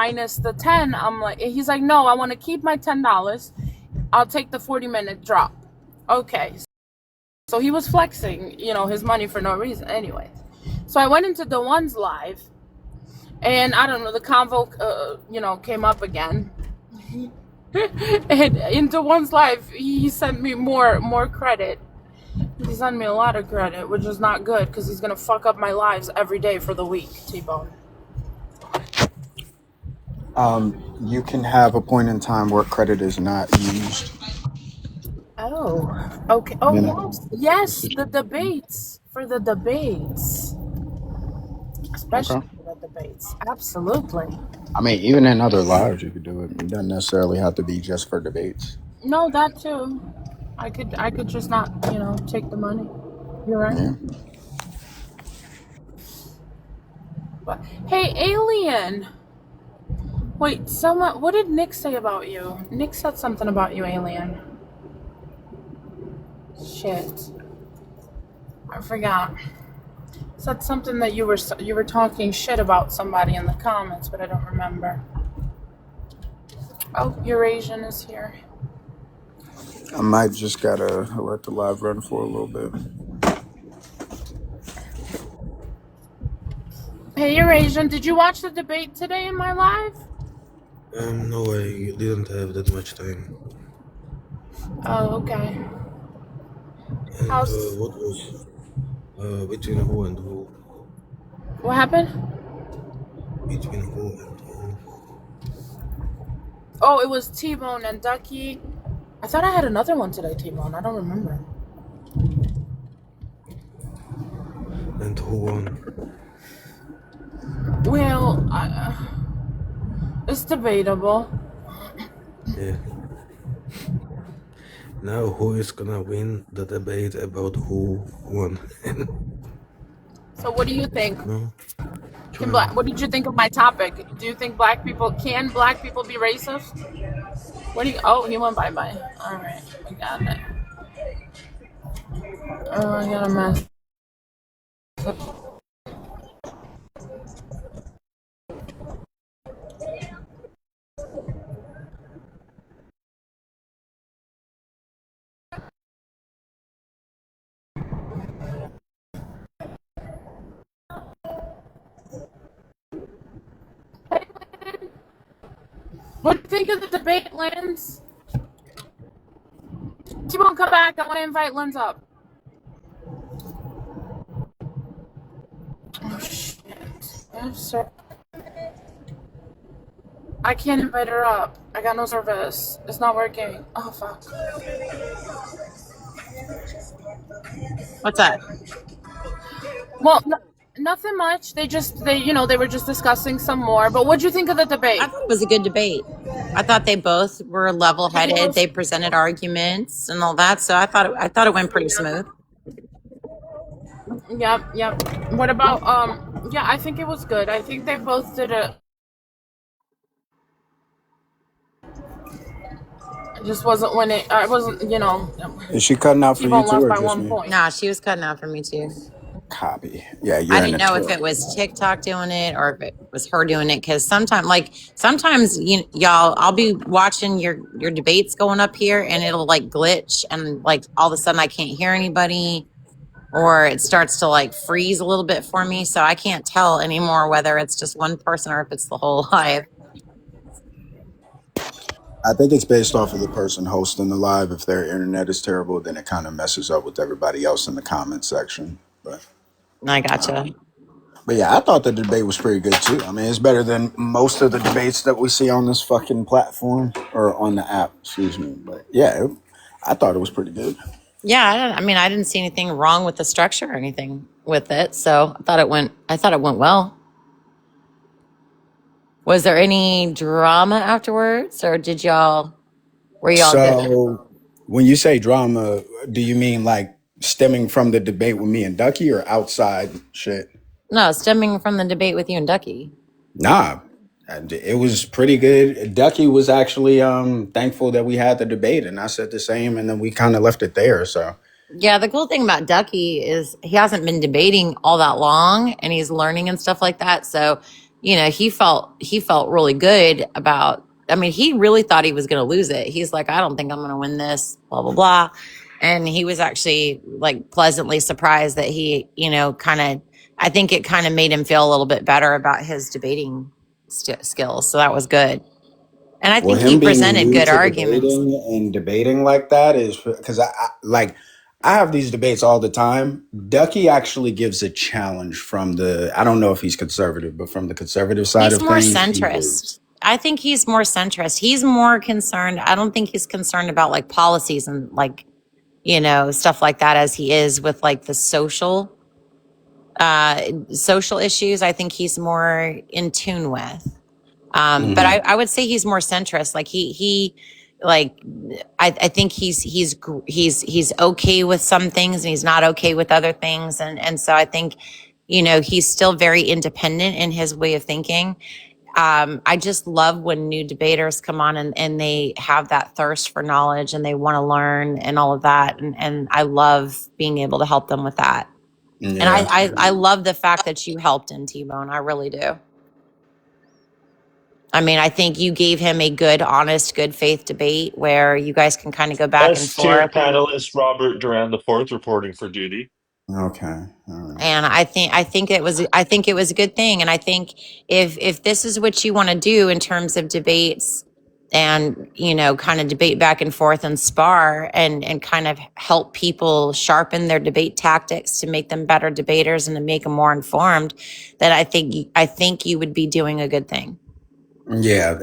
minus the 10. I'm like, he's like, no, I want to keep my $10. I'll take the 40-minute drop. Okay. So he was flexing, his money for no reason. Anyways. So I went into Tbones live, and I don't know, the convo, came up again. And in Tbones live, he sent me more credit. He sent me a lot of credit, which is not good because he's gonna fuck up my lives every day for the week. T-Bone. You can have a point in time where credit is not used. Oh, okay. Oh, yes, the debates. For the debates. Especially Okay. for the debates. Absolutely. I mean, even in other lives, you could do it. It doesn't necessarily have to be just for debates. No, that too. I could just not, take the money. You're right. Yeah. But, hey, Alien. Wait, what did Nick say about you? Nick said something about you, Alien. Shit. I forgot. Said something that you were talking shit about somebody in the comments, but I don't remember. Oh, Eurasian is here. I might just gotta let the live run for a little bit. Hey, Eurasian, did you watch the debate today in my live? No, I didn't have that much time. Oh, okay. And How's... what was between who and who? What happened? Between who and who? Oh, it was T-Bone and Ducky. I thought I had another one today, T-Bone. I don't remember. And who won? Well, it's debatable. Yeah. Now, who is gonna win the debate about who won? So what do you think? No? What did you think of my topic? Do you think can black people be racist? Oh, he went bye-bye. All right, I got it. Oh, I got a mess. What do you think of the debate, Lens? T-Bone, come back. I want to invite Lens up. Oh, shit. Yes, sir. I can't invite her up. I got no service. It's not working. Oh, fuck. What's that? Well, nothing much. They were just discussing some more. But what'd you think of the debate? I thought it was a good debate. I thought they both were level-headed. They presented arguments and all that, so I thought it went pretty smooth. Yep. What about yeah, I think it was good. I think they both did it. It just wasn't when I wasn't, Is she cutting out for you T-Bone too, lost or by just 1 me? point. Nah, she was cutting out for me too. Copy. Yeah, you're I in didn't the know if trail. it was TikTok doing it or if it was her doing it, because sometimes y'all, I'll be watching your debates going up here and it'll like glitch and like all of a sudden I can't hear anybody, or it starts to like freeze a little bit for me, so I can't tell anymore whether it's just one person or if it's the whole live. I think it's based off of the person hosting the live. If their internet is terrible, then it kind of messes up with everybody else in the comment section. But I gotcha. yeah, I thought the debate was pretty good too. I mean, it's better than most of the debates that we see on this fucking platform or on the app. Excuse me. But yeah, I thought it was pretty good. Yeah, I didn't see anything wrong with the structure or anything with it, so I thought it went well. Was there any drama afterwards, or were y'all good? So when you say drama, do you mean like stemming from the debate with me and Ducky or outside shit? No, stemming from the debate with you and Ducky. Nah, it was pretty good. Ducky was actually thankful that we had the debate, and I said the same, and then we kind of left it there. So Yeah, the cool thing about Ducky is he hasn't been debating all that long and he's learning and stuff like that. So he felt really good about. I mean, he really thought he was going to lose it. He's like, I don't think I'm going to win this, blah blah blah, and he was actually like pleasantly surprised that he, kind of. I think it kind of made him feel a little bit better about his debating skills. So that was good, and I Well, think he him being presented new good to arguments. debating and debating like that is because I have these debates all the time. Ducky actually gives a challenge from I don't know if he's conservative, but from the conservative side He's of more things, he centrist. is. I think he's more centrist. He's more concerned. I don't think he's concerned about like policies and like, stuff like that as he is with like the social issues. I think he's more in tune with. But Mhm. I would say he's more centrist. Like like I think he's okay with some things and he's not okay with other things, and so I think he's still very independent in his way of thinking. I just love when new debaters come on and they have that thirst for knowledge and they want to learn and all of that, and I love being able to help them with that. And Yeah. I love the fact that you helped in T-Bone. I really do. I mean, I think you gave him a good, honest, good faith debate where you guys can kind of go back and S tier forth. panelist Robert Duran the fourth reporting for duty. Okay. All right. And I think it was a good thing. And I think if this is what you want to do in terms of debates and kind of debate back and forth and spar and kind of help people sharpen their debate tactics to make them better debaters and to make them more informed, then I think you would be doing a good thing. Yeah,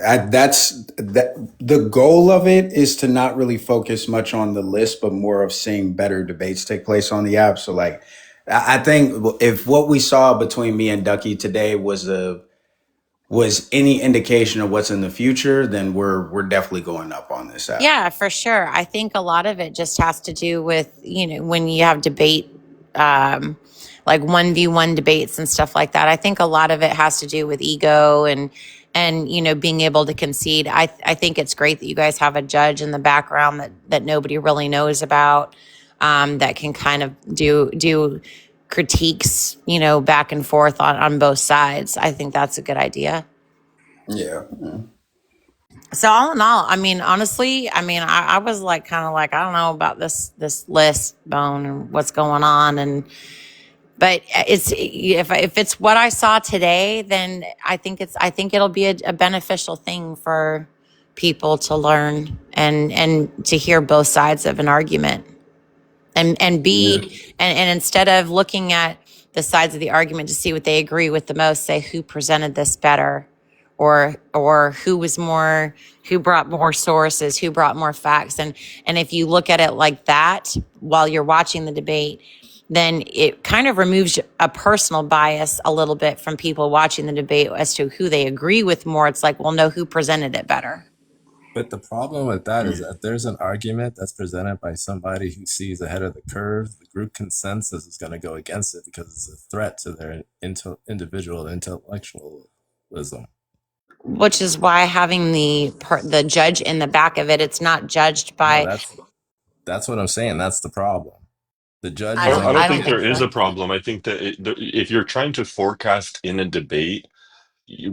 the goal of it is to not really focus much on the list, but more of seeing better debates take place on the app. So, like, I think if what we saw between me and Ducky today was any indication of what's in the future, then we're definitely going up on this app. Yeah, for sure. I think a lot of it just has to do with, when you have debate, um, like 1v1 debates and stuff like that. I think a lot of it has to do with ego and being able to concede. I think it's great that you guys have a judge in the background that nobody really knows about, that can kind of do critiques, back and forth on both sides. I think that's a good idea. Yeah. Yeah. So all in all, I mean, honestly, I was like, kind of like, I don't know about this list, Bone, and what's going on, but if it's what I saw today, then I think it'll be a beneficial thing for people to learn and to hear both sides of an argument and Yeah. be and instead of looking at the sides of the argument to see what they agree with the most, say who presented this better, or who brought more sources, who brought more facts, and if you look at it like that while you're watching the debate, then it kind of removes a personal bias a little bit from people watching the debate as to who they agree with more. It's like, well, no, who presented it better? But the problem with that is that there's an argument that's presented by somebody who sees ahead of the curve. The group consensus is going to go against it because it's a threat to their individual intellectualism. Which is why having the judge in the back of it, it's not judged No, by. that's what I'm saying. That's the problem. The judge I is I don't, I don't. only don't I don't think paying there think is so. a attention. problem. I think that if you're trying to forecast in a debate,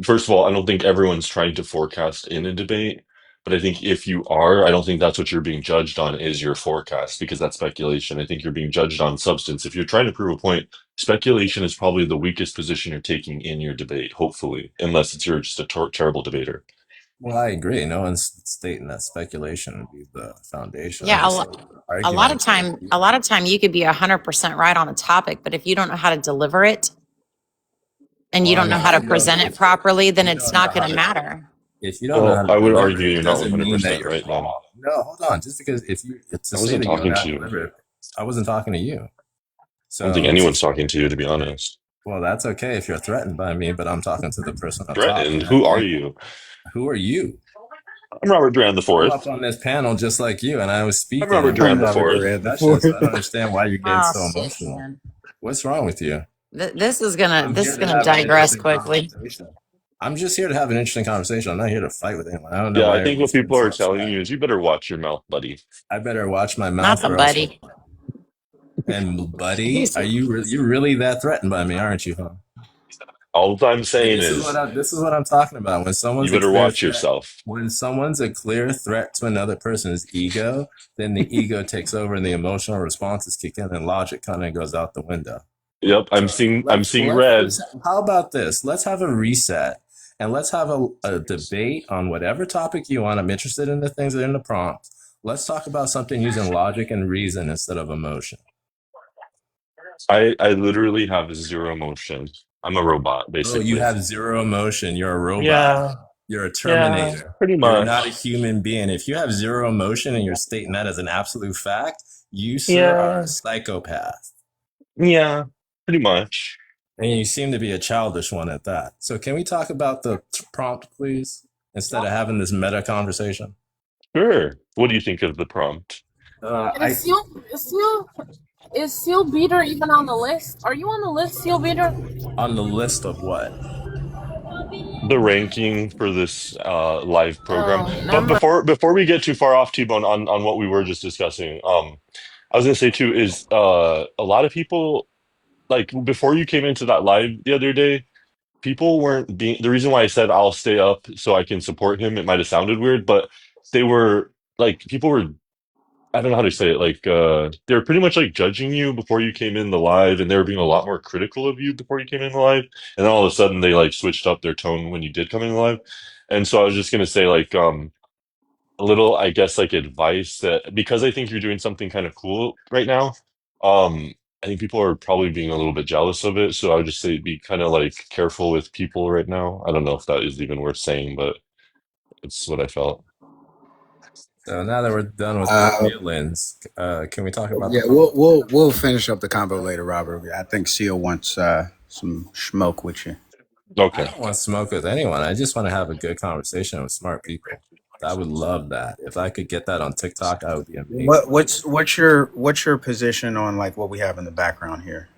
first of all, I don't think everyone's trying to forecast in a debate. But I think if you are, I don't think that's what you're being judged on is your forecast because that's speculation. I think you're being judged on substance. If you're trying to prove a point, speculation is probably the weakest position you're taking in your debate, hopefully, unless you're just a terrible debater. Well, I agree. No one's stating that speculation would be the foundation. I'm Yeah, just saying a lot of arguments are time, a lot reasonable. of time, you could be 100% right on a topic, but if you don't know how to deliver it and Well, you I don't know mean, how to present it properly, if then you it's don't know not how going to to matter. if you don't know how Well, to I would deliver argue it, you're not doesn't mean that 100% you're right then. wrong. No, hold on. Just because if you it's to I say wasn't that you know talking how to to you. deliver it, I wasn't talking to you. I don't think So anyone's talking to you, to be honest. well, that's okay if you're threatened by me, but I'm talking to the person up top, Threatened? and I Who are think you? who are you? I'm Robert Duran the I'm up fourth. on this panel just like you, and I was I'm speaking Robert and I'm Duran the asking Robert fourth. Durant the questions. fourth. So I don't understand why you're getting Oh so shit, emotional. man! What's wrong with you? This is gonna I'm this here is to gonna have an digress interesting quickly. conversation. I'm just here to have an interesting conversation. I'm not here to fight with anyone. I don't know Yeah, why I think what everyone's getting people so are telling upset. you is you better watch your mouth, buddy. I better watch my Not mouth the or else. buddy. And buddy, He's are you you're really that threatened by me, aren't you, huh? All I'm And saying is this is what I'm talking about. you better watch yourself. When someone's a clear threat to another person's ego, then the ego takes over and the emotional responses kick in and logic kind of goes out the window. Yep, I'm So seeing I'm seeing red. how about this? Let's have a reset and let's have a debate on whatever topic you want. I'm interested in the things that are in the prompt. Let's talk about something using logic and reason instead of emotion. I literally have zero emotion. I'm a robot, Oh, you basically. have zero emotion. You're a robot. Yeah, You're a yeah, Terminator. pretty You're not a much. human being. If you have zero emotion and you're stating that as an absolute fact, you, sir, are a Yeah, psychopath. yeah, pretty much. And you seem to be a childish one at that. So, can we talk about the prompt, please, instead of having this meta conversation? Sure. What do you think of the prompt? And I is Seal Beater even on the list? Are you on the list, Seal Beater? on the list of what? The ranking for this live program. Oh, But never. before we get too far off T-Bone on what we were just discussing, I was gonna say too is a lot of people like before you came into that live the other day, people weren't being the reason why I said I'll stay up so I can support him, it might have sounded weird, but they were like people were I don't know how to say it, like they were pretty much like judging you before you came in the live and they were being a lot more critical of you before you came in the live. And then all of a sudden they like switched up their tone when you did come in the live. And so I was just gonna say like a little I guess like advice that because I think you're doing something kind of cool right now, I think people are probably being a little bit jealous of it. So I would just say be kind of like careful with people right now. I don't know if that is even worth saying, but it's what I felt. So now that we're done with the Uh, feelings, can we talk about the yeah, prompt? we'll finish up the combo later, Robert. I think Seal wants some smoke with you. I Okay. don't want to smoke with anyone. I just want to have a good conversation with smart people. I would love that. If I could get that on TikTok, I would be amazing. What's your position on like what we have in the background here?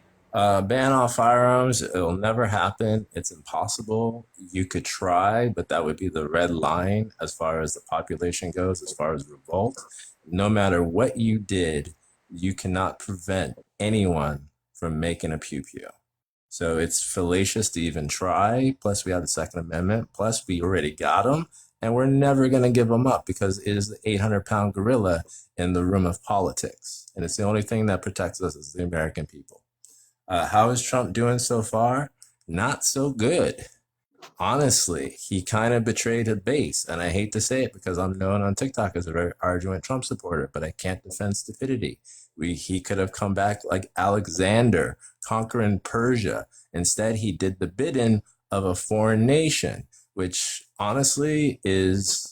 Ban all firearms. It'll never happen. It's impossible. You could try, but that would be the red line as far as the population goes, as far as revolt. No matter what you did, you cannot prevent anyone from making a pew pew. So it's fallacious to even try. Plus, we have the Second Amendment. Plus, we already got them, and we're never going to give them up because it is the 800-pound gorilla in the room of politics. And it's the only thing that protects us as the American people. How is Trump doing so far? Not so good. Honestly, he kind of betrayed his base. And I hate to say it because I'm known on TikTok as a very arduous Trump supporter, but I can't defend stupidity. He could have come back like Alexander conquering Persia. Instead, he did the bidding of a foreign nation, which honestly is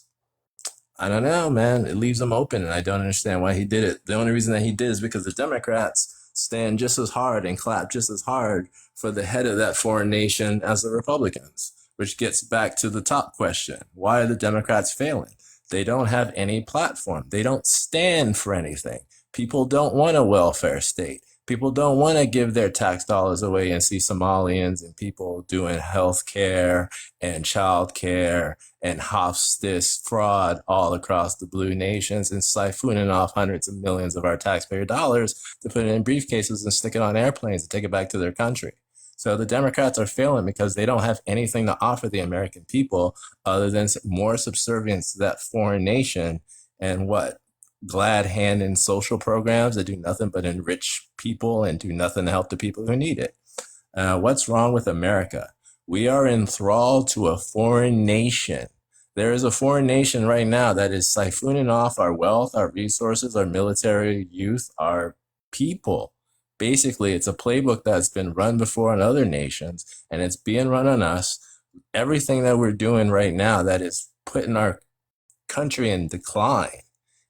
I don't know, man. It leaves them open, and I don't understand why he did it. The only reason that he did is because the Democrats stand just as hard and clap just as hard for the head of that foreign nation as the Republicans, which gets back to the top question. Why are the Democrats failing? They don't have any platform. They don't stand for anything. People don't want a welfare state. People don't want to give their tax dollars away and see Somalians and people doing health care and child care and hospice fraud all across the blue nations and siphoning off hundreds of millions of our taxpayer dollars to put it in briefcases and stick it on airplanes and take it back to their country. So the Democrats are failing because they don't have anything to offer the American people other than more subservience to that foreign nation and what? Glad hand in social programs that do nothing but enrich people and do nothing to help the people who need it. What's wrong with America? We are enthralled to a foreign nation. There is a foreign nation right now that is siphoning off our wealth, our resources, our military youth, our people. Basically, it's a playbook that's been run before in other nations, and it's being run on us. Everything that we're doing right now that is putting our country in decline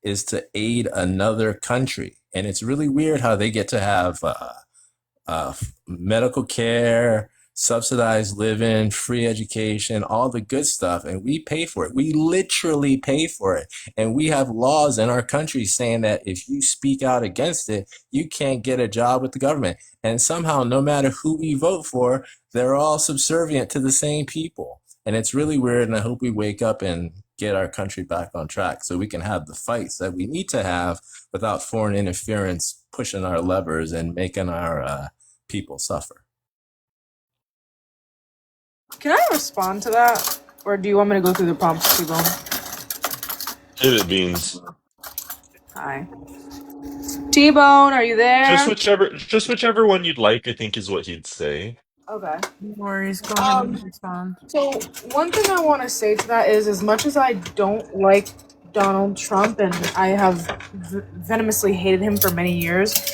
is to aid another country. And it's really weird how they get to have medical care, subsidized living, free education, all the good stuff. And we pay for it. We literally pay for it. And we have laws in our country saying that if you speak out against it, you can't get a job with the government. And somehow, no matter who we vote for, they're all subservient to the same people. And it's really weird. And I hope we wake up and get our country back on track so we can have the fights that we need to have without foreign interference pushing our levers and making our people suffer. Can I respond to that? Or do you want me to go through the prompts, T-Bone? Hit it, Beans. Hi. T-Bone, are you there? Just whichever one you'd like, I think is what he'd say. Okay. No worries. Go ahead and respond. So one thing I want to say to that is, as much as I don't like Donald Trump and I have venomously hated him for many years,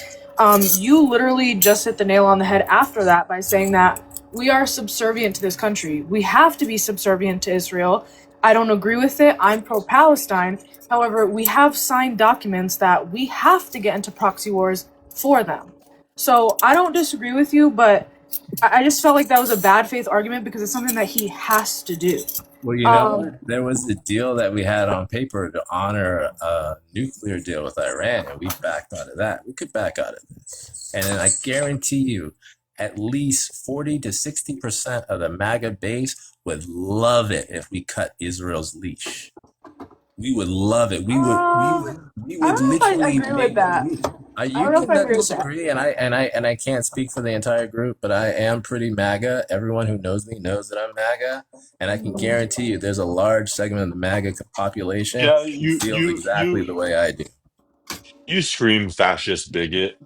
you literally just hit the nail on the head after that by saying that we are subservient to this country. We have to be subservient to Israel. I don't agree with it. I'm pro-Palestine. However, we have signed documents that we have to get into proxy wars for them. So I don't disagree with you, but I just felt like that was a bad faith argument because it's something that he has to do. Well, you know what? There was a deal that we had on paper to honor a nuclear deal with Iran, and we backed out of that. We could back out of this. And then I guarantee you, at least 40 to 60% of the MAGA base would love it if we cut Israel's leash. We would love it. We would I don't know if I literally agree with that. you I don't know if I can agree with that. disagree, and I can't speak for the entire group, but I am pretty MAGA. Everyone who knows me knows that I'm MAGA, and I can guarantee you, there's a large segment of the MAGA population Yeah, who feels exactly the way I do. you scream fascist bigot.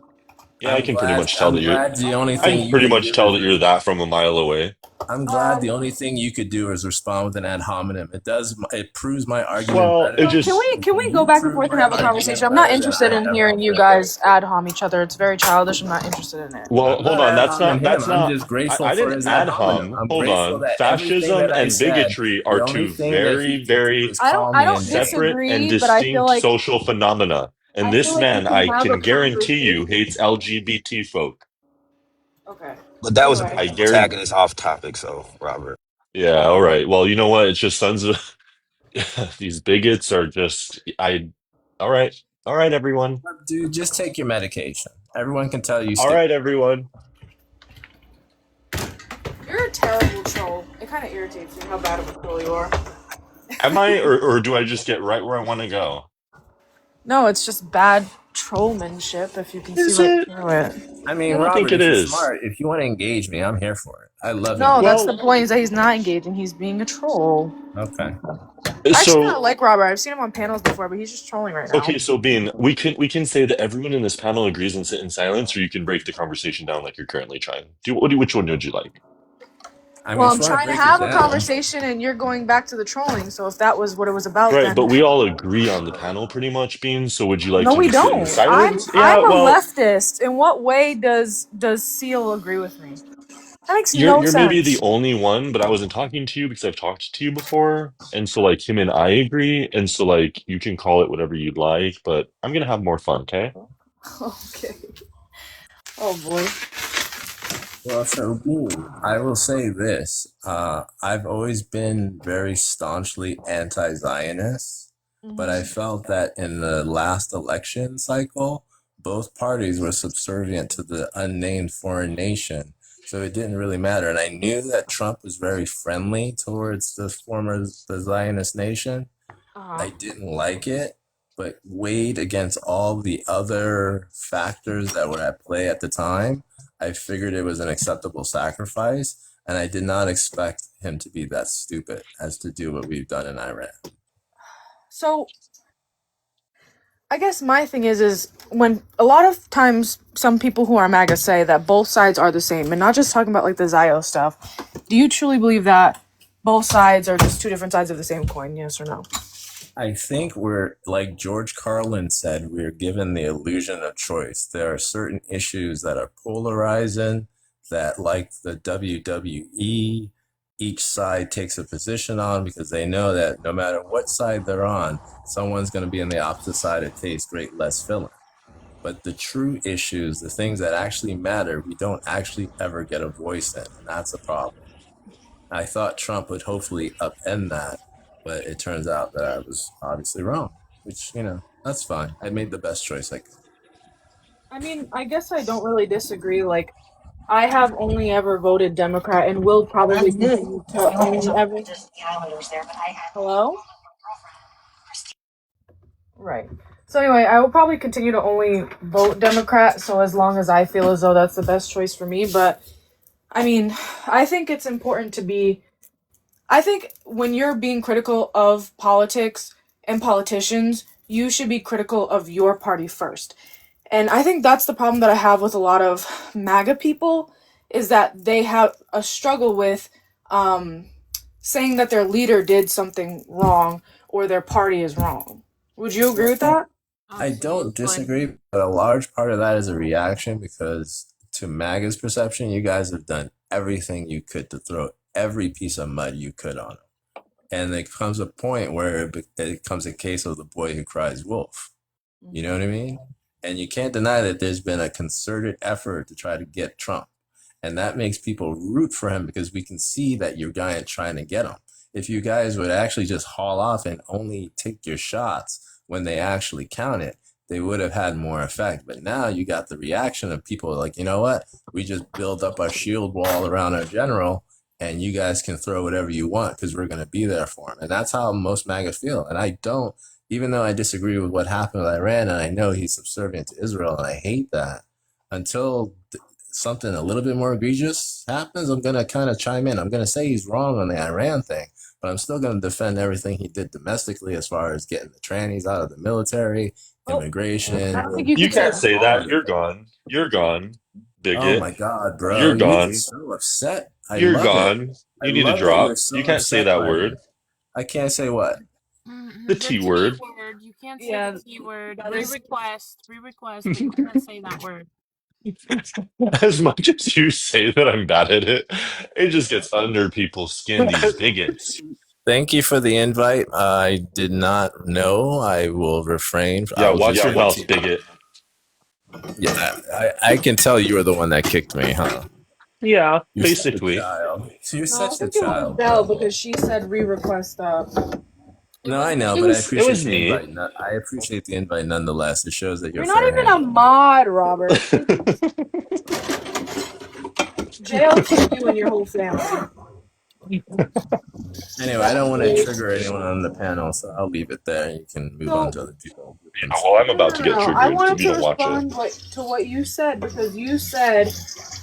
Yeah, I can pretty much tell I'm that you're. glad the only I thing can you pretty could much do tell is that you're that from a mile away. I'm glad the only thing you could do is respond with an ad hominem. It proves my argument. Well, it just. Can we go back and forth and have a conversation? I'm not interested in hearing you guys ad hom each other. It's very childish. I'm not interested in it. Well, I'm hold not on. ad That's homing not. him. That's I'm not. just grateful I for didn't his ad ad hominem. hom. I'm Hold grateful on. that everything Fascism that I and said, bigotry the are only two thing that very, he could do very is call me I don't and separate and disagree, but I feel distinct like social phenomena. And I feel this like we man, can I have a can guarantee you, conversation. hates LGBT folk. Okay. But that was Anyway. I guarantee. tagging us off topic, so Robert. Yeah. All right. Well, you know what? It's just sons of these bigots are just. I. All right. All right, everyone. dude, just take your medication. Everyone can tell you All stupid. right, everyone. You're a terrible troll. It kind of irritates me how bad of a troll you are. Am I, or do I just get right where I want to go? No, it's just bad trollmanship if you can see Is right it? through it. I I mean, don't think Robert, it if you're is. smart, if you want to engage me, I'm here for it. I love No, engagement. that's the Well, point, is that he's not engaging. He's being a troll. Okay. I actually kind so of like Robert. I've seen him on panels before, but he's just trolling right now. okay, so Bean, we can say that everyone in this panel agrees and sit in silence, or you can break the conversation down like you're currently trying. Which one would you like? I mean, Well, if I'm you want to trying to break have it a down, conversation and you're going back to the trolling. So if that was what it was about, Right, then but we all agree on the panel pretty much, Bean. So would you like no, to we just sit in don't. silence? I'm Yeah, a well, leftist. In what way does Seal agree with me? That makes no you're maybe the sense. only one, but I wasn't talking to you because I've talked to you before, and so like him and I agree, and so like you can call it whatever you'd like, but I'm gonna have more fun, okay? Okay. Oh boy. well, so Bean, I will say this. I've always been very staunchly anti-Zionist, but I felt that in the last election cycle, both parties were subservient to the unnamed foreign nation. So it didn't really matter. And I knew that Trump was very friendly towards the Zionist nation. I didn't like it, but weighed against all the other factors that were at play at the time, I figured it was an acceptable sacrifice, and I did not expect him to be that stupid as to do what we've done in Iran. So I guess my thing is when a lot of times some people who are MAGA say that both sides are the same, and not just talking about like the Zio stuff. Do you truly believe that both sides are just two different sides of the same coin? Yes or no? I think we're, like George Carlin said, we're given the illusion of choice. There are certain issues that are polarizing, that, like the WWE, each side takes a position on because they know that no matter what side they're on, someone's going to be on the opposite side. It tastes great, less filling. But the true issues, the things that actually matter, we don't actually ever get a voice in, and that's a problem. I thought Trump would hopefully upend that, but it turns out that I was obviously wrong, which, that's fine. I made the best choice I could. I mean, I guess I don't really disagree. Like, I have only ever voted Democrat and will probably continue to only ever. Hello? Right. So anyway, I will probably continue to only vote Democrat, so as long as I feel as though that's the best choice for me. But I mean, I think it's important to be I think when you're being critical of politics and politicians, you should be critical of your party first. And I think that's the problem that I have with a lot of MAGA people is that they have a struggle with saying that their leader did something wrong or their party is wrong. Would you agree with that? I don't Absolutely. disagree, but a large part of that is a reaction because to MAGA's perception, you guys have done everything you could to throw every piece of mud you could on them. And there comes a point where it becomes a case of the boy who cries wolf. You know what I mean? And you can't deny that there's been a concerted effort to try to get Trump. And that makes people root for him because we can see that you're trying to get him. If you guys would actually just haul off and only take your shots when they actually counted, they would have had more effect. But now you got the reaction of people like, you know what? We just build up our shield wall around our general and you guys can throw whatever you want because we're going to be there for him. And that's how most MAGA feel. And I don't, even though I disagree with what happened with Iran, and I know he's subservient to Israel, and I hate that, until something a little bit more egregious happens, I'm going to kind of chime in. I'm going to say he's wrong on the Iran thing, but I'm still going to defend everything he did domestically as far as getting the trannies out of the military, Well, immigration, I don't think you You can say can't that. say all that. of You're it. gone. You're gone, Oh bigot. my God, bro. You're You get gone. so upset. I You're love it. gone. I You need to love that you're drop. You so can't say upset that by word. it. I can't say what? The The T T word. word. You can't say Yeah, the T word. that is. Re-request. Re-request, but you can't say that word. As much as you say that I'm bad at it, it just gets under people's skin, these bigots. Thank you for the invite. I did not know. I will refrain. I Yeah, will watch just your mouth, continue. bigot. Yeah, I can tell you were the one that kicked me, huh? Yeah, You're such a basically. child. You're No, I such a think it was child, Belle bro. because she said re-request stuff. It No, was I know, It but I me. was it appreciate was the me. invite. I appreciate the invite nonetheless. It shows that you're You're not even a fair-handed. mod, Robert. Jail kicked you and your whole family. Anyway, I don't want to Exactly. trigger anyone on the panel, so I'll leave it there. You can move on So to other people. Yeah, well, I'm about to get I triggered wanted if you to don't watch it. respond to what you said because you said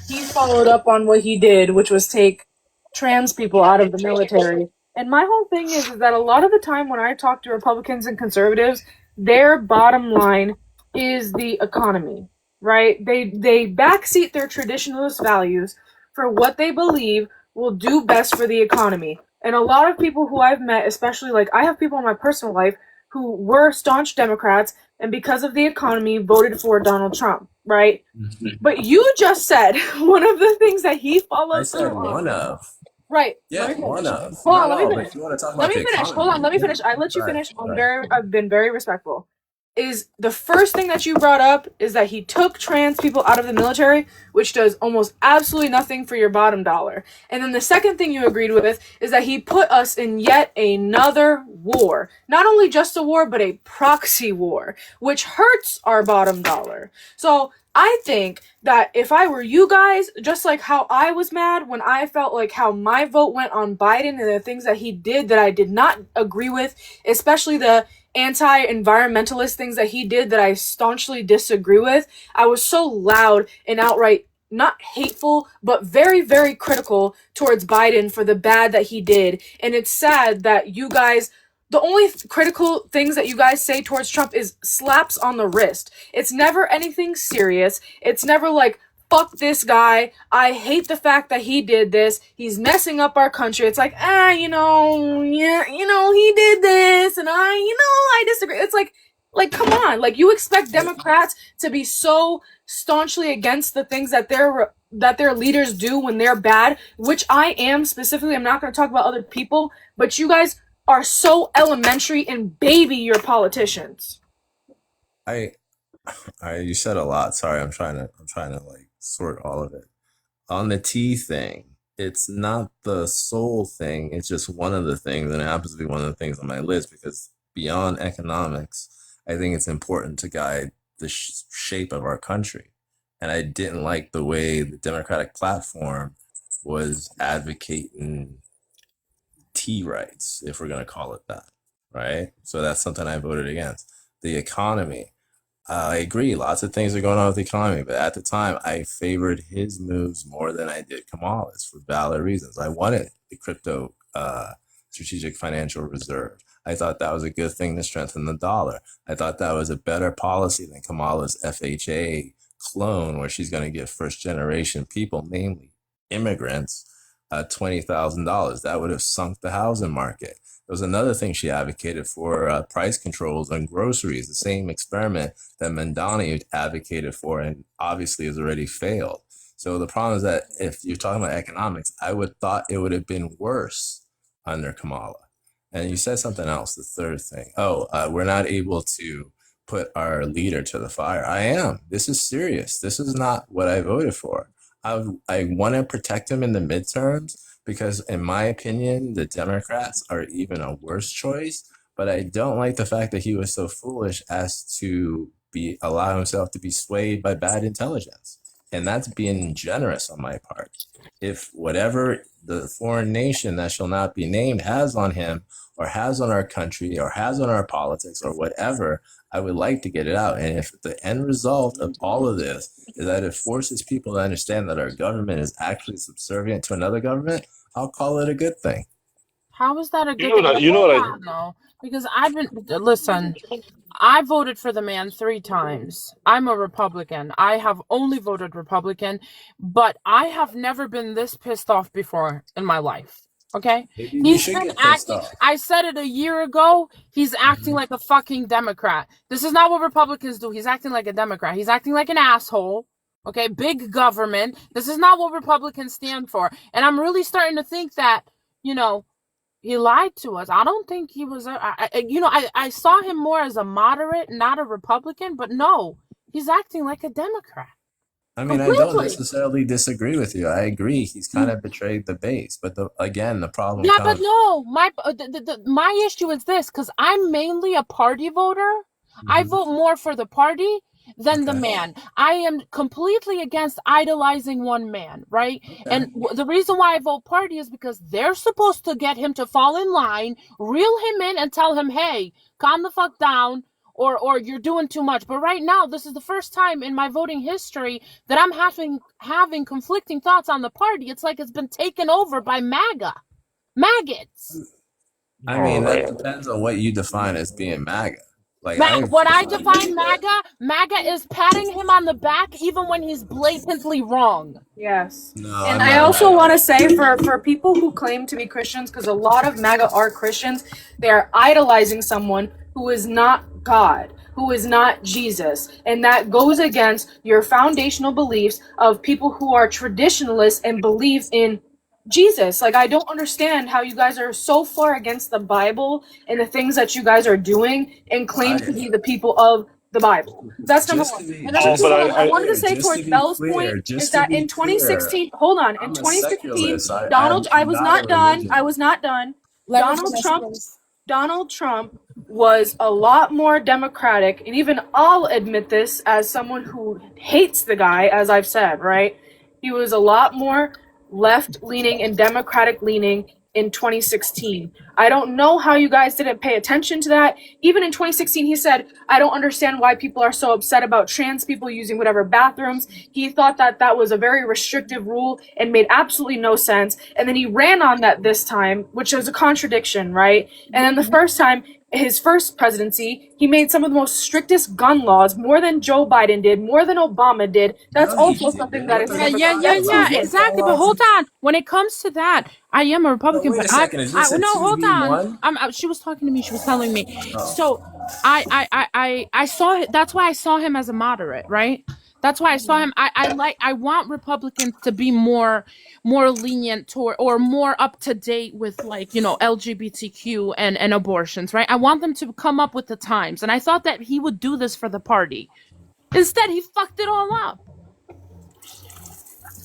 he followed up on what he did, which was take trans people out of the military. And my whole thing is that a lot of the time when I talk to Republicans and conservatives, their bottom line is the economy, right? They backseat their traditionalist values for what they believe will do best for the economy. And a lot of people who I've met, especially like I have people in my personal life who were staunch Democrats and because of the economy voted for Donald Trump, right? But you just said one of the things that he I followed said through one on. of. Right. Let Yeah, me one finish. of. Hold on. Not Let me all, but finish. if you want to talk Let about me the finish. Hold on. economy, Let me yeah. finish. I let you Right, finish. right. I've been very respectful. Is the first thing that you brought up is that he took trans people out of the military, which does almost absolutely nothing for your bottom dollar. And then the second thing you agreed with is that he put us in yet another war. Not only just a war, but a proxy war, which hurts our bottom dollar. So I think that if I were you guys, just like how I was mad when I felt like how my vote went on Biden and the things that he did that I did not agree with, especially the anti-environmentalist things that he did that I staunchly disagree with, I was so loud and outright not hateful, but very, very critical towards Biden for the bad that he did. And it's sad that you guys, the only critical things that you guys say towards Trump is slaps on the wrist. It's never anything serious. It's never like, fuck this guy. I hate the fact that he did this. He's messing up our country. It's like, yeah, he did this, and I disagree. It's like, come on. Like, you expect Democrats to be so staunchly against the things that their leaders do when they're bad, which I am specifically. I'm not going to talk about other people, but you guys are so elementary and baby your politicians. I you said a lot. Sorry, I'm trying to like sort all of it. On the tea thing, it's not the sole thing. It's just one of the things, and it happens to be one of the things on my list because beyond economics, I think it's important to guide the shape of our country. And I didn't like the way the Democratic platform was advocating tea rights, if we're going to call it that, right? So that's something I voted against. The economy. I agree. Lots of things are going on with the economy, but at the time, I favored his moves more than I did Kamala's for valid reasons. I wanted the crypto strategic financial reserve. I thought that was a good thing to strengthen the dollar. I thought that was a better policy than Kamala's FHA clone, where she's going to give first generation people, namely immigrants, $20,000. That would have sunk the housing market. There was another thing she advocated for, price controls on groceries, the same experiment that Mandani advocated for and obviously has already failed. So the problem is that if you're talking about economics, I would thought it would have been worse under Kamala. And you said something else, the third thing. We're not able to put our leader to the fire. I am. This is serious. This is not what I voted for. I want to protect him in the midterms because, in my opinion, the Democrats are even a worse choice. But I don't like the fact that he was so foolish as to allow himself to be swayed by bad intelligence, and that's being generous on my part. If whatever the foreign nation that shall not be named has on him, or has on our country, or has on our politics, or whatever, I would like to get it out. And if the end result of all of this is that it forces people to understand that our government is actually subservient to another government, I'll call it a good thing. How is that a You good know thing? what? You know Hold what? on, though, because listen, I voted for the man 3 times. I'm a Republican. I have only voted Republican, but I have never been this pissed off before in my life. Okay? Maybe we He's should been get pissed acting, off. I said it a year ago, he's acting like a fucking Democrat. This is not what Republicans do. He's acting like a Democrat. He's acting like an asshole. Okay? Big government. This is not what Republicans stand for. And I'm really starting to think that, you know, he lied to us. I don't think he was. I saw him more as a moderate, not a Republican. But no, he's acting like a Democrat I mean, I don't completely. necessarily disagree with you. I agree. He's kind of betrayed the base. But again, the problem Yeah, but comes. no, my issue is this, because I'm mainly a party voter. I Mhm. vote more for the party than the Okay. man. I am completely against idolizing one man, right? Okay. And the reason why I vote party is because they're supposed to get him to fall in line, reel him in, and tell him, "Hey, calm the fuck down." Or you're doing too much. But right now, this is the first time in my voting history that I'm having conflicting thoughts on the party. It's like it's been taken over by maggots. I mean, that depends on what you define as being MAGA. Like I've What I defined define it. MAGA is patting him on the back even when he's blatantly wrong. Yes. No, And I'm I not also MAGA. want to say for people who claim to be Christians, because a lot of MAGA are Christians, they are idolizing someone who is not God, who is not Jesus. And that goes against your foundational beliefs of people who are traditionalists and believe in Jesus. Like, I don't understand how you guys are so far against the Bible and the things that you guys are doing and claim to be the people of the Bible. That's number Just one. to be And number Oh, two, but just to what be I wanted to clear, say just to towards be Bella's point clear, is just to that be in clear, 2016, hold on, in I'm a 2016, secularist. I'm Donald, I was not a not done. I religion. was not done. Let me Donald finish, Trump please. Donald Trump was a lot more democratic, and even I'll admit this as someone who hates the guy, as I've said, right? He was a lot more left leaning and democratic leaning in 2016. I don't know how you guys didn't pay attention to that. Even in 2016, he said, I don't understand why people are so upset about trans people using whatever bathrooms. He thought that that was a very restrictive rule and made absolutely no sense. And then he ran on that this time, which was a contradiction, right? And then the first time, his first presidency, he made some of the most strictest gun laws, more than Joe Biden did, more than Obama did. That's No, he also something didn't. that What is the Yeah, heck are never you yeah, going to yeah, get. talking yeah, Excuse about? me. What gun exactly. But laws? hold on. When it comes to that, I am a No, Republican, wait but a second. Is this a no, hold on. 2v1? She was talking to me. She was telling me. Oh, So I saw. That's why I saw him as a moderate, right? That's why I saw him. I want Republicans to be more lenient toward, or more up to date with, like, LGBTQ and abortions, right? I want them to come up with the times, and I thought that he would do this for the party. Instead, he fucked it all up.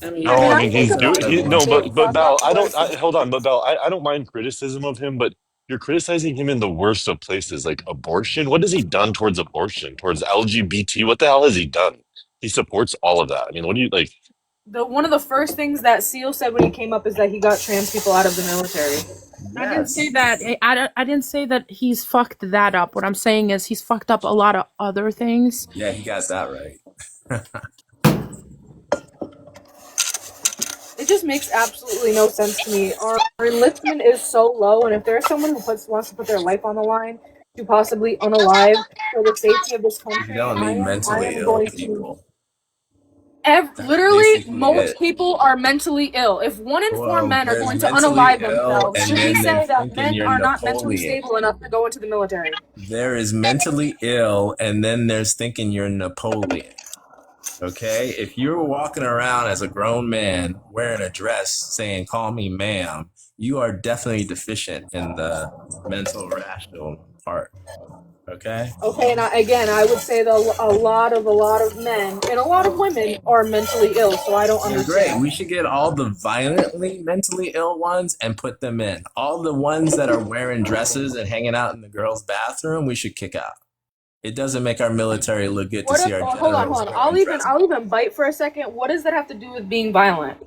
I mean, I No, mean, I I mean think he's a doing lot of he people no, did but fuck up, Val, I don't. but Hold on, but Val, I don't mind criticism of him, but you're criticizing him in the worst of places, like abortion. What has he done towards abortion, towards LGBT? What the hell has he done? He supports all of that. I mean, what do you like? one of the first things that Seal said when he came up is that he got trans people out of the military. I didn't say that. I didn't say that he's fucked that up. What I'm saying is he's fucked up a lot of other things. Yeah, he got that right. It just makes absolutely no sense to me. Our enlistment is so low, and if there's someone who wants to put their life on the line to possibly unalive for the safety of this You country, don't need I mentally am ill going to. people. That's Literally, basically most it. people are mentally ill. If 1 in 4 Well, men are there's going to mentally unalive ill, themselves, and should we then they're say that thinking men you're are not mentally Napoleon. stable enough to go into the military? There is mentally ill, and then there's thinking you're Napoleon. Okay? If you're walking around as a grown man wearing a dress saying, call me ma'am, you are definitely deficient in the mental rational part. Okay? Okay, and I would say that a lot of men and a lot of women are mentally ill, so I don't Then great. understand. We should get all the violently mentally ill ones and put them in. All the ones that are wearing dresses and hanging out in the girls' bathroom, we should kick out. It doesn't make our military look good to What see if? our Oh, hold on, generals hold on. wearing dresses. I'll even bite for a second. What does that have to do with being violent?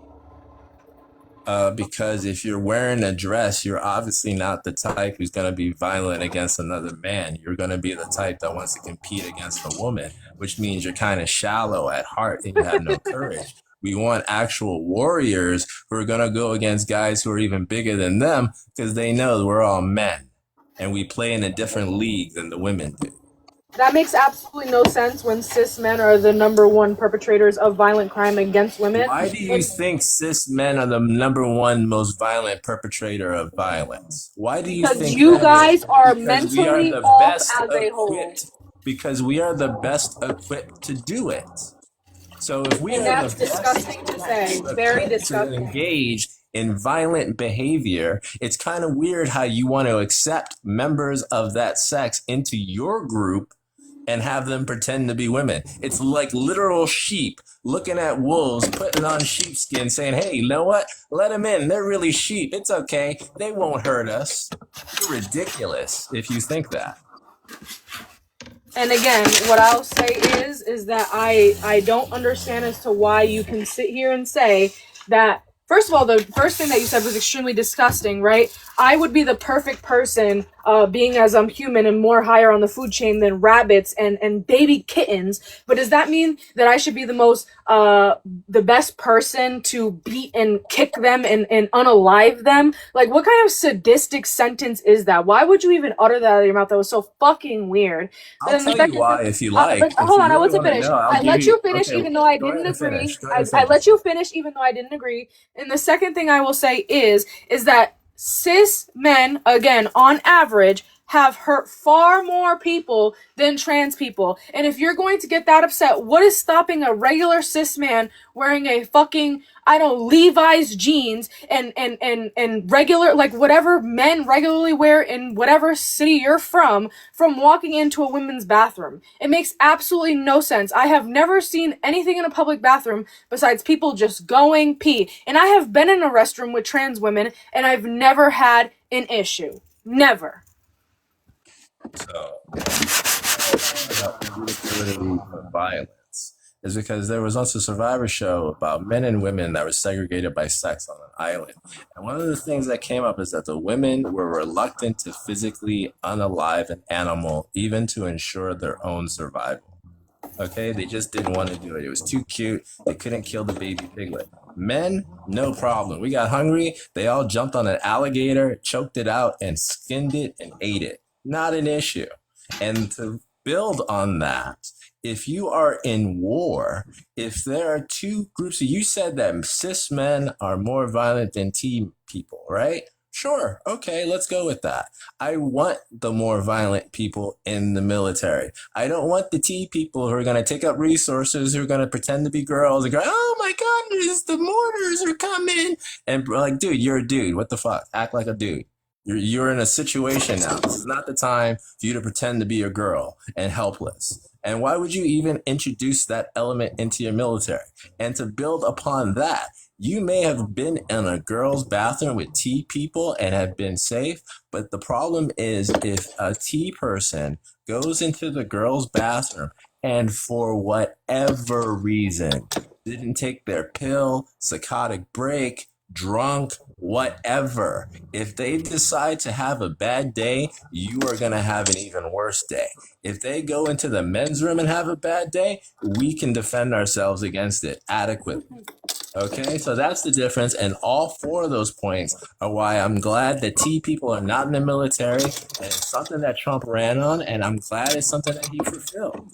Because if you're wearing a dress, you're obviously not the type who's going to be violent against another man. You're going to be the type that wants to compete against a woman, which means you're kind of shallow at heart and you have no courage. We want actual warriors who are going to go against guys who are even bigger than them because they know we're all men and we play in a different league than the women do. That makes absolutely no sense when cis men are the number one perpetrators of violent crime against women. Why do you think cis men are the number one most violent perpetrator of violence? Why do you Because think you that is? guys are Because we are mentally the off best as a whole. equipped. Because we are the best equipped to do it. So if we And are the that's best disgusting to say. Very equipped to disgusting. engage in violent behavior, it's kind of weird how you want to accept members of that sex into your group and have them pretend to be women. It's like literal sheep looking at wolves, putting on sheepskin, saying, hey, you know what? Let them in. They're really sheep. It's okay. They won't hurt us. You're ridiculous if you think that. And again, what I'll say is that I don't understand as to why you can sit here and say that. First of all, the first thing that you said was extremely disgusting, right? I would be the perfect person, being as I'm human and more higher on the food chain than rabbits and baby kittens. But does that mean that I should be the best person to beat and kick them and unalive them? Like, what kind of sadistic sentence is that? Why would you even utter that out of your mouth? That was so fucking weird. I'll tell you why if you like. If Hold you on, I really wasn't want to finished. know, I'll I give let you. you finish Okay, even though I go ahead didn't and agree. finish. Go ahead and I finish. let you finish even though I didn't agree. And the second thing I will say is that cis men, again, on average, have hurt far more people than trans people. And if you're going to get that upset, what is stopping a regular cis man wearing a fucking, I don't know, Levi's jeans and regular, like whatever men regularly wear in whatever city you're from walking into a women's bathroom? It makes absolutely no sense. I have never seen anything in a public bathroom besides people just going pee. And I have been in a restroom with trans women and I've never had an issue. Never. So, about inevitability of violence is because there was once a Survivor show about men and women that were segregated by sex on an island. And one of the things that came up is that the women were reluctant to physically unalive an animal, even to ensure their own survival. Okay, they just didn't want to do it. It was too cute. They couldn't kill the baby piglet. Men, no problem. We got hungry. They all jumped on an alligator, choked it out, and skinned it and ate it. Not an issue. And to build on that, if you are in war, if there are two groups, you said that cis men are more violent than T people, right? Sure. Okay, let's go with that. I want the more violent people in the military. I don't want the T people who are going to take up resources, who are going to pretend to be girls and go, oh my goodness, the mortars are coming. And like, dude, you're a dude. What the fuck? Act like a dude. You're in a situation now. This is not the time for you to pretend to be a girl and helpless. And why would you even introduce that element into your military? And to build upon that, you may have been in a girl's bathroom with T people and have been safe, but the problem is if a T person goes into the girl's bathroom and for whatever reason didn't take their pill, psychotic break, drunk, whatever. If they decide to have a bad day, you are going to have an even worse day. If they go into the men's room and have a bad day, we can defend ourselves against it adequately. Okay, so that's the difference. And all four of those points are why I'm glad that T people are not in the military. And it's something that Trump ran on, and I'm glad it's something that he fulfilled.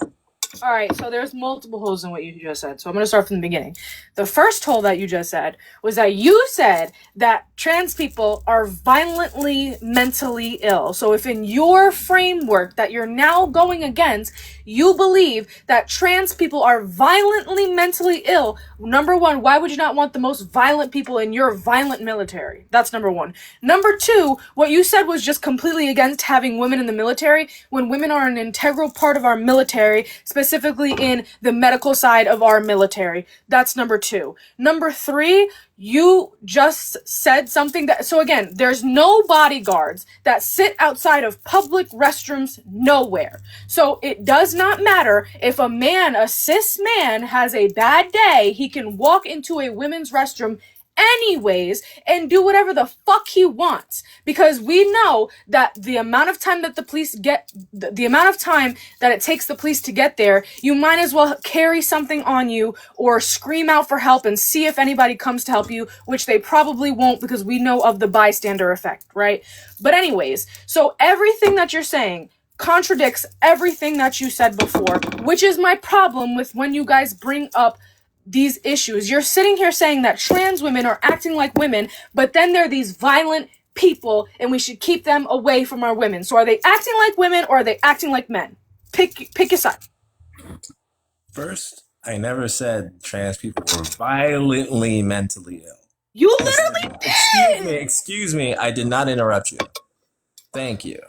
All right, so there's multiple holes in what you just said. So I'm going to start from the beginning. The first hole that you just said was that you said that trans people are violently mentally ill. So if in your framework that you're now going against, you believe that trans people are violently mentally ill, number one, why would you not want the most violent people in your violent military? That's number one. Number two, what you said was just completely against having women in the military when women are an integral part of our military, specifically in the medical side of our military. That's number two. Number three, you just said something that, so again, there's no bodyguards that sit outside of public restrooms nowhere. So it does not matter if a man, a cis man, has a bad day, he can walk into a women's restroom anyways and do whatever the fuck he wants, because we know that the amount of time that the police get, the amount of time that it takes the police to get there, you might as well carry something on you or scream out for help and see if anybody comes to help you, which they probably won't because we know of the bystander effect, right? But anyways, so everything that you're saying contradicts everything that you said before, which is my problem with when you guys bring up these issues. You're sitting here saying that trans women are acting like women, but then they're these violent people and we should keep them away from our women. So are they acting like women or are they acting like men? Pick your side. First, I never said trans people were violently mentally ill. You literally did! Excuse me, I did not interrupt you. Thank you.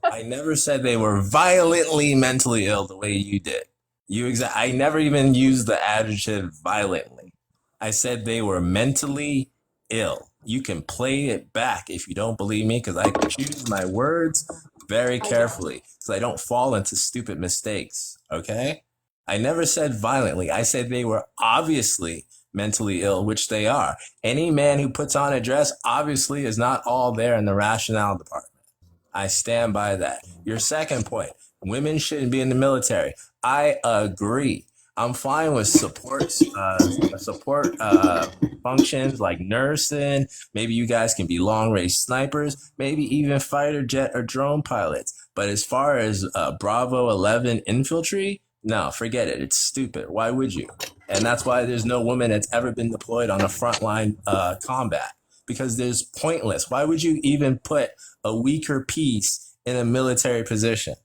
I never said they were violently mentally ill the way you did. I never even used the adjective violently. I said they were mentally ill. You can play it back if you don't believe me, because I choose my words very carefully so I don't fall into stupid mistakes, okay? I never said violently. I said they were obviously mentally ill, which they are. Any man who puts on a dress obviously is not all there in the rationale department. I stand by that. Your second point, women shouldn't be in the military. I agree. I'm fine with support functions like nursing. Maybe you guys can be long range snipers, maybe even fighter jet or drone pilots. But as far as Bravo 11 infantry, no, forget it. It's stupid. Why would you? And that's why there's no woman that's ever been deployed on a frontline combat, because there's pointless. Why would you even put a weaker piece in a military position?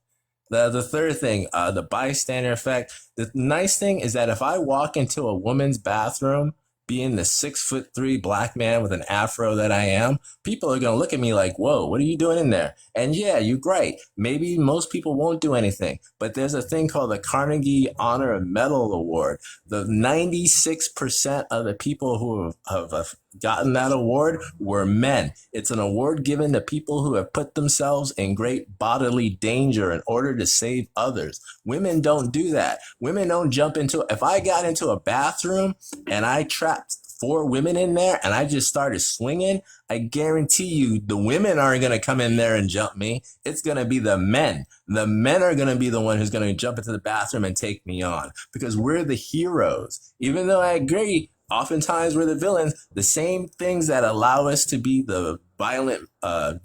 The third thing, the bystander effect. The nice thing is that if I walk into a woman's bathroom, being the 6'3" black man with an afro that I am, people are gonna look at me like, "Whoa, what are you doing in there?" And yeah, you're right. Maybe most people won't do anything, but there's a thing called the Carnegie Honor Medal Award. The 96% of the people who have gotten that award were men. It's an award given to people who have put themselves in great bodily danger in order to save others. Women don't do that. Women don't jump into, if I got into a bathroom and I trapped 4 women in there and I just started swinging, I guarantee you the women aren't going to come in there and jump me. It's going to be the men. The men are going to be the one who's going to jump into the bathroom and take me on, because we're the heroes. Even though I agree, oftentimes we're the villains. The same things that allow us to be the violent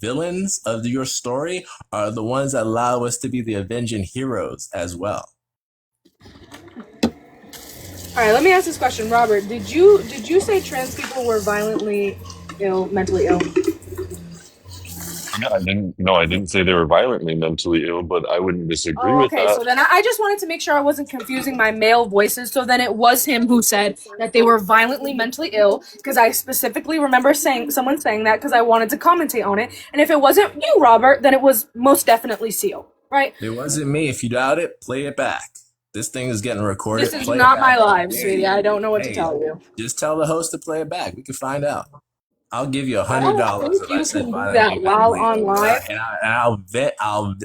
villains of your story are the ones that allow us to be the avenging heroes as well. All right, let me ask this question, Robert. Did you say trans people were violently ill, mentally ill? Yeah, I didn't say they were violently mentally ill, but I wouldn't disagree Oh, with okay, that. so then I just wanted to make sure I wasn't confusing my male voices. So then it was him who said that they were violently mentally ill, because I specifically remember someone saying that because I wanted to commentate on it. And if it wasn't you, Robert, then it was most definitely Seal, right? It wasn't me. If you doubt it, play it back. This thing is getting recorded. This is not my live, sweetie. I don't know what to Hey, tell you. just tell the host to play it back. We can find out. I'll give you I $100 don't think if I you said can do violently that while mentally on ill. live. And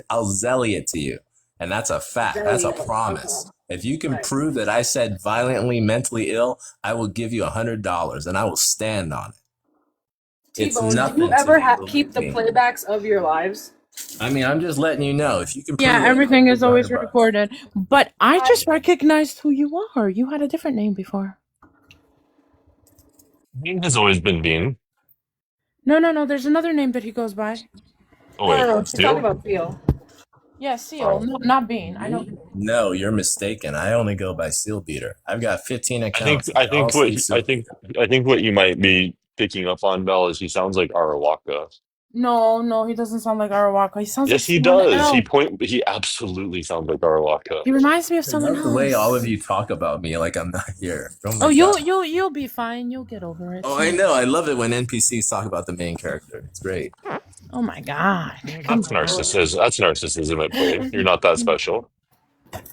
I'll zell it to you, and that's a fact. That's a Zelly, promise. If you can Right. prove that I said violently mentally ill, I will give you $100 and I will stand on it. It's Tbones, do you nothing to ever me. keep Believe the me. playbacks of your lives? I mean, I'm just letting you know. If you can Yeah, prove it, I'll everything give is you always $100. recorded. But I just recognized who you are. You had a different name before. Bean has always been Bean. No. There's another name that he goes by. Oh No, wait, no, no. She's talking Steel? about Theo. Yeah, Seal. Oh. No, not Bean. I know. Me? No, you're mistaken. I only go by Seal Beater. I've got 15 I think accounts and I they all think what say Seal Beater. I think what you might be picking up on, Bell, is he sounds like Arawaka. No, he doesn't sound like Arawaka. He sounds like Yes, he someone does. else. He absolutely sounds like Arawaka. He reminds me of I someone love the way all of else. you talk about me like I'm not here. Oh Oh, my god. you'll be fine. You'll get over it Oh, I soon. know. I love it when NPCs talk about the main character. It's great. Oh my god. Come That's narcissism. That's narcissism at play. You're not that special.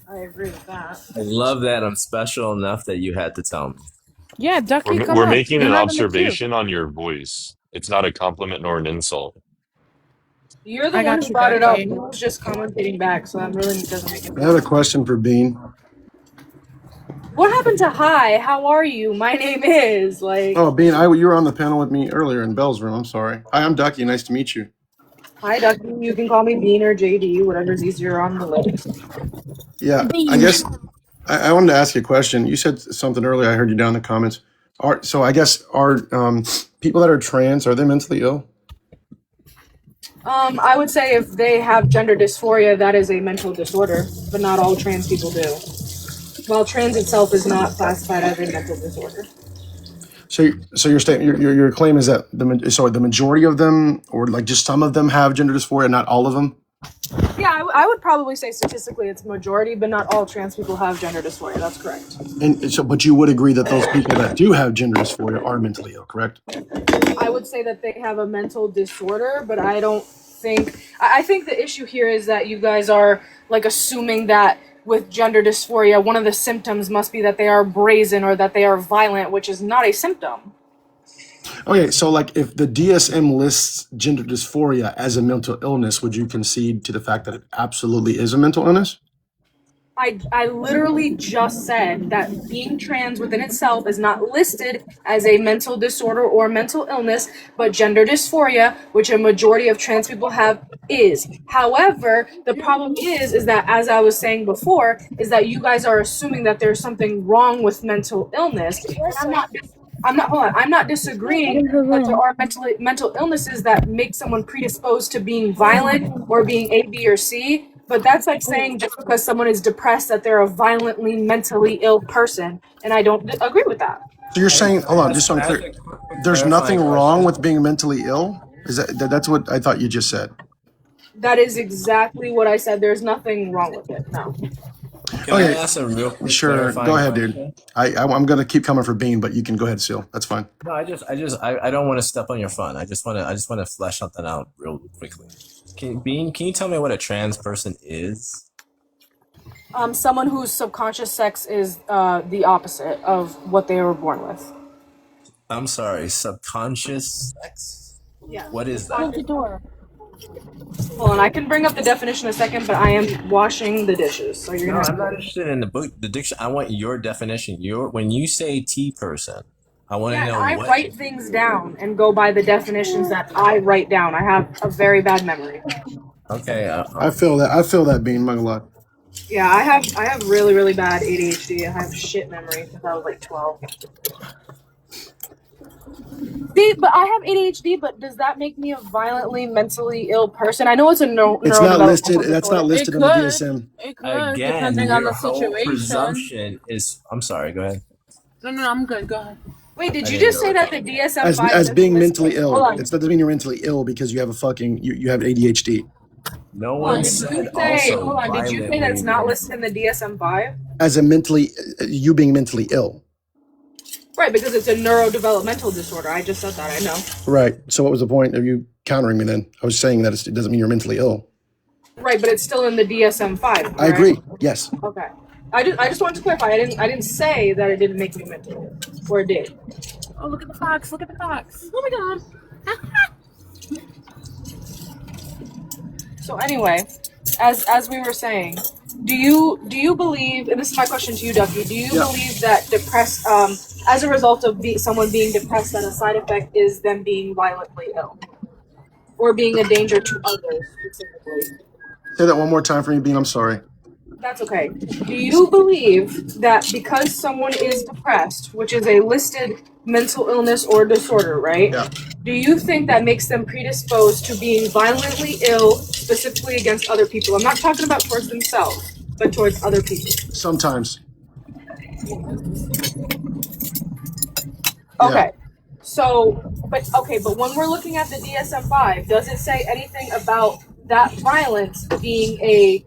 I agree with that. I love that I'm special enough that you had to tell me. Yeah, Ducky, come We're up. making You're an not in the queue. observation on your voice. It's not a compliment nor an insult. You're the I one got who you, brought it up. Ducky. I was just commentating back, so that really doesn't make it I have a better. question for Bean. What happened to hi? How are you? My name is like. Oh, Bean, you were on the panel with me earlier in Bell's room. I'm sorry. Hi, I'm Ducky. Nice to meet you. Hi, Ducky. You can call me Bean or JD, whatever's easier on the list. Yeah, I guess I wanted to ask you a question. You said something earlier. I heard you down in the comments. So I guess are people that are trans, are they mentally ill? I would say if they have gender dysphoria, that is a mental disorder, but not all trans people do. While trans itself is not classified as a mental disorder. So your statement, your claim is that the majority of them, or like just some of them, have gender dysphoria, not all of them. Yeah, I would probably say statistically it's majority, but not all trans people have gender dysphoria. That's correct. And so, but you would agree that those people that do have gender dysphoria are mentally ill, correct? I would say that they have a mental disorder, but I don't think. I think the issue here is that you guys are like assuming that with gender dysphoria, one of the symptoms must be that they are brazen or that they are violent, which is not a symptom. Okay, so like if the DSM lists gender dysphoria as a mental illness, would you concede to the fact that it absolutely is a mental illness? I literally just said that being trans within itself is not listed as a mental disorder or mental illness, but gender dysphoria, which a majority of trans people have, is. However, the problem is that, as I was saying before, is that you guys are assuming that there's something wrong with mental illness. And I'm not disagreeing that there are mental illnesses that make someone predisposed to being violent or being A, B, or C. But that's like saying just because someone is depressed that they're a violently mentally ill person, and I don't agree with that. So you're saying, hold on, just so I'm clear, there's nothing wrong with being mentally ill? Is that's what I thought you just said? That is exactly what I said. There's nothing wrong with it. No. Can I ask a real quick Sure, clarifying go ahead, question? dude. I'm gonna keep coming for Bean, but you can go ahead, Seal. That's fine. No, I don't want to step on your fun. I just want to flesh something out real quickly. Can you tell me what a trans person is? Someone whose subconscious sex is the opposite of what they were born with. I'm sorry, subconscious sex? Yeah. What is that? Close the door. Hold on, I can bring up the definition in a second, but I am washing the dishes, so you're No, gonna. I'm not interested in the book, the diction. I want your definition. When you say T person, I want to know I what. write things down and go by the definitions that I write down. I have a very bad memory. Okay. I feel that, Bean. I'm not gonna lie. Yeah, I have really, really bad ADHD. I have shit memory since I was like 12. See, but I have ADHD, but does that make me a violently mentally ill person? I know it's a It's not listed. That's not listed in the DSM. It could, Again, depending on your the whole situation. presumption is. I'm sorry. Go ahead. No, I'm good. Go ahead. Wait, did you just say that the DSM-5 As being mentally ill? Hold on. It doesn't mean you're mentally ill because you have you have ADHD. No one said also. Hold on, did you say that's not listed in the DSM-5? As you being mentally ill. Right, because it's a neurodevelopmental disorder. I just said that, I know. Right. So what was the point of you countering me then? I was saying that it doesn't mean you're mentally ill. Right, but it's still in the DSM-5. Correct? I agree. Yes. Okay. I just wanted to clarify. I didn't say that it didn't make me mentally ill, or it did. Oh, look at the fox! Look at the fox! Oh my god! So anyway, as we were saying, Do you believe? And this is my question to you, Ducky. Do you believe that depressed, as a result of someone being depressed, that a side effect is them being violently ill or being a danger to others specifically? Say that one more time for me, Bean. I'm sorry. That's okay. Do you believe that because someone is depressed, which is a listed mental illness or disorder, right? Yeah. Do you think that makes them predisposed to being violently ill, specifically against other people? I'm not talking about towards themselves, but towards other people. Sometimes. Okay. So, but when we're looking at the DSM-5, does it say anything about that violence being a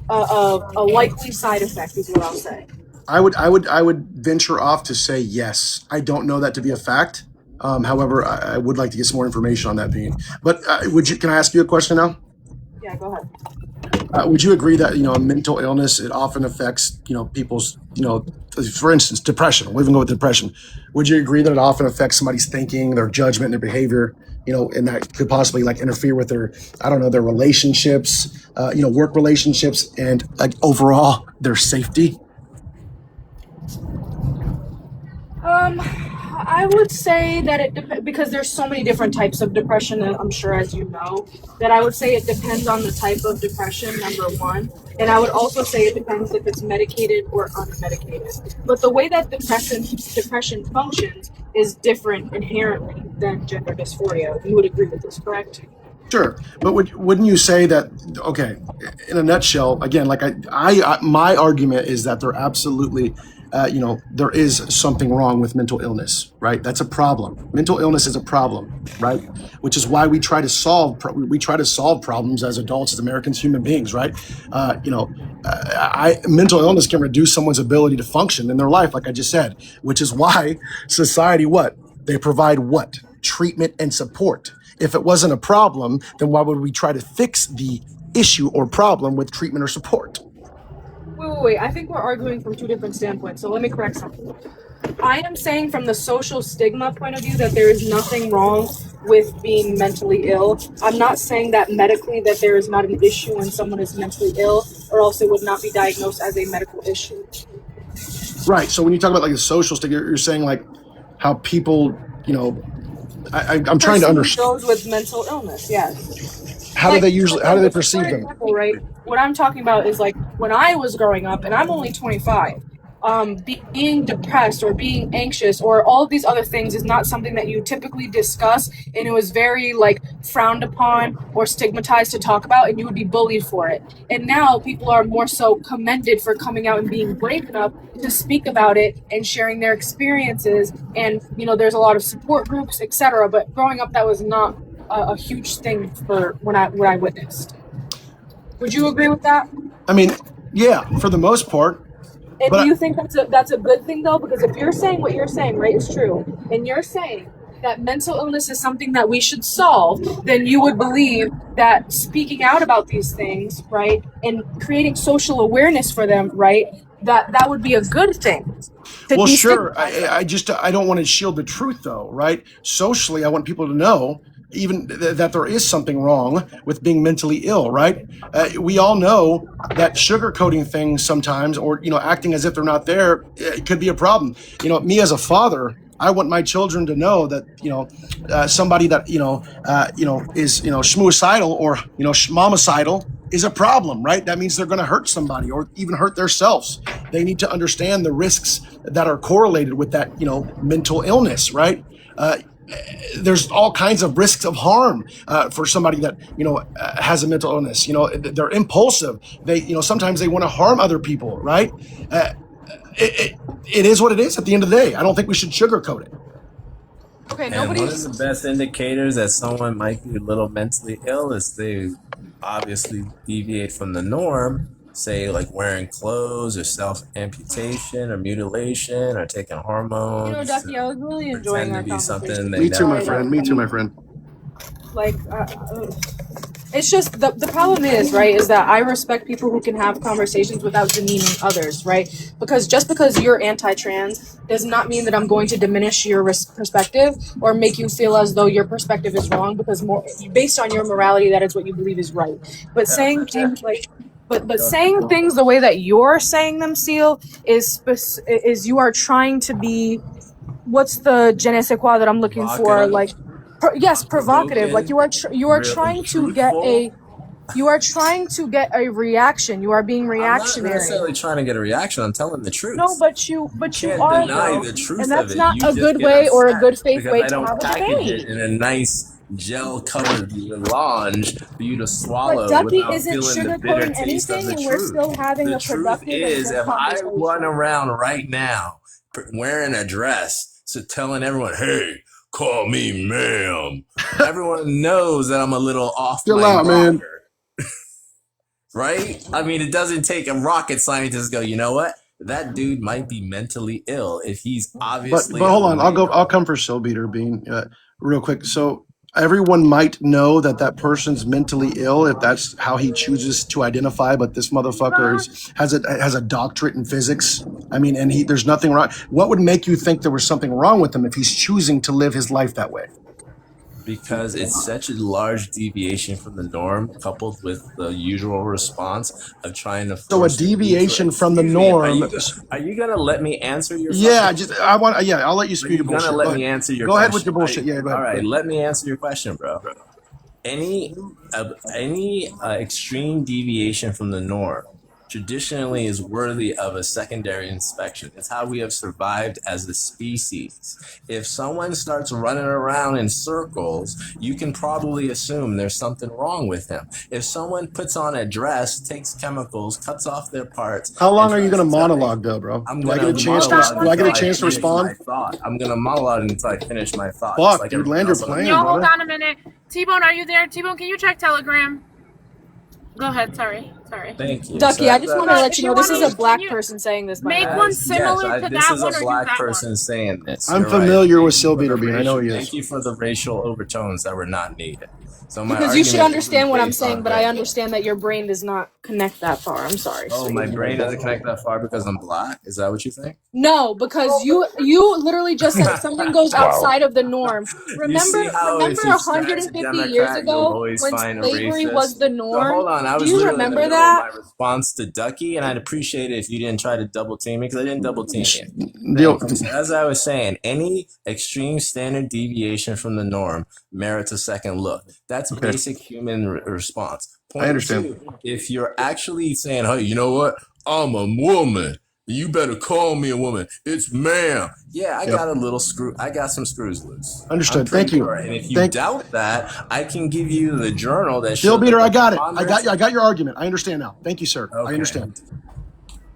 likely side effect? Is what I'll say. I would venture off to say yes. I don't know that to be a fact. However, I would like to get some more information on that, Bean. But can I ask you a question now? Yeah, go ahead. Would you agree that mental illness, it often affects people's for instance, depression? We'll even go with depression. Would you agree that it often affects somebody's thinking, their judgment, their behavior, and that could possibly interfere with their their relationships, work relationships, and overall their safety? I would say that it depends, because there's so many different types of depression, and I'm sure, as you know, that I would say it depends on the type of depression, number one. And I would also say it depends if it's medicated or unmedicated. But the way that depression functions is different inherently than gender dysphoria. You would agree with this, correct? Sure, but wouldn't you say that? Okay, in a nutshell, again, my argument is that there absolutely, there is something wrong with mental illness, right? That's a problem. Mental illness is a problem, right? Which is why we try to solve problems as adults, as Americans, human beings, right? Mental illness can reduce someone's ability to function in their life, like I just said, which is why society, they provide treatment and support. If it wasn't a problem, then why would we try to fix the issue or problem with treatment or support? Wait. I think we're arguing from two different standpoints, so let me correct something. I am saying from the social stigma point of view that there is nothing wrong with being mentally ill. I'm not saying that medically that there is not an issue when someone is mentally ill, or else it would not be diagnosed as a medical issue. Right. So when you talk about the social stigma, you're saying how people, I'm trying to understand. Those with mental illness, yes. How do they perceive them? Example, right? What I'm talking about is when I was growing up, and I'm only 25. Being depressed or being anxious or all of these other things is not something that you typically discuss, and it was very frowned upon or stigmatized to talk about, and you would be bullied for it. And now people are more so commended for coming out and being brave enough to speak about it and sharing their experiences, and there's a lot of support groups, etc. But growing up, that was not a huge thing for what I witnessed. Would you agree with that? I mean, yeah, for the most part. And do you think that's a good thing, though? Because if you're saying what you're saying, right, is true, and you're saying that mental illness is something that we should solve, then you would believe that speaking out about these things, right, and creating social awareness for them, right, that would be a good thing. Well, sure. I don't want to shield the truth, though, right? Socially, I want people to know even that there is something wrong with being mentally ill, right? We all know that sugarcoating things sometimes, or acting as if they're not there, it could be a problem. Me as a father, I want my children to know that somebody that is schmoocidal or momicidal is a problem, right? That means they're going to hurt somebody or even hurt themselves. They need to understand the risks that are correlated with that mental illness, right? There's all kinds of risks of harm for somebody that has a mental illness. They're impulsive. They sometimes they want to harm other people, right? It is what it is at the end of the day. I don't think we should sugarcoat it. Okay, and one of the best indicators that someone might be a little mentally ill is they obviously deviate from the norm, say wearing clothes or self-amputation or mutilation or taking hormones. Ducky, I was really enjoying that conversation. Me too, my friend. Me too, my friend. It's just the problem is, right, is that I respect people who can have conversations without demeaning others, right? Because just because you're anti-trans does not mean that I'm going to diminish your perspective or make you feel as though your perspective is wrong, because based on your morality, that is what you believe is right. But saying things But saying things the way that you're saying them, Seal, is you are trying to be, what's the je ne sais quoi that I'm looking for? Like, yes, provocative. Like you are trying to get a reaction. You are being I'm not reactionary. necessarily trying to get a reaction. I'm telling the truth. No, but you Can't are deny though, the truth and of that's it. not You a just good get way or a upset good faith because way I to don't have a package it debate. in a nice gel-covered melange for you to But swallow Ducky without isn't feeling the bitter sugarcoating taste of anything, the and we're truth. still having The a truth productive and is, good if I conversation. run around right now wearing a dress, so telling everyone, "Hey, call me ma'am," everyone knows that I'm a little off Chill my out, man. rocker. Right? I mean, it doesn't take a rocket scientist to go, you know what? That dude might be mentally ill if he's obviously But hold a on, male. I'll come for Soul Beater Bean real quick. So everyone might know that person's mentally ill if that's how he chooses to identify. But this motherfucker has a doctorate in physics. I mean, and there's nothing wrong. What would make you think there was something wrong with him if he's choosing to live his life that way? Because it's such a large deviation from the norm, coupled with the usual response of trying to So a force you deviation from the Excuse me, norm. are you gonna let me answer your Yeah, fucking I'll let you Are spew you your gonna bullshit. let Go me ahead. answer your Go question? ahead with your bullshit. Yeah, go All ahead. right, let me answer your question, bro. Any extreme deviation from the norm traditionally is worthy of a secondary inspection. It's how we have survived as a species. If someone starts running around in circles, you can probably assume there's something wrong with him. If someone puts on a dress, takes chemicals, cuts off their parts, How long and are you tries going to to tell monologue, though, bro? I'm Do I get gonna a chance to monologue do I get until a I chance to finish my respond? thought. I'm gonna monologue until I finish my thought. Just Fuck, like dude, everyone land your else on the plane, Yo, hold brother. on a minute. T-Bone, are you there? T-Bone, can you check Telegram? Go ahead. Sorry. Thank you. Ducky, So I just want to No, let if you you know this want is to a use, can black you person saying this. My make bad. one yes, similar to this that is a one or use black that one? person saying this. I'm You're right. familiar with Thank you for Silbeater the Bean. I know racial. he Thank is. you for the racial overtones that were not needed. So my Because you should argument understand isn't what I'm based saying, on but I race. understand that your brain does not connect that far. I'm sorry, Oh, sweetie. my brain doesn't connect that far because I'm black. Is that what you think? No, because you literally just said if something goes Wow. outside of the norm. You Remember see how if you stand as a 150 years Democrat, you'll ago always when find a slavery was racist. the So norm? hold on, I Do was you literally in the remember middle of that? my response to Ducky, and I'd appreciate it if you didn't try to double team me because I didn't double team you. Deal. Thank you. So as I was saying, any extreme standard deviation from the norm merits a second look. That's Okay, basic human response. I Point understand. two, if you're actually saying, hey, you know what? I'm a woman. You better call me a woman. It's ma'am. Yeah, I Yep. got a little screw. I got some screws loose. Understood. Thank you. And if you Thank doubt that, I can give you the journal that Seal showed Beater, that I got it. Congress. I got your argument. I understand now. Thank you, sir. I Okay. understand.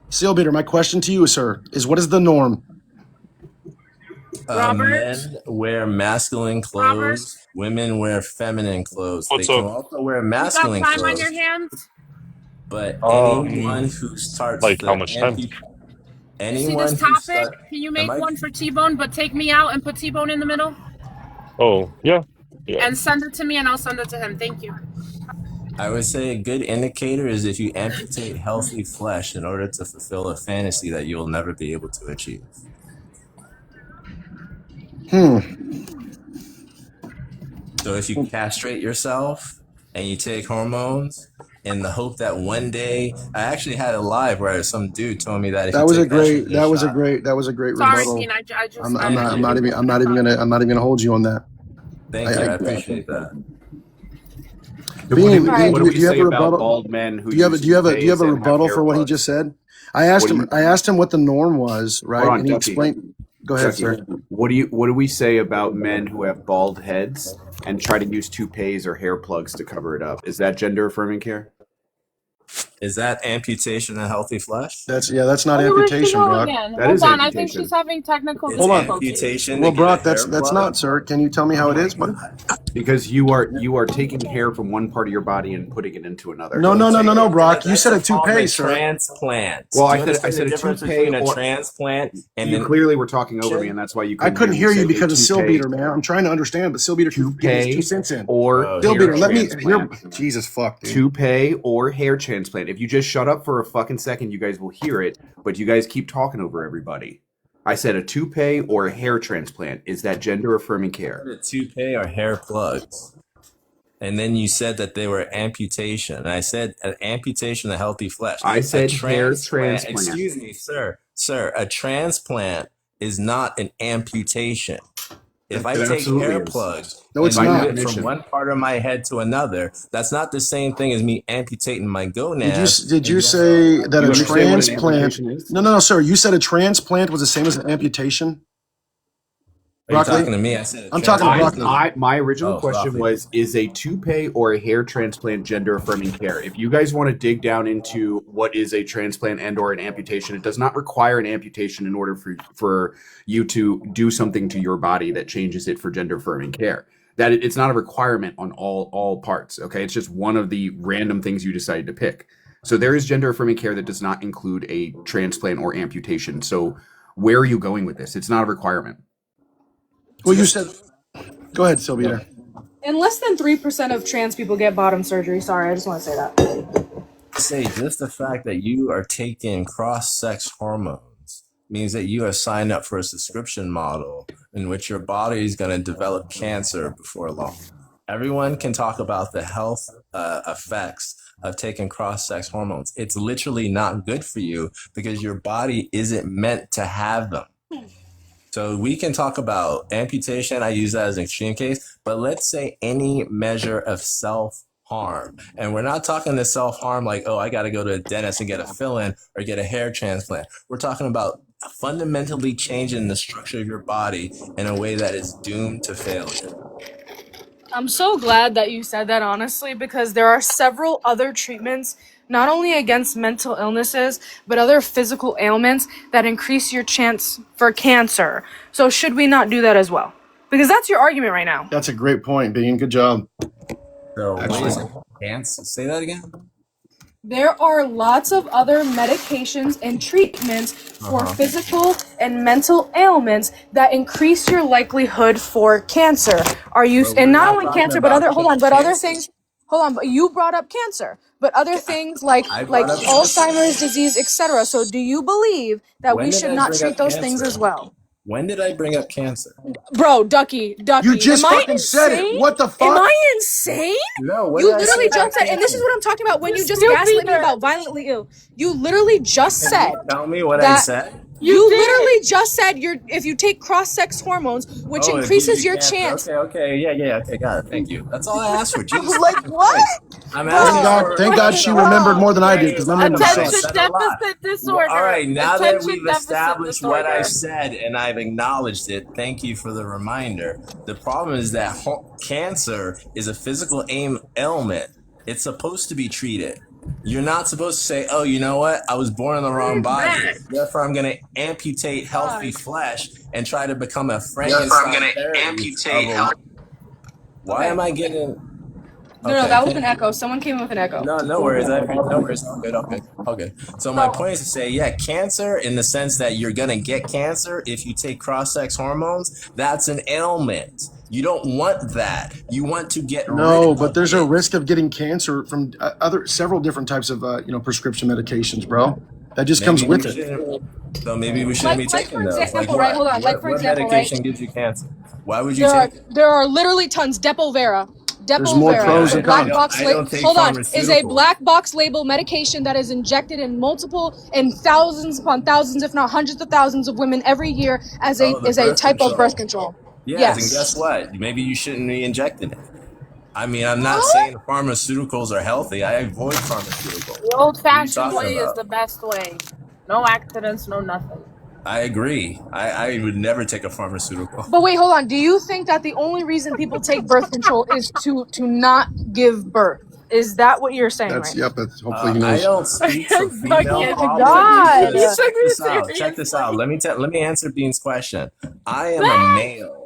Seal Beater, my question to you, sir, is what is the norm? Robert? Men wear masculine clothes. Women wear feminine clothes. What's They can up? also wear You got masculine time on clothes. your hands? But anyone who starts Like how the much time? You see anyone this who topic? start, Can you am make I? one for T-Bone, but take me out and put T-Bone in the middle? Oh, yeah. Yeah. And send it to me, and I'll send it to him. Thank you. I would say a good indicator is if you amputate healthy flesh in order to fulfill a fantasy that you will never be able to achieve. So if you castrate yourself and you take hormones in the hope that one day, I actually had a live where some dude told me that if you take estrogen That was a shot, great Sorry, rebuttal. Bean. I just. I'm not even gonna hold you on that. thank you, I appreciate that. Bean, Right. Bean, What do do we you have say a about rebuttal? bald men who Do you have use do you have a toupees and have rebuttal hair for what he plugs? just said? I asked him what the norm was, right? Hold on, And he Ducky. explained. Go ahead, Ducky, sir. what do we say about men who have bald heads and try to use toupees or hair plugs to cover it up? Is that gender affirming care? Is that amputation of healthy flesh? That's not Oh, where'd she amputation, go Brock. again? That Hold is on. I think amputation. she's having technical It's Hold on. difficulties. amputation Well, to get a Brock, hair that's plug? not, sir. Can you tell me how it is? But Because you are taking hair from one part of your body and putting it into another. no, Brock. You That's said a a form toupee, of sir. transplant. Well, Do I you said understand a the difference toupee between a or transplant and you an clearly were talking over me, and that's why you I couldn't hear you say a because of Seal toupee- Beater, man. I'm trying to understand, but Seal Beater can give his 2 toupee cents in. or Oh, Seal hair Beater, let me hear. transplant. Jesus fuck, dude. Toupee or hair transplant. If you just shut up for a fucking second, you guys will hear it, but you guys keep talking over everybody. I said a toupee or a hair transplant. Is that gender affirming care? a toupee or hair plugs? And then you said that they were amputation. And I said an amputation of healthy flesh. I said hair transplant. transplant. Excuse me, sir. Sir, a transplant is not an amputation. If I It take absolutely hair is. plugs No, it's and not. move it from one part of my head to another, that's not the same thing as me amputating my gonads. Did you say that You a understand what an transplant? amputation is? No, sir. You said a transplant was the same as an amputation. Are you Broccoli? talking to me? I said a I'm talking to transplant. Broccoli. My original Oh, question Broccoli. was: is a toupee or a hair transplant gender affirming care? If you guys want to dig down into what is a transplant and or an amputation, it does not require an amputation in order for you to do something to your body that changes it for gender affirming care. That it's not a requirement on all parts. Okay, it's just one of the random things you decided to pick. So there is gender affirming care that does not include a transplant or amputation. So where are you going with this? It's not a requirement. Well, you said. Go ahead, Sylvia. And less than 3% of trans people get bottom surgery. Sorry, I just want to say that. Say just the fact that you are taking cross-sex hormones means that you have signed up for a subscription model in which your body is going to develop cancer before long. Everyone can talk about the health effects of taking cross-sex hormones. It's literally not good for you because your body isn't meant to have them. So we can talk about amputation. I use that as an extreme case, but let's say any measure of self-harm. And we're not talking the self-harm like, oh, I got to go to a dentist and get a fill-in or get a hair transplant. We're talking about fundamentally changing the structure of your body in a way that is doomed to failure. I'm so glad that you said that, honestly, because there are several other treatments, not only against mental illnesses, but other physical ailments that increase your chance for cancer. So should we not do that as well? Because that's your argument right now. That's a great point, Bean. Good job. So Excellent. cancer. Say that again. There are lots of other medications and treatments for physical and mental ailments that increase your likelihood for cancer. Are you, Well, and we're not not only talking cancer, but about other, hold on, but other cancer. things, hold on, but you brought up cancer, but other things like I brought up Alzheimer's disease, etc. So do you believe that When we did should I not bring treat up those things cancer? as well? When did I bring up cancer? Bro, Ducky, You just am I fucking said it. insane? What the Am fuck? I insane? No, what You did I literally say about just said, and this is cancer? what I'm talking about when you just Stupid. gaslit me about violently ill. You literally just Can said you tell me what I that said? you literally just said if you take cross-sex hormones, which Oh, it gives increases you your cancer. chance. Okay, yeah, okay, got it. Thank you. That's all I asked for. Jesus Like fucking what? Christ. I'm asking for. Thank God she remembered more than I did, because my memory I Attention sucks. said a lot. deficit disorder. All right, now that Attention we've deficit established what I disorder. said and I've acknowledged it, thank you for the reminder. The problem is that cancer is a physical ailment. It's supposed to be treated. You're not supposed to say, oh, you know what? I was born in the wrong body. Therefore, I'm going to amputate healthy flesh and try to become a Frankenstein parody of a... Why am I getting... No, that was an echo. Someone came in with an echo. No worries. No worries. All good. So my point is to say, yeah, cancer in the sense that you're going to get cancer if you take cross-sex hormones, that's an ailment. You don't want that. You want to get rid No, of but there's it. a risk of getting cancer from several different types of prescription medications, bro. That just comes with it. So maybe we shouldn't be Like taking for those. example, Like right? what? Hold on. Like for What example, medication right? gives you cancer? Why would you take it? There are literally tons. Depo-Vera. There's more pros Is a than black cons. box. I don't take Hold on. Is a pharmaceuticals. black box label medication that is injected in multiple and thousands upon thousands, if not hundreds of thousands of women every year as a type of birth control. Yes, and guess what? Maybe you shouldn't be injecting it. I mean, I'm not saying pharmaceuticals are healthy. I avoid pharmaceuticals. The old-fashioned way about? is the best way. No accidents, no nothing. I agree. I would never take a pharmaceutical. But wait, hold on. Do you think that the only reason people take birth control is to not give birth? Is that what you're saying? That's right? yep. That's hopefully he knows. I don't speak for Like, female yeah, problems. God. You took me Check this out. seriously. Let me answer Bean's question. I am a male.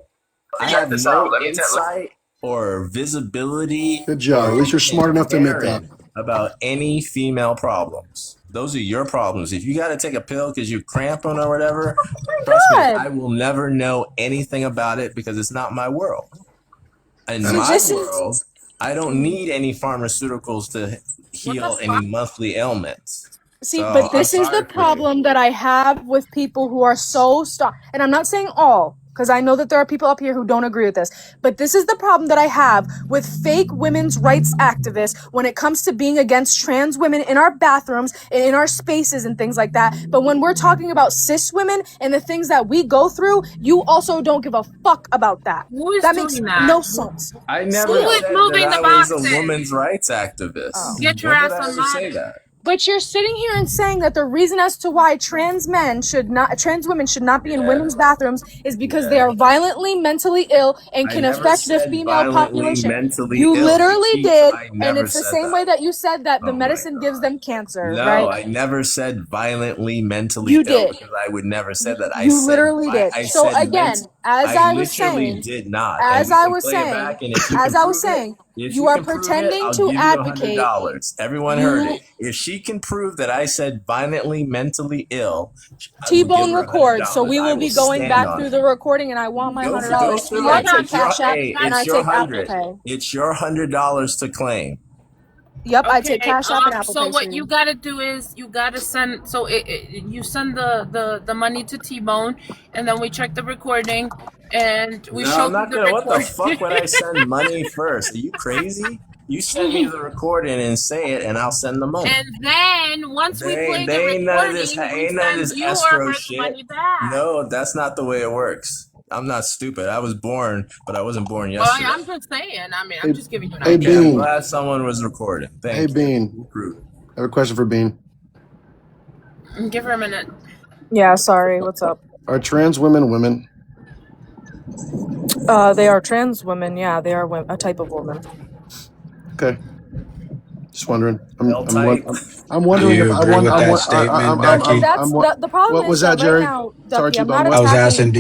I have no insight or visibility. Good job. At least you're smart enough to admit that. About any female problems. Those are your problems. If you got to take a pill because you're cramping or whatever, trust me, I will never know anything about it because it's not my world. In my world, I don't need any pharmaceuticals to heal any monthly ailments. See, but this is the problem that I have with people who are so stuck. And I'm not saying all. because I know that there are people up here who don't agree with this, but this is the problem that I have with fake women's rights activists when it comes to being against trans women in our bathrooms and in our spaces and things like that. But when we're talking about cis women and the things that we go through, you also don't give a fuck about that. Who is That doing makes that? no sense. I Who never is said moving that the I was a boxes? women's rights activist. Oh. Get your When ass did I ever on say mine. that? But you're sitting here and saying that the reason as to why trans women should not be in women's bathrooms is because they are violently mentally ill and I can never affect the said female violently population. mentally You ill. literally did, I and never it's the said same that. way that you said that the Oh my medicine gives them cancer, No, right? I never said violently mentally You ill did. because I would never said that. I You said literally did. I So said again, as I I was literally saying, did not. as And we I can was play it saying, back, and if you as can I was prove it, saying, if you you are can prove it, pretending I'll to give you advocate. $100. Everyone heard it. If she can prove that I said violently mentally ill, I will give T-Bone her records, so $100. we I will be going stand back on through it. the recording, and I want my Go $100. through I it. take It's your Cash App hey, and I it's your take Apple 100. Pay. It's your $100 to claim. Yep, I Okay, take Cash App and Apple so Pay. what you gotta do is you gotta send, so you send the money to T-Bone, and then we check the recording, and we No, show I'm you not the gonna. What the recording. fuck would I send money first? Are you crazy? You send me the recording and say it, and I'll send the money. And then once we play the Ain't none of this. recording, we Ain't none of send this you escrow our shit. money back. No, that's not the way it works. I'm not stupid. I was born, but I wasn't born Well, yesterday. I'm just saying. I mean, I'm just giving you an Hey, idea. I'm Bean. glad someone was recording. Thank Hey, you. Bean. Rude. I have a question for Bean. Give her a minute. Yeah, sorry. What's up? Are trans women women? They are trans women. Yeah, they are a type of woman. Okay. Just wondering. L type. I'm Do wondering if you agree with that statement, Ducky? That's the problem What is was that that, right Jerry? now, Sorry, Ducky, I'm T-Bone. not What? I was attacking. asking,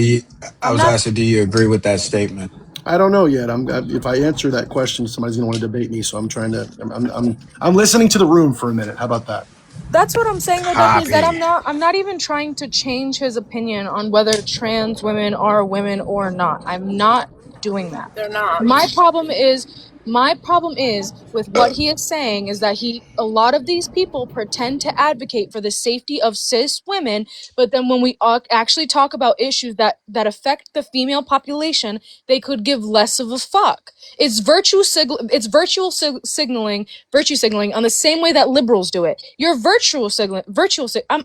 I I'm was not. asking, do you agree with that statement? I don't know yet. If I answer that question, somebody's gonna want to debate me. So I'm trying to. I'm listening to the room for a minute. How about that? That's what I'm saying though, Ducky, is that Copy. I'm not even trying to change his opinion on whether trans women are women or not. I'm not doing that. They're not. My problem is with what he is saying is that a lot of these people pretend to advocate for the safety of cis women, but then when we actually talk about issues that affect the female population, they could give less of a fuck. It's virtue signaling on the same way that liberals do it. You're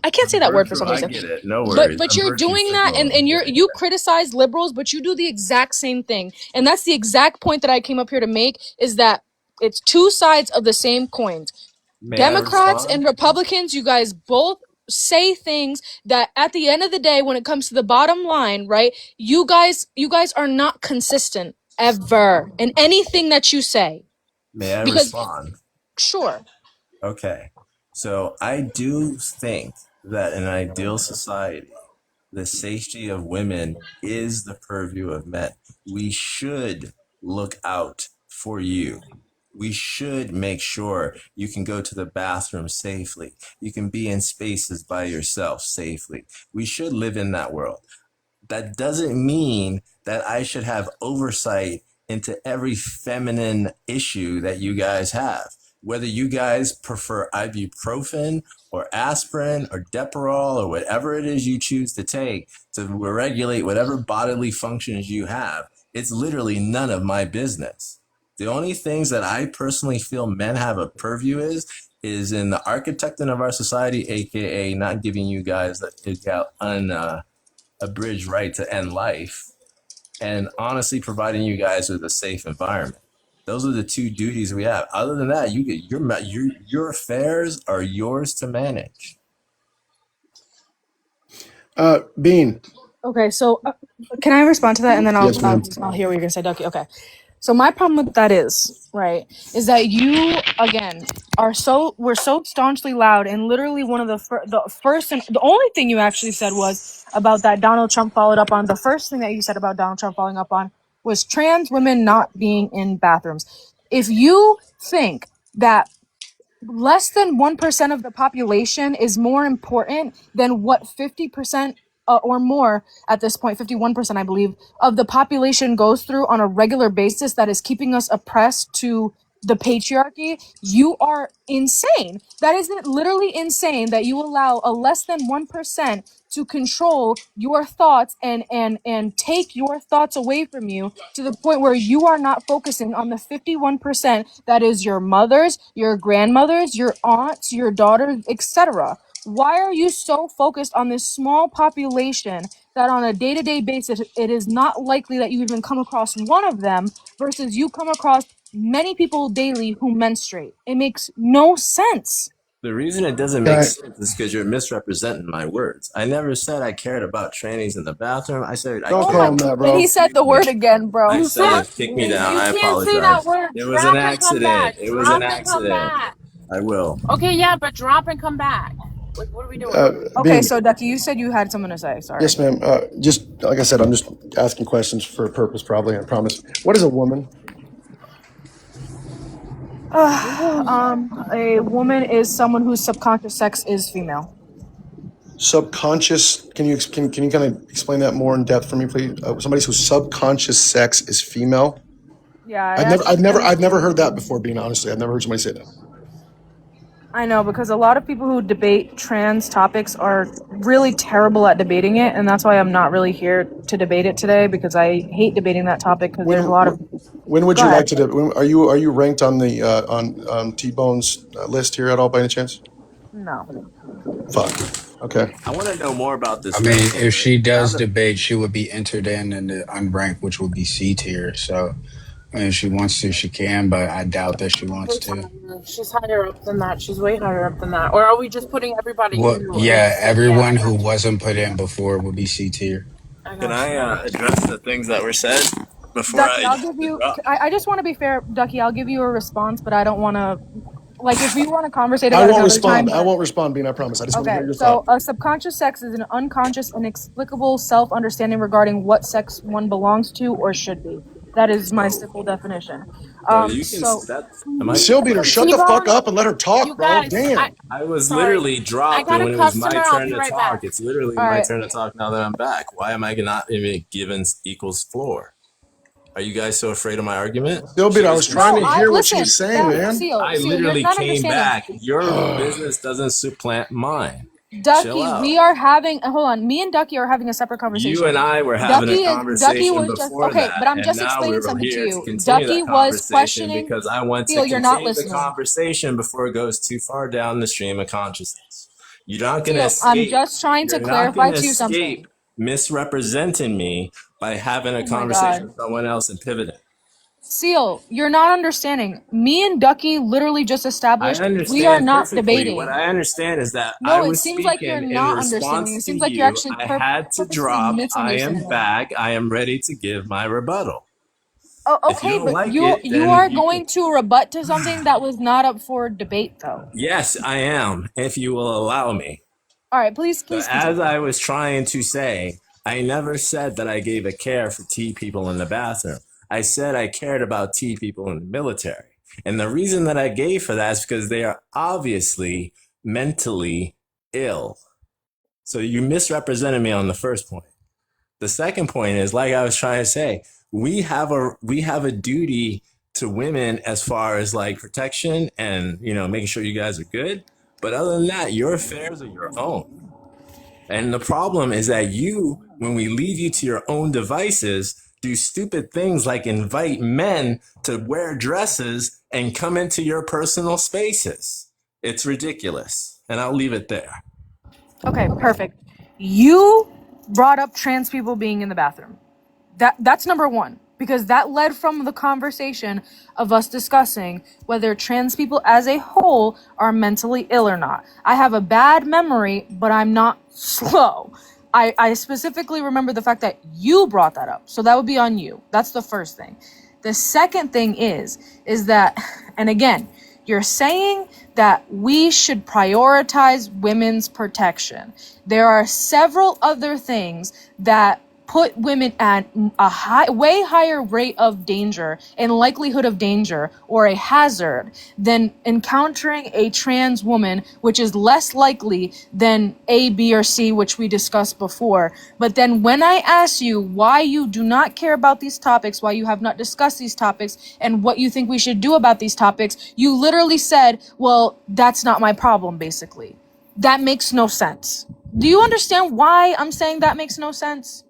I can't say that word for some I reason. get it. No worries. But I'm you're virtue doing that, and signaling. you criticize liberals, but you do the exact same thing. And that's the exact point that I came up here to make, is that it's two sides of the same coin. May I Democrats respond? and Republicans, you guys both say things that at the end of the day, when it comes to the bottom line, right, you guys are not consistent ever in anything that you say. May I Because respond? sure. Okay. So I do think that in an ideal society, the safety of women is the purview of men. We should look out for you. We should make sure you can go to the bathroom safely. You can be in spaces by yourself safely. We should live in that world. That doesn't mean that I should have oversight into every feminine issue that you guys have. Whether you guys prefer ibuprofen or aspirin or Deparal or whatever it is you choose to take to regulate whatever bodily functions you have, it's literally none of my business. The only things that I personally feel men have a purview is in the architecting of our society, aka not giving you guys that abridged right to end life, and honestly providing you guys with a safe environment. Those are the two duties we have. Other than that, you get your affairs are yours to manage. Bean. Okay, so can I respond to that, and then Yes, ma'am. I'll hear what you're gonna say, Ducky. Okay. So my problem with that is, right, is that you again we're so staunchly loud, and literally one of the first and the only thing you actually said was about that Donald Trump followed up on. The first thing that you said about Donald Trump following up on was trans women not being in bathrooms. If you think that less than 1% of the population is more important than what 50% or more at this point, 51%, I believe, of the population goes through on a regular basis, that is keeping us oppressed to the patriarchy, you are insane. That is literally insane that you allow a less than 1% to control your thoughts and take your thoughts away from you to the point where you are not focusing on the 51% that is your mothers, your grandmothers, your aunts, your daughters, etc. Why are you so focused on this small population that on a day-to-day basis it is not likely that you even come across one of them versus you come across many people daily who menstruate? It makes no sense. The reason it doesn't make sense is because you're misrepresenting my words. I never said I cared about trannies in the bathroom. I said I Don't cared call him about. that, bro. He said the word again, bro. I You said said it. Kick me down. you I can't say that apologize. word. It was an Drop and come accident. back. It was an Drop and come accident. back. I will. Okay, yeah, but drop and come back. Like, what are we doing? Okay, Bean, so Ducky, you said you had something to say. Sorry. yes, ma'am. Just like I said, I'm just asking questions for a purpose, probably. I promise. What is a woman? A woman is someone whose subconscious sex is female. Subconscious. Can you kind of explain that more in depth for me, please? Somebody whose subconscious sex is female. Yeah, I've never heard that before. Being honestly, I've never heard somebody say that. I know, because a lot of people who debate trans topics are really terrible at debating it, and that's why I'm not really here to debate it today, because I hate debating that topic because there's a lot of. When would Go you ahead. like to? Are you ranked on the on Tbones list here at all by any chance? No. Fuck. Okay. I want to know more about this I mean, mental if she thing. Now does that debate, she would be entered in the unranked, which would be C tier. So, I mean, if she wants to, she can, but I doubt that she wants to. She's higher up than that. She's way higher up than that. Or are we just putting everybody Well, in? yeah, Yeah, I everyone who got you. wasn't put in before would be C tier. I can got I you. address the things that were said before Ducky, I I'll give you. drop? I just want to be fair, Ducky. I'll give you a response, but I don't want to. Like, if we want to conversate I about it won't another time. respond. I won't respond, Bean. I promise. I just want to Okay, hear your so thought. a subconscious sex is an unconscious, inexplicable self-understanding regarding what sex one belongs to or should be. That is my So, simple definition. so you can. So That's. Am I? Seal beater, shut the fuck T-Bone, up and let her talk, you bro. guys, Damn. I was sorry. literally I dropped, got and a when it was my customer. I'll turn be to right talk, back. it's literally all my right, turn to talk now that I'm back. Why am I not even given equals floor? Are you guys so afraid of my argument? Seal She beater, I was was trying no, to I hear what she listen. was saying, That man. Seal, I you're literally not came understanding. back. Your business doesn't supplant mine. Chill Ducky, out. we are having. Hold on, me and Ducky are having a separate You conversation. and I were having a Ducky conversation was just before okay, that, but I'm and just now we explaining were something to here to you. continue Ducky that was conversation questioning. because I want to Seal, you're not continue the listening. conversation before it goes too far down the stream of consciousness. You're not going to Seal, I'm escape. just trying to You're not going clarify to to you something. escape misrepresenting me by having a Oh my conversation god. with someone else and pivoting. Seal, you're not understanding. Me and Ducky literally just I established we are understand not perfectly. What debating. I understand is that I No, it was seems like you're speaking in not understanding. response It to seems like you're you. actually I had to purposely drop. I am misunderstanding. back. I am ready to give my rebuttal. Oh, If you okay, don't but like you it, you then are you can. going to rebut to something that was not up for debate, though. Yes, I am, if you will allow me. All right, please So, continue. as I was trying to say, I never said that I gave a care for T people in the bathroom. I said I cared about T people in the military. And the reason that I gave for that is because they are obviously mentally ill. So you misrepresented me on the first point. The second point is, like I was trying to say, we have a duty to women as far as like protection and making sure you guys are good. But other than that, your affairs are your own. And the problem is that when we leave you to your own devices, do stupid things like invite men to wear dresses and come into your personal spaces. It's ridiculous. And I'll leave it there. Okay, perfect. You brought up trans people being in the bathroom. That's number one, because that led from the conversation of us discussing whether trans people as a whole are mentally ill or not. I have a bad memory, but I'm not slow. I specifically remember the fact that you brought that up, so that would be on you. That's the first thing. The second thing is that, and again, you're saying that we should prioritize women's protection. There are several other things that put women at a way higher rate of danger and likelihood of danger or a hazard than encountering a trans woman, which is less likely than A, B, or C, which we discussed before. But then when I ask you why you do not care about these topics, why you have not discussed these topics, and what you think we should do about these topics, you literally said, well, that's not my problem, basically. That makes no sense. Do you understand why I'm saying that makes no sense?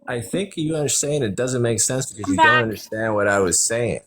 I think you understand it doesn't make sense because I'm you don't back. understand what I was saying.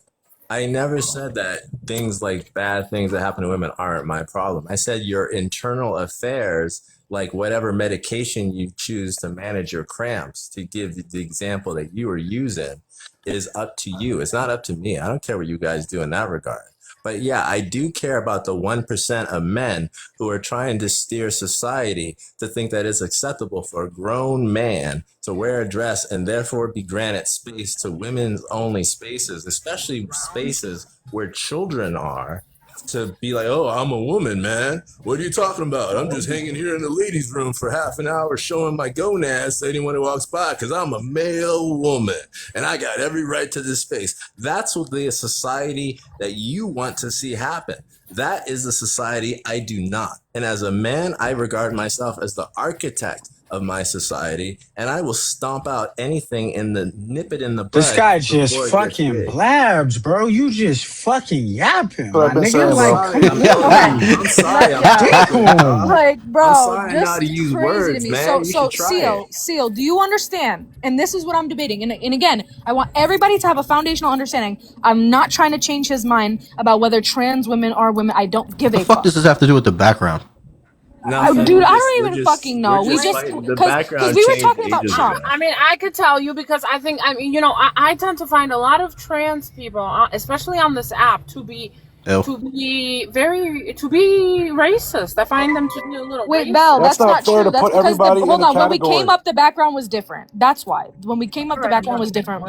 I never said that things like bad things that happen to women aren't my problem. I said your internal affairs, like whatever medication you choose to manage your cramps, to give the example that you were using, is up to you. It's not up to me. I don't care what you guys do in that regard. But yeah, I do care about the 1% of men who are trying to steer society to think that it's acceptable for a grown man to wear a dress and therefore be granted space to women's only spaces, especially spaces where children are, to be like, oh, I'm a woman, man. What are you talking about? I'm just hanging here in the ladies' room for half an hour showing my gonads to anyone who walks by because I'm a male woman and I got every right to this space. That's what the society that you want to see happen. That is the society I do not. And as a man, I regard myself as the architect of my society, and I will stomp out anything nip it in the This bud guy just before it gets fucking big. blabs, bro. You just fucking yapping, What my I've been nigga. saying, I'm bro. Like, sorry, I'm come telling you. Okay. I'm sorry, I'm Yeah. struggling, dog. damn. Like, I'm bro, sorry I know how to just use crazy to words, me. man. You should try it. Seal, do you understand? And this is what I'm debating. And again, I want everybody to have a foundational understanding. I'm not trying to change his mind about whether trans women are women. I don't give The a fuck fuck. does this have to do with the background? Nothing. Dude, I We're don't even just fucking we're know. We just just, fighting. The because background we were changed talking about ages Trump. ago. I mean, I could tell you because I tend to find a lot of trans people, especially on this app, to be Ew. racist. I find them to be a little Wait, Bell, racist. That's that's not not fair true. to That's put because everybody in hold a on, when we came category. up, the background was different. That's why. When we came up, the background was different.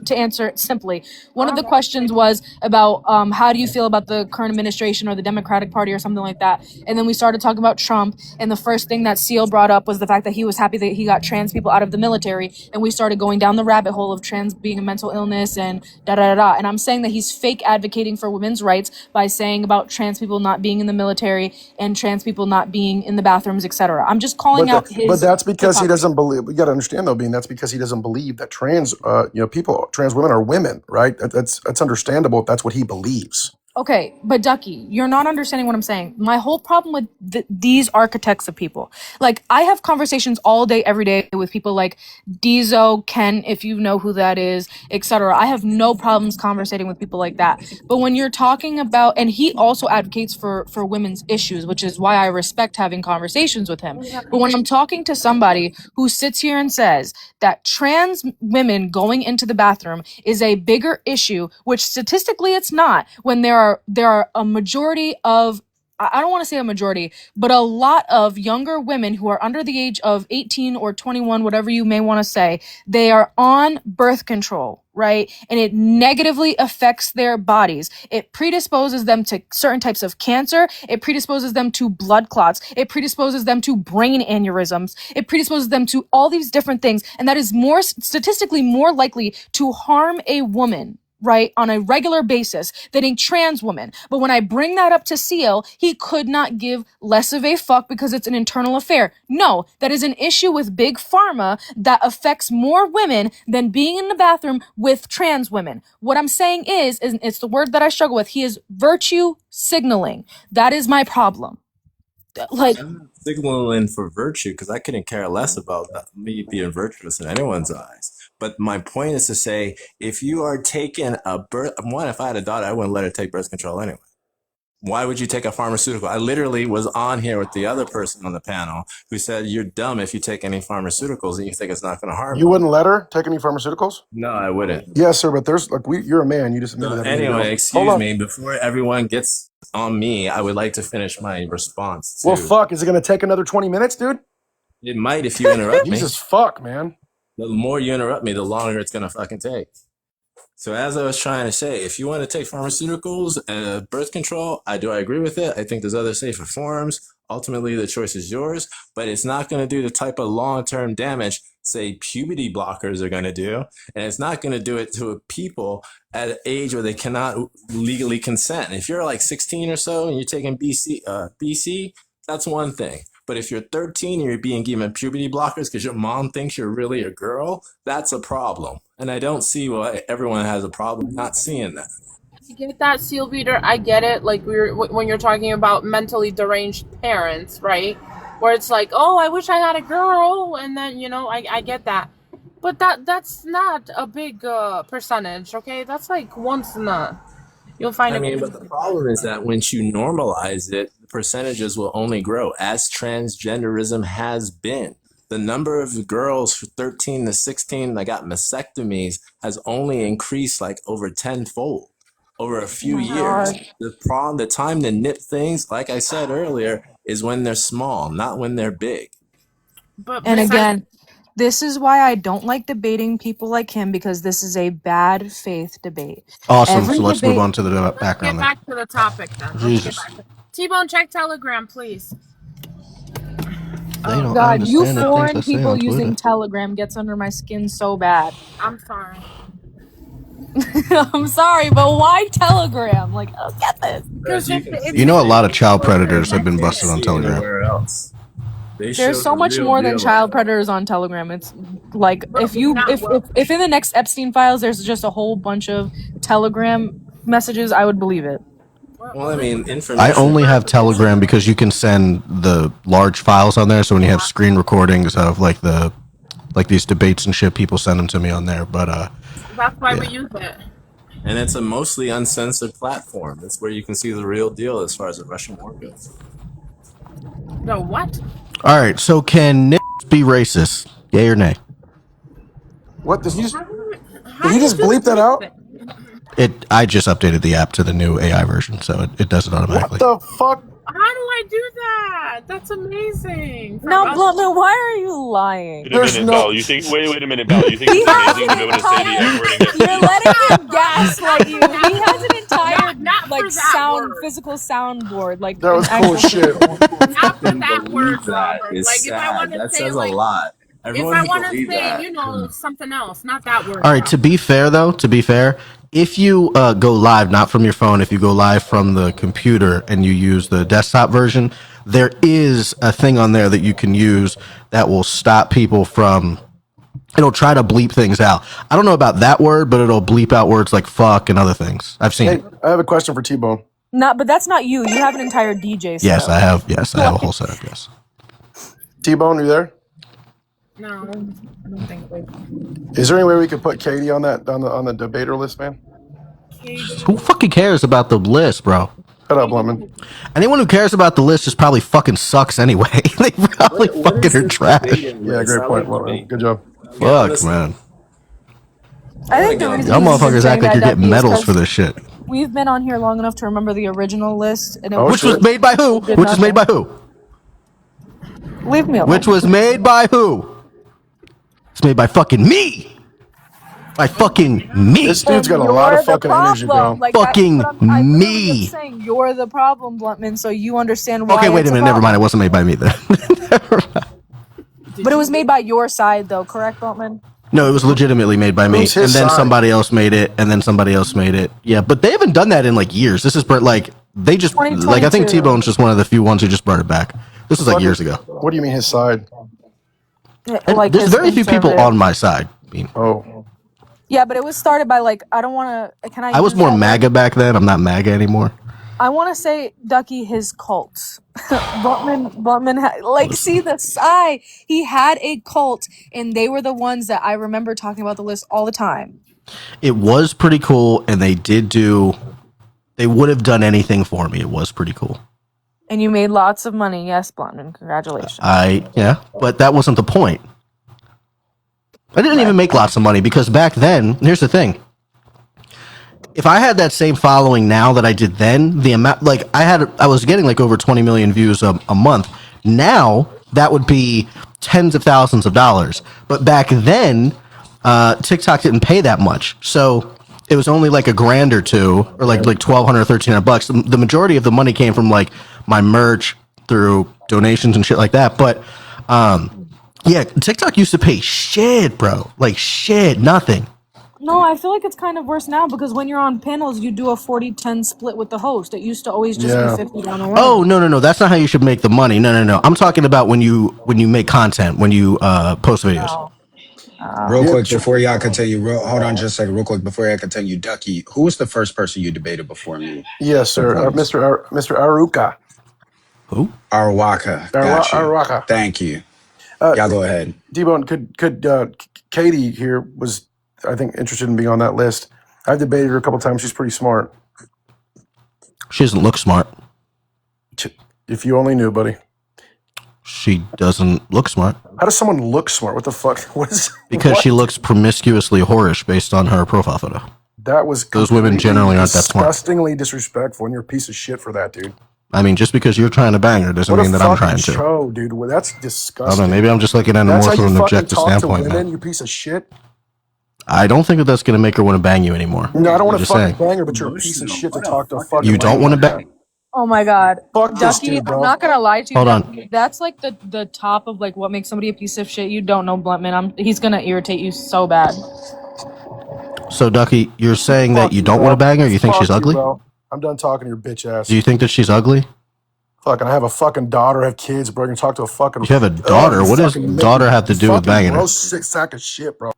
To answer it simply, one of the questions was about how do you feel about the current administration or the Democratic Party or something like that. And then we started talking about Trump, and the first thing that Seal brought up was the fact that he was happy that he got trans people out of the military, and we started going down the rabbit hole of trans being a mental illness and da da da da. And I'm saying that he's fake advocating for women's rights by saying about trans people not being in the military and trans people not being in the bathrooms, etc. I'm just calling out But his that's because he hypocrisy. doesn't believe. We got to understand though, Bean. That's because he doesn't believe that trans women are women, right? That's understandable if that's what he believes. Okay, but Ducky, you're not understanding what I'm saying. My whole problem with these architects of people, like I have conversations all day, every day with people like Dizo, Ken, if you know who that is, etc. I have no problems conversating with people like that. But when you're talking about, and he also advocates for women's issues, which is why I respect having conversations with him. But when I'm talking to somebody who sits here and says that trans women going into the bathroom is a bigger issue, which statistically it's not, when there are a majority of, I don't want to say a majority, but a lot of younger women who are under the age of 18 or 21, whatever you may want to say, they are on birth control, right? And it negatively affects their bodies. It predisposes them to certain types of cancer. It predisposes them to blood clots. It predisposes them to brain aneurysms. It predisposes them to all these different things. And that is more statistically more likely to harm a woman, right, on a regular basis than a trans woman. But when I bring that up to Seal, he could not give less of a fuck because it's an internal affair. No, that is an issue with big pharma that affects more women than being in the bathroom with trans women. What I'm saying is it's the word that I struggle with. He is virtue signaling. That is my problem. Like, I'm not signaling for virtue because I couldn't care less about me being virtuous in anyone's eyes. But my point is to say, if you are taking a birth, one, if I had a daughter, I wouldn't let her take birth control anyway. Why would you take a pharmaceutical? I literally was on here with the other person on the panel who said, you're dumb if you take any pharmaceuticals and you think it's not going to harm You you. wouldn't let her take any pharmaceuticals? No, I wouldn't. Yes, sir. But there's you're a man. You just So admitted that a minute ago. anyway, Hold excuse on. me. Before everyone gets on me, I would like to finish my response Well, too. fuck. Is it going to take another 20 minutes, dude? It might if you interrupt me. Jesus fuck, man. The more you interrupt me, the longer it's going to fucking take. So as I was trying to say, if you want to take pharmaceuticals and birth control, I agree with it. I think there's other safer forms. Ultimately, the choice is yours, but it's not going to do the type of long-term damage, say, puberty blockers are going to do, and it's not going to do it to people at an age where they cannot legally consent. If you're like 16 or so and you're taking BC, that's one thing. But if you're 13 and you're being given puberty blockers because your mom thinks you're really a girl, that's a problem. And I don't see why everyone has a problem not seeing that. I get that, Seal Beater. I get it. Like when you're talking about mentally deranged parents, right? Where it's like, oh, I wish I had a girl, and then I get that, but that's not a big percentage. Okay, that's like once in a you'll find. But the problem is that once you normalize it, the percentages will only grow, as transgenderism has been. The number of girls from 13 to 16 that got mastectomies has only increased like over tenfold over a few years. The time to nip things, like I said earlier, is when they're small, not when they're big. And again, this is why I don't like debating people like him, because this is a bad faith debate. Awesome. So let's move on to the background. Get back to the topic then. Jesus. T-Bone, check Telegram, please. They don't God, you understand the foreign things I say people on using Twitter. Telegram gets under my skin so bad. I'm sorry. I'm sorry, but why Telegram? Like, I don't get this. Because You know, a lot of child predators have been busted on Telegram. Anywhere else. There's so much more than child predators on Telegram. It's like if in the next Epstein files there's just a whole bunch of Telegram messages, I would believe it. Well, I mean, information. I only have Telegram because you can send the large files on there. So when you have screen recordings of like these debates and shit, people send them to me on there. But that's why we use it. And it's a mostly uncensored platform. That's where you can see the real deal as far as the Russian war goes. The what? All right. So can niggas be racist? Yay or nay? What did you just bleep that out? I just updated the app to the new AI version, so it does it automatically. What the fuck? How do I do that? That's amazing. No, Blutman, why are you lying? Wait a minute, Belle. You think? Wait a minute, Belle. You think it's amazing to be able to say the N-word and get You're letting him gaslight you. He has an entire physical soundboard. Like that was cool shit. Not for that word, Robert. Like if I want to that say says like, a lot. Everyone if I want to say, something else, not that word. All right. To be fair, if you go live, not from your phone, if you go live from the computer and you use the desktop version, there is a thing on there that you can use that will stop people from. It'll try to bleep things out. I don't know about that word, but it'll bleep out words like fuck and other things. I've seen it. I have a question for T-Bone. But that's not you. You have an entire DJ setup. Yes, I have. Yes, I have a whole setup. Yes. T-Bone, you there? No, I don't think so. Is there any way we could put Katie on the debater list, man? Who fucking cares about the list, bro? Shut up, Lemon. Anyone who cares about the list just probably fucking sucks anyway. They probably fucking are trash. Yeah, great point, Lemon. Good job. Fuck, man. I think the reason Y'all motherfuckers act like you're getting medals for this shit. We've been on here long enough to remember the original list, and which was made by who? Which was made by who? Leave me alone. Which was made by who? It's made by fucking me. By fucking me. This dude's got a lot of fucking energy, bro. Fucking me. I'm saying you're the problem, Bluntman, so you understand why. Okay, wait a minute. Never mind. It wasn't made by me then. But it was made by your side, though, correct, Bluntman? No, it was legitimately made by me, and then somebody else made it, and then somebody else made it. Yeah, but they haven't done that in like years. This is like they just like I think T-Bone's just one of the few ones who just brought it back. This was like years ago. What do you mean his side? Like there's very few people on my side. Oh. Yeah, but it was started by like I don't want to. Can I? I was more MAGA back then. I'm not MAGA anymore. I want to say Ducky his cult. Bluntman see the side. He had a cult, and they were the ones that I remember talking about the list all the time. It was pretty cool, and they would have done anything for me. It was pretty cool. And you made lots of money. Yes, Bluntman. Congratulations. But that wasn't the point. I didn't even make lots of money because back then, here's the thing. If I had that same following now that I did then, the amount, like I was getting like over 20 million views a month. Now that would be tens of thousands of dollars. But back then, TikTok didn't pay that much. So it was only like $1,000 or $2,000 or like $1,200 or $1,300. The majority of the money came from like my merch through donations and shit like that. But yeah, TikTok used to pay shit, bro. Like shit, nothing. No, I feel like it's kind of worse now because when you're on panels, you do a 40-10 split with the host. It used to always just be 50 down the line. Oh no, that's not how you should make the money. No. I'm talking about when you make content, when you post videos. Real quick before y'all continue, hold on just a second. Real quick before y'all continue, Ducky, who was the first person you debated before me? Yes, sir. Mr. Aruka. Who? Arwaka. Got you. Arwaka. Thank you. Y'all go ahead. Tbone, could Katie here was, I think, interested in being on that list. I've debated her a couple times. She's pretty smart. She doesn't look smart. If you only knew, buddy. She doesn't look smart. How does someone look smart? What the fuck? Because she looks promiscuously whorish based on her profile photo. That was those women generally aren't that smart. Disgustingly disrespectful, and you're a piece of shit for that, dude. I mean, just because you're trying to bang her doesn't mean that I'm trying to. Show, dude. Well, that's disgusting. I don't know. Maybe I'm just looking at it more from an objective standpoint. Women, you piece of shit. I don't think that's going to make her want to bang you anymore. No, I don't want to fucking bang her, but you're a piece of shit to talk to. Fucking. You don't want to bang. Oh my god, fuck Ducky! Dude, I'm not gonna lie to you. Hold on. That's like the top of like what makes somebody a piece of shit. You don't know Bluntman. He's gonna irritate you so bad. So Ducky, you're saying that you don't want to bang her? You think she's ugly? I'm done talking to your bitch ass. Do you think that she's ugly? Fucking, I have a fucking daughter, I have kids, bro. I can talk to a fucking. You have a daughter. What does daughter have to do with banging her? Gross sick sack of shit, bro.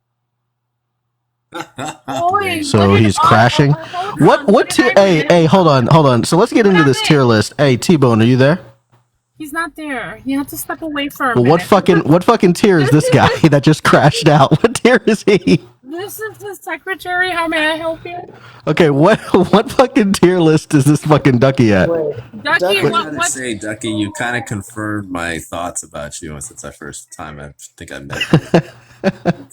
So he's crashing. What tier? Hey, hold on. So let's get into this tier list. Hey, Tbone, are you there? He's not there. You have to step away for a minute. What fucking tier is this guy that just crashed out? What tier is he? This is the secretary. How may I help you? Okay, what fucking tier list is this fucking Ducky at? Ducky, I gotta say, Ducky, you kind of confirmed my thoughts about you since the first time I think I met you.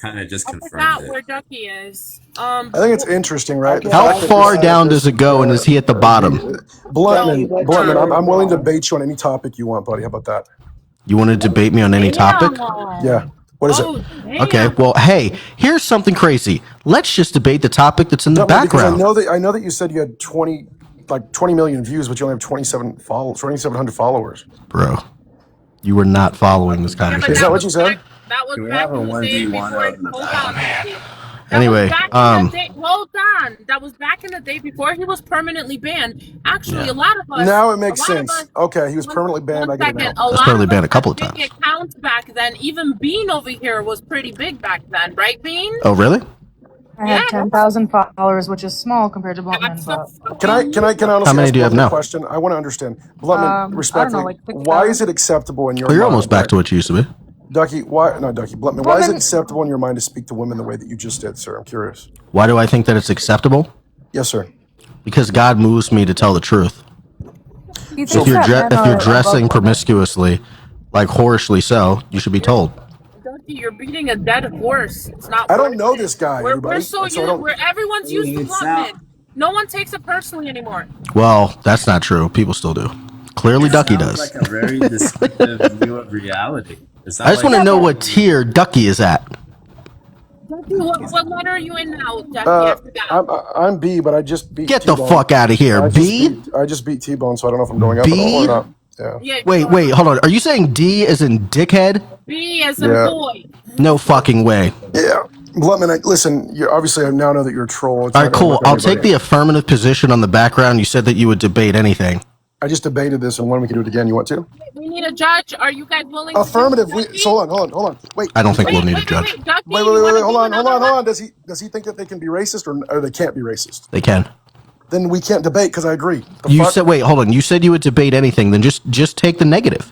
Kind of just confirmed not it. where Ducky is. I think it's interesting, right? How far down does it go, and is he at the bottom? Bluntman, I'm willing to debate you on any topic you want, buddy. How about that? You want to debate me on any topic? Yeah. What is it? Damn. Okay, well, hey, here's something crazy. Let's just debate the topic that's in the background. I know that you said you had 20 million views, but you only have 2,700 followers. Bro, you were not following this conversation. Is that what you said? That was Can we back have a in the 1v1 day before. of the battle? Anyway, hold on. That was back in the day before he was permanently banned. Actually, a lot of us. Now it makes sense. Okay, he was permanently banned. I get it now. He was permanently banned a couple of times. Accounts back then. Even Bean over here was pretty big back then, right, Bean? Oh, really? I had 10,000 followers, which is small compared to Bluntman. But Can I honestly How many ask do you have Bluntman a now? question? I want to understand. Bluntman, respectfully, I don't know, like why is it acceptable in your mind? You're almost back to what you used to be. Ducky, Bluntman, why is it acceptable in your mind to speak to women the way that you just did, sir? I'm curious. Why do I think that it's acceptable? Yes, sir. Because God moves me to tell the truth. If you're dressing promiscuously, like whorishly so, you should be told. Ducky, you're beating a dead horse. It's not. I don't know this guy. Everyone's used to Bluntman. No one takes it personally anymore. Well, that's not true. People still do. Clearly, Ducky does. Like a very distinctive view of reality. I just want to know what tier Ducky is at. Ducky, what letter are you in now, Ducky? I'm B, but I just beat. Get the fuck out of here, B. I just beat Tbone, so I don't know if I'm going up B? or not. Yeah. Wait, hold on. Are you saying D as in dickhead? B as in boy. No fucking way. Yeah. Bluntman, listen, obviously I now know that you're a troll. All right, cool. I'll take the affirmative position on the background. You said that you would debate anything. I just debated this, and when we can do it again, you want to? We need a judge. Are you guys willing? Affirmative. So hold on. Wait. I don't think we'll need a judge. Wait. Hold on. Does he think that they can be racist or they can't be racist? They can. Then we can't debate because I agree. You said, wait, hold on. You said you would debate anything. Then just take the negative.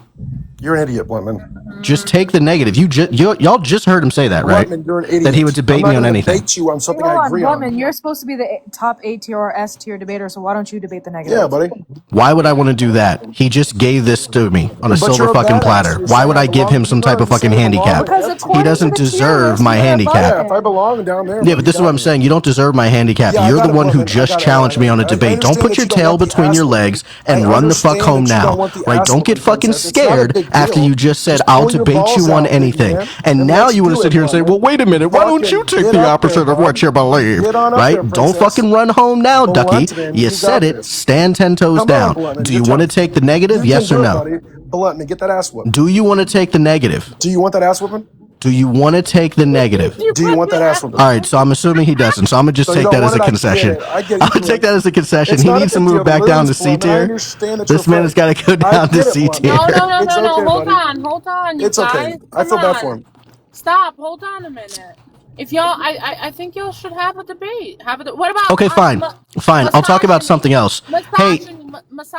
You're an idiot, Bluntman. Just take the negative. Y'all just heard him say that, right? Bluntman, you're an idiot. That he would debate me on anything. Debate you on something I agree on. Bluntman, you're supposed to be the top A tier or S tier debater, so why don't you debate the negative? Yeah, buddy. Why would I want to do that? He just gave this to me on a silver fucking platter. Why would I give him some type of fucking handicap? He doesn't deserve my handicap. Yeah, if I belong down there. Yeah, but this is what I'm saying. You don't deserve my handicap. You're the one who just challenged me on a debate. Don't put your tail between your legs and run the fuck home now. Right? Don't get fucking scared after you just said I'll debate you on anything. And now you want to sit here and say, well, wait a minute. Why don't you take the opposite of what you believe? Right? Don't fucking run home now, Ducky. You said it. Stand 10 toes down. Do you want to take the negative? Yes or no? Bluntman, get that ass whooped. Do you want to take the negative? Do you want that ass whooping? Do you want to take the negative? Do you want that ass whooping? All right, so I'm assuming he doesn't. So I'm gonna just So you take don't that as want a it, concession. I get it. I'm gonna take that as a concession. It's He not a needs to big move deal. back down to Lose, C Bluntman. I tier. understand that This you're man has got to go I down to get it, C Bluntman. tier. No. It's okay, Hold buddy. on, you It's guys. okay. I Come feel bad on. for him. Stop. Hold on a minute. If y'all, I think y'all should have a debate. What about? Okay, fine. Fine. I'll talk about something else. Hey,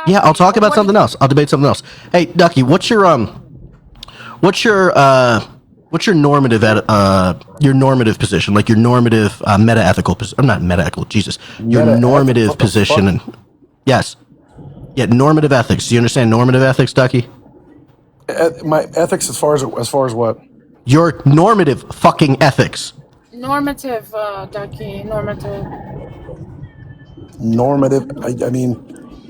yeah, I'll talk about something else. I'll debate something else. Hey, Ducky, what's your normative your normative position, like your normative meta ethical position? I'm not meta ethical, Jesus. Your normative position, and yes, yeah, normative ethics. Do you understand normative ethics, Ducky? My ethics as far as what? Your normative fucking ethics. Normative, Ducky. Normative. Normative. I mean,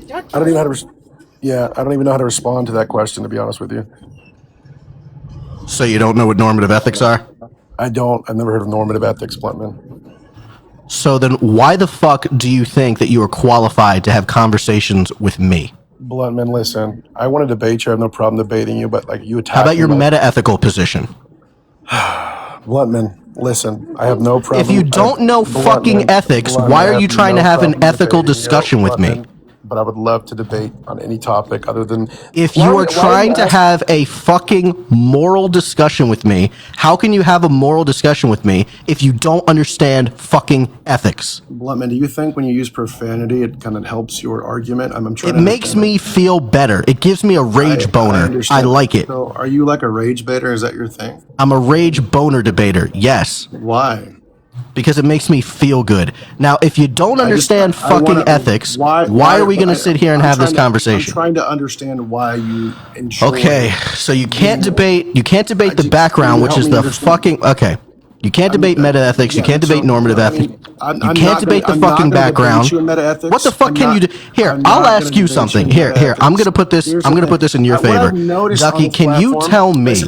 Ducky. I don't even know how to. I don't even know how to respond to that question, to be honest with you. So you don't know what normative ethics are? I don't. I've never heard of normative ethics, Bluntman. So then why the fuck do you think that you are qualified to have conversations with me? Bluntman, listen. I want to debate you. I have no problem debating you, but like you attack. How about your meta ethical position? Bluntman, listen. I have no problem. If you don't know fucking ethics, why are you trying to have an ethical discussion with me? But I would love to debate on any topic other than. If you are trying to have a fucking moral discussion with me, how can you have a moral discussion with me if you don't understand fucking ethics? Bluntman, do you think when you use profanity, it kind of helps your argument? I'm trying. It makes me feel better. It gives me a rage boner. I like it. So, are you like a rage baiter? Is that your thing? I'm a rage boner debater. Yes. Why? Because it makes me feel good. Now, if you don't understand fucking ethics, why are we going to sit here and have this conversation? I'm trying to understand why you enjoy. Okay, so you can't debate the background, which is the fucking okay. You can't debate meta ethics. You can't debate normative ethics. You can't debate the fucking background. What the fuck can you do? Here, I'll ask you something. Here. I'm gonna put this in your favor. Ducky, can you tell me?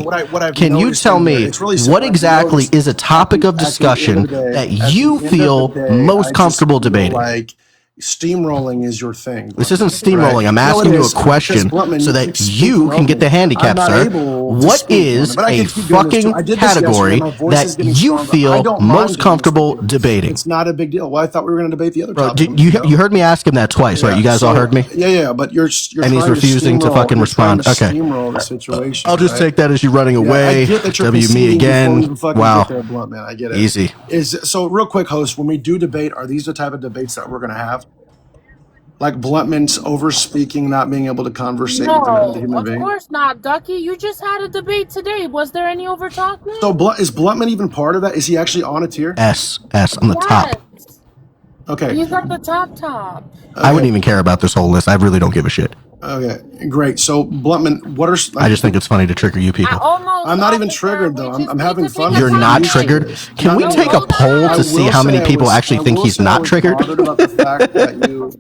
Can you tell me what exactly is a topic of discussion that you feel most comfortable debating? Like steamrolling is your thing. This isn't steamrolling. I'm asking you a question so that you can get the handicap, sir. What is a fucking category that you feel most comfortable debating? It's not a big deal. Well, I thought we were going to debate the other Bro, topic. you heard me ask him that twice, right? You guys all heard me? Yeah, but you're and he's refusing to fucking respond. Okay. Steamroll the situation, I'll just take that as you running away. I get that you're W me again. Wow. There, Blunt, man. I get it. Easy. So real quick, host, when we do debate, are these the type of debates that we're going to have? Like Bluntman's over speaking, not being able to conversate with another human being? Of course not, Ducky. You just had a debate today. Was there any over talking? So is Bluntman even part of that? Is he actually on a tier? S on the top. Okay. He's at the top. Okay. I wouldn't even care about this whole list. I really don't give a shit. Okay, great. So Bluntman, what are? I just think it's funny to trigger you people. I'm not even triggered though. I'm having fun. You're not triggered? Can we take a poll to see how many people actually think he's not triggered?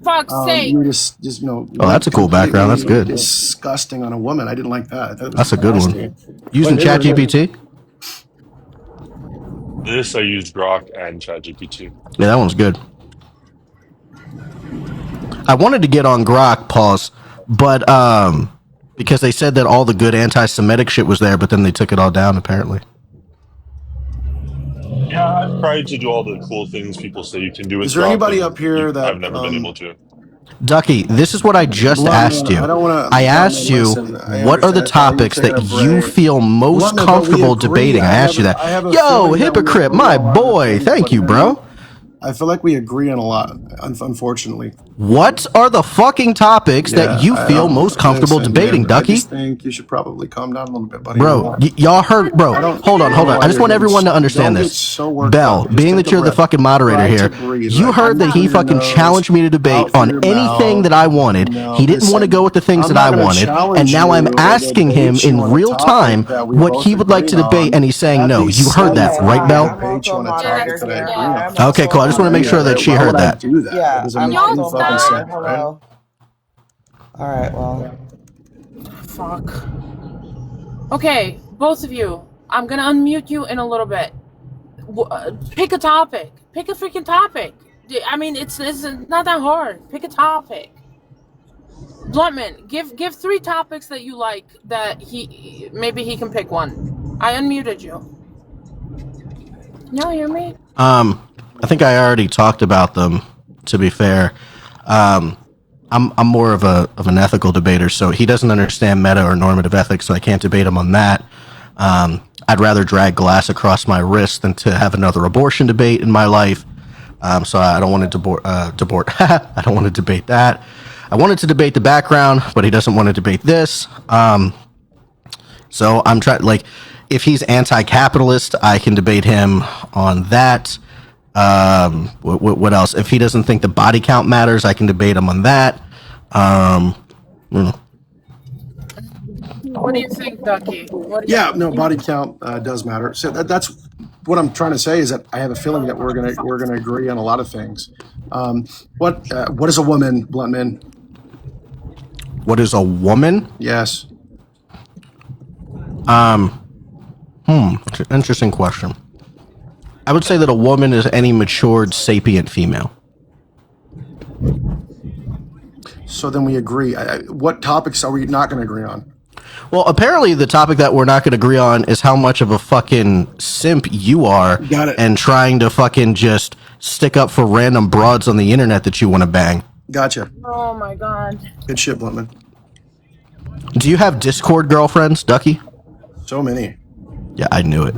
Fuck's sake! You just oh, that's a cool background. That's good. Disgusting on a woman. I didn't like that. That's a good one. Using ChatGPT? This I used Grok and ChatGPT. Yeah, that one's good. I wanted to get on Grok, pause, but because they said that all the good anti-Semitic shit was there, but then they took it all down apparently. Yeah, I've tried to do all the cool things people say you can do with Grok. Is there anybody up here that I've never been able to? Ducky, this is what I just asked you. I asked you, what are the topics that you feel most comfortable debating? I asked you that. Yo, hypocrite, my boy. Thank you, bro. I feel like we agree on a lot, unfortunately. What are the fucking topics that you feel most comfortable debating, Ducky? I just think you should probably calm down a little bit, buddy. Bro, y'all heard, bro, hold on. I just want everyone to understand this. Bell, being that you're the fucking moderator here, you heard that he fucking challenged me to debate on anything that I wanted. He didn't want to go with the things that I wanted. And now I'm asking him in real time what he would like to debate, and he's saying no. You heard that, right, Bell? Okay, cool. I just want to make sure that she heard that. Yeah, hello. All right, well. Fuck. Okay, both of you. I'm gonna unmute you in a little bit. Pick a topic. Pick a freaking topic. I mean, it's not that hard. Pick a topic. Bluntman, give 3 topics that you like that maybe he can pick one. I unmuted you. No, hear me? I think I already talked about them. To be fair, I'm more of an ethical debater, so he doesn't understand meta or normative ethics, so I can't debate him on that. I'd rather drag glass across my wrist than to have another abortion debate in my life. So I don't want to I don't want to debate that. I wanted to debate the background, but he doesn't want to debate this. So I'm trying, like, if he's anti-capitalist, I can debate him on that. What else? If he doesn't think the body count matters, I can debate him on that. What do you think, Ducky? Body count does matter. So that's what I'm trying to say is that I have a feeling that we're gonna agree on a lot of things. What is a woman, Bluntman? What is a woman? Yes. Interesting question. I would say that a woman is any matured, sapient female. So then we agree. What topics are we not going to agree on? Well, apparently the topic that we're not going to agree on is how much of a fucking simp you are. Got it. And trying to fucking just stick up for random broads on the internet that you want to bang. Gotcha. Oh my god. Good shit, Bluntman. Do you have Discord girlfriends, Ducky? So many. Yeah, I knew it.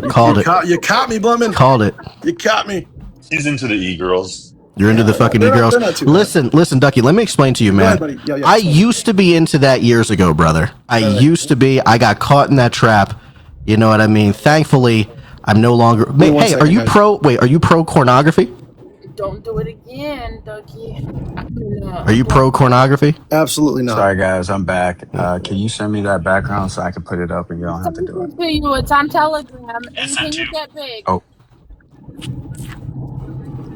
Called it. You caught me, Bluntman. Called it. You caught me. He's into the e-girls. You're into the fucking e-girls. Listen, Ducky, let me explain to you, man. Go ahead, buddy. I used to be into that years ago, brother. I got caught in that trap. You know what I mean? Thankfully, I'm no longer. Hey, are you pro pornography? Don't do it again, Ducky. Are you pro pornography? Absolutely not. Sorry, guys, I'm back. Can you send me that background so I can put it up and you don't have to do it? It's on Telegram. And can you get big? Oh.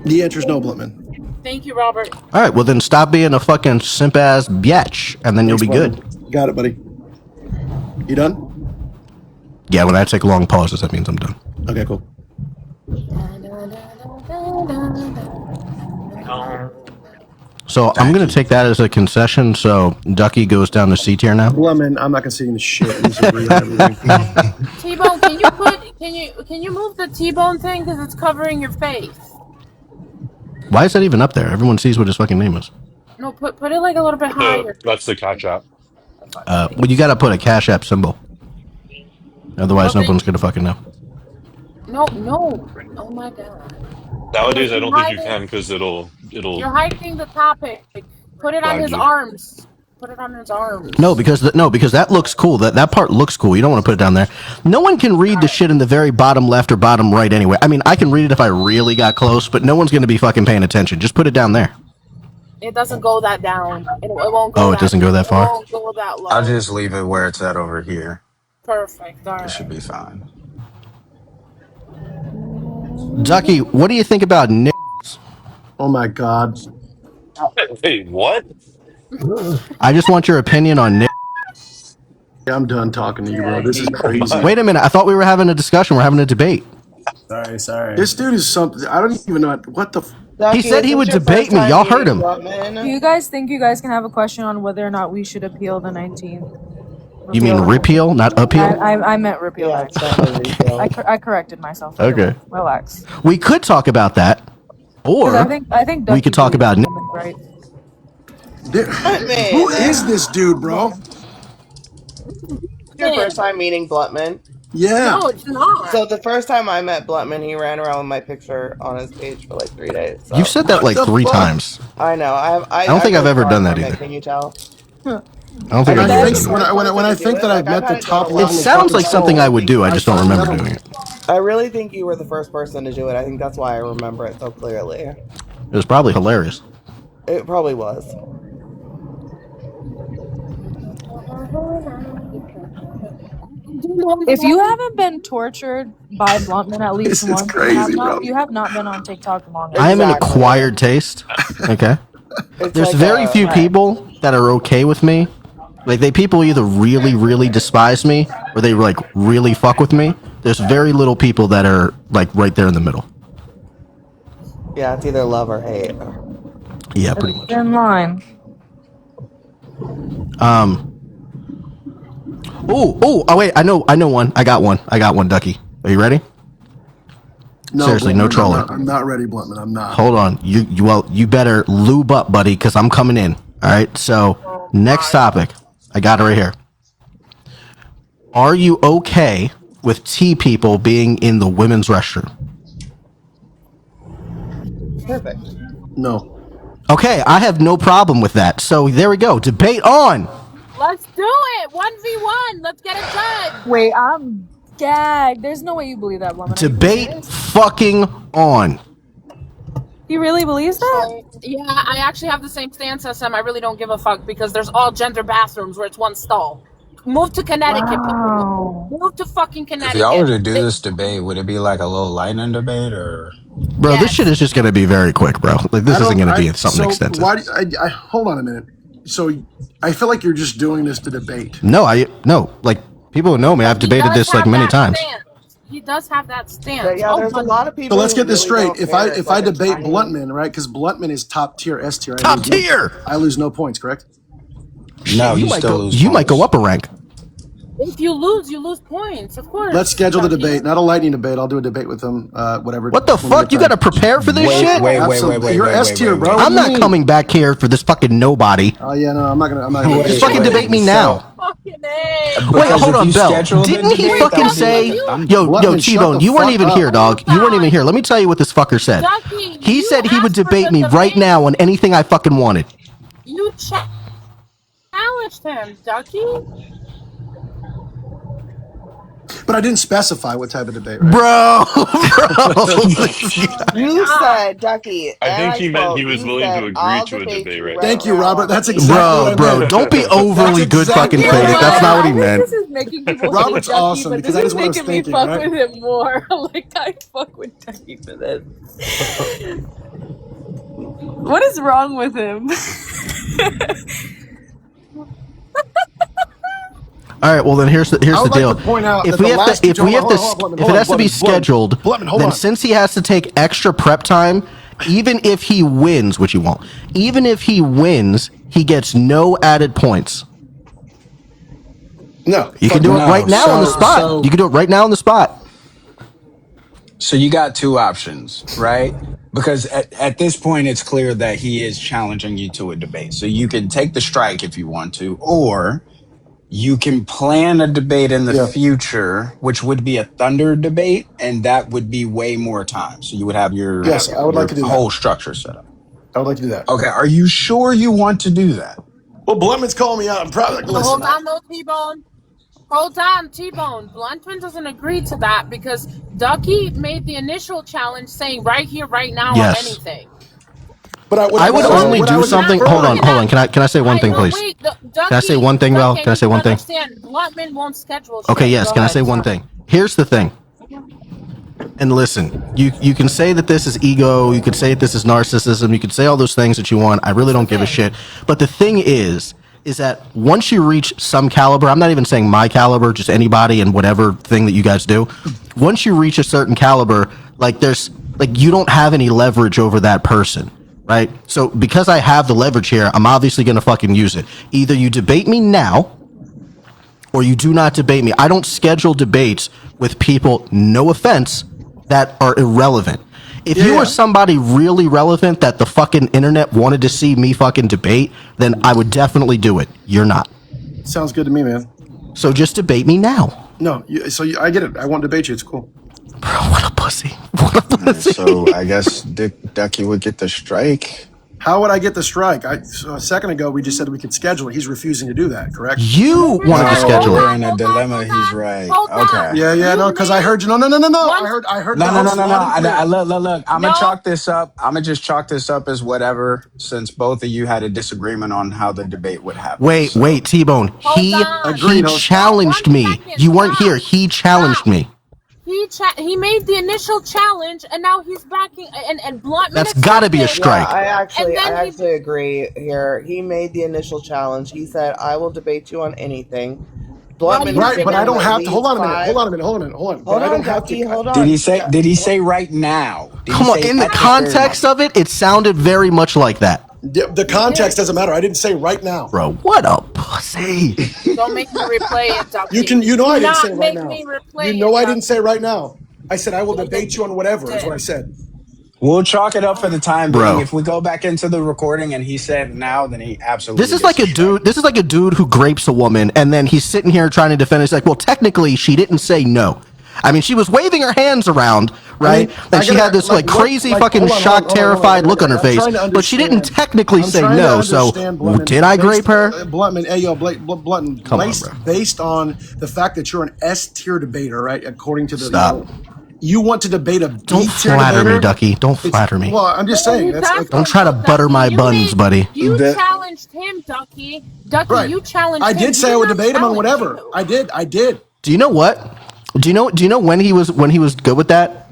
The answer is no, Bluntman. Thank you, Robert. All right, well then stop being a fucking simp ass bitch, and then you'll be good. Got it, buddy. You done? Yeah, when I take long pauses, that means I'm done. Okay, cool. So I'm gonna take that as a concession. So Ducky goes down to C tier now. Bluntman, I'm not conceding the shit. Agree on everything. T-Bone, can you move the T-Bone thing because it's covering your face? Why is that even up there? Everyone sees what his fucking name is. No, put it like a little bit higher. That's the catch app. Well, you gotta put a Cash App symbol. Otherwise, no one's gonna fucking know. No. Oh my god. Nowadays, I don't think you can because it'll. You're hiding the topic. Put it on his arms. Put it on his arms. No, because that looks cool. That part looks cool. You don't want to put it down there. No one can read the shit in the very bottom left or bottom right anyway. I mean, I can read it if I really got close, but no one's going to be fucking paying attention. Just put it down there. It doesn't go that down. It won't go. Oh, it doesn't go that far. It won't go that low. I'll just leave it where it's at over here. Perfect. All right. It should be fine. Ducky, what do you think about Nick? Oh my god. Hey, what? I just want your opinion on Nick. I'm done talking to you, bro. This is crazy. Wait a minute. I thought we were having a discussion. We're having a debate. Sorry. This dude is something. I don't even know what the. He said he would debate me. Y'all heard him. Do you guys think you guys can have a question on whether or not we should appeal the 19th? You mean repeal, not appeal? I meant repeal. Yeah, it's definitely repeal. I corrected myself. Okay. Relax. We could talk about that, or I think we could talk about Nick. Right. Who is this dude, bro? Your first time meeting Bluntman? Yeah. No, it's not. So the first time I met Bluntman, he ran around with my picture on his page for like 3 days. So. You've said that like 3 times. I know. I don't think I've ever done that either. Can you tell? I don't think I've ever done that. When I think that I've met the top level. It sounds like something I would do. I just don't remember doing it. I really think you were the first person to do it. I think that's why I remember it so clearly. It was probably hilarious. It probably was. If you haven't been tortured by Bluntman at least once, you have not been on TikTok long enough. I am an acquired taste. Okay. There's like very few people that are okay with me. Like people either really, really despise me or they like really fuck with me. There's very little people that are like right there in the middle. Yeah, it's either love or hate. Yeah, pretty much. In line. Oh, wait, I know one. I got one, Ducky. Are you ready? No, Seriously, Bluntman, no trolling. I'm not ready, Bluntman. I'm not. Hold on. You better lube up, buddy, because I'm coming in. All right. So next topic, I got it right here. Are you okay with T people being in the women's restroom? Perfect. No. Okay, I have no problem with that. So there we go. Debate on. Let's do it. 1v1. Let's get it done. Wait, I'm gagged. There's no way you believe that, Lemon. Debate fucking on. He really believes that? So, yeah, I actually have the same stance as him. I really don't give a fuck because there's all gender bathrooms where it's one stall. Move to Connecticut, people. Move to fucking If Connecticut. y'all were to do this debate, would it be like a little lightning debate or? Bro, this shit is just going to be very quick, bro. Like, this isn't going to be something so extensive. Why? I hold on a minute. So I feel like you're just doing this to debate. No, like, people who know me, I've debated this like many times. Stance. He does have that stance. But yeah, there's a lot of people. So let's get this who really straight. don't If care. I It's like a debate tiny- Bluntman, right? Because Bluntman is top tier, S tier. Top tier. I lose no points, correct? No, you might still lose. You might go up a rank. If you lose points, of course. Let's schedule the debate, not a lightning debate. I'll do a debate with him. Whatever. What the fuck? You got to prepare for this shit? Wait. You're S tier, bro. I'm not coming back here for this fucking nobody. Oh yeah, no, I'm not gonna. Just fucking debate me now. Wait, hold on, Bell. Didn't he fucking say, yo, T-Bone, you weren't even here, dog. You weren't even here. Let me tell you what this fucker said. He said he would debate me right now on anything I fucking wanted. You challenged him, Ducky. But I didn't specify what type of debate, right? Bro. You said, Ducky. I think he meant quote, he was you willing said, to agree "I'll to a debate debate you right Thank now. you, Robert. That's exactly what I Bro, meant. don't be overly good fucking exactly faith. what That's not what he I meant. think this is making people Robert's hate Ducky, awesome but because this that is is what I was making me thinking, fuck right? with him more. Like, I fuck with Ducky for this. What is wrong with him? All right, well then here's the deal. Like to point out if that it has to be Bluntman, scheduled, Bluntman, then since he has to take extra prep time, even if he wins, which he won't, even if he wins, he gets no added points. No, you can do it right now on the spot. You can do it right now on the spot. So you got two options, right? Because at this point, it's clear that he is challenging you to a debate. So you can take the strike if you want to, or you can plan a debate in the future, which would be a thunder debate, and that would be way more time. So you would have your I would like to do whole structure set up. I would like to do that. Okay, are you sure you want to do that? Well, Bluntman's calling me out. I'm probably like, listen. Hold on, though, T-Bone. Hold on, T-Bone. Bluntman doesn't agree to that because Ducky made the initial challenge saying right here, right now, on anything. But I would only do something. Hold on. Can I say one thing, please? Can I say one thing, Val? Can I say one thing? Bluntman won't schedule. Okay, yes. Can I say one thing? Here's the thing. And listen, you can say that this is ego. You can say that this is narcissism. You can say all those things that you want. I really don't give a shit. But the thing is that once you reach some caliber, I'm not even saying my caliber, just anybody and whatever thing that you guys do. Once you reach a certain caliber, you don't have any leverage over that person. Right? So because I have the leverage here, I'm obviously going to fucking use it. Either you debate me now or you do not debate me. I don't schedule debates with people, no offense, that are irrelevant. If you are somebody really relevant that the fucking internet wanted to see me fucking debate, then I would definitely do it. You're not. Sounds good to me, man. So just debate me now. No, I get it. I won't debate you. It's cool. Bro, what a pussy. So I guess Ducky would get the strike. How would I get the strike? A second ago, we just said we could schedule it. He's refusing to do that, correct? You wanted to schedule it. We're in a dilemma. He's right. Okay. Yeah, no, because I heard you. No. I heard. No. Look, I'm gonna chalk this up. I'm gonna just chalk this up as whatever, since both of you had a disagreement on how the debate would happen. Wait, T-Bone. He challenged me. You weren't here. He challenged me. He made the initial challenge, and now he's backing. And Bluntman. That's got to be a strike. Yeah, I actually agree here. He made the initial challenge. He said, "I will debate you on anything." Bluntman, right, but I don't have to. Hold on a minute. Hold on. Hold on, Ducky. Hold on. Did he say right now? Come on. In the context of it, it sounded very much like that. The context doesn't matter. I didn't say right now. Bro, what a pussy. Don't make me replay it, Ducky. You know I Do didn't say not right make now. me replay You know it, I didn't say Ducky. right now. I said I will Yeah, debate you on whatever is what I said. We'll chalk it up for the time being. Bro. If we go back into the recording and he said now, then he absolutely This is gets like the a strike. dude. This is like a dude who grapes a woman, and then he's sitting here trying to defend. It's like, well, technically, she didn't say no. I mean, she was waving her hands around, right? And she had this like crazy, fucking shocked, terrified look on her face, but she didn't technically say no. So, did I grape her? Bluntman, hey yo, Bluntman, Come on, bro. based on the fact that you're an S tier debater, right? According to the Stop. you want to debate a Don't B tier flatter debater? me, Ducky. Don't flatter me. Well, I'm just saying that's like, Don't try to butter my buns, buddy. You challenged him, Ducky. Ducky, right. you challenged I him. did say I would debate him on whatever. I did. Do you know what? Do you know when he was good with that?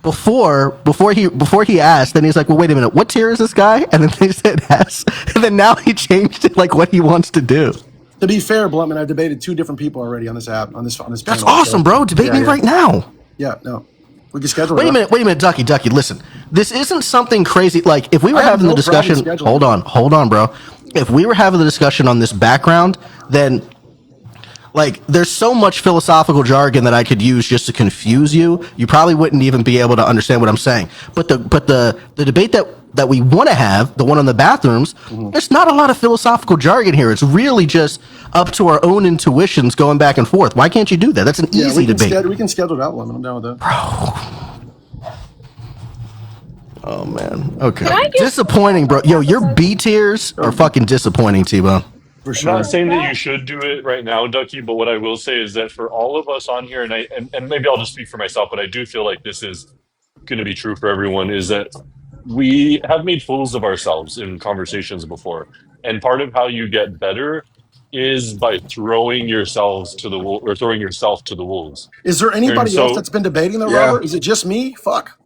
Before he asked, then he's like, well, wait a minute, what tier is this guy? And then they said S, and then now he changed it like what he wants to do. To be fair, Bluntman, I've debated 2 different people already on this app, on this panel. That's awesome, bro. Debate me right now. Yeah, no. We can schedule Wait a minute, Ducky, listen. This isn't something crazy. Like, if we were having the discussion, hold on, bro. If we were having the discussion on this background, then, like, there's so much philosophical jargon that I could use just to confuse you. You probably wouldn't even be able to understand what I'm saying. But the debate that we want to have, the one on the bathrooms, there's not a lot of philosophical jargon here. It's really just up to our own intuitions going back and forth. Why can't you do that? That's an easy debate. We can schedule that one. I'm down with that. Bro. Oh, man. Okay. Disappointing, bro. Yo, your B tiers are fucking disappointing, T-Bone. For I'm not saying that you should do it right now, Ducky, but what I will say is that for all of us on here, and maybe I'll just speak for myself, but I do feel like this is going to be true for everyone, is that we have made fools of ourselves in conversations before. And part of how you get better is by throwing yourselves to the or throwing yourself to the wolves. Is there And anybody else so that's been debating though, Yeah. Robert? Is it just me? Fuck.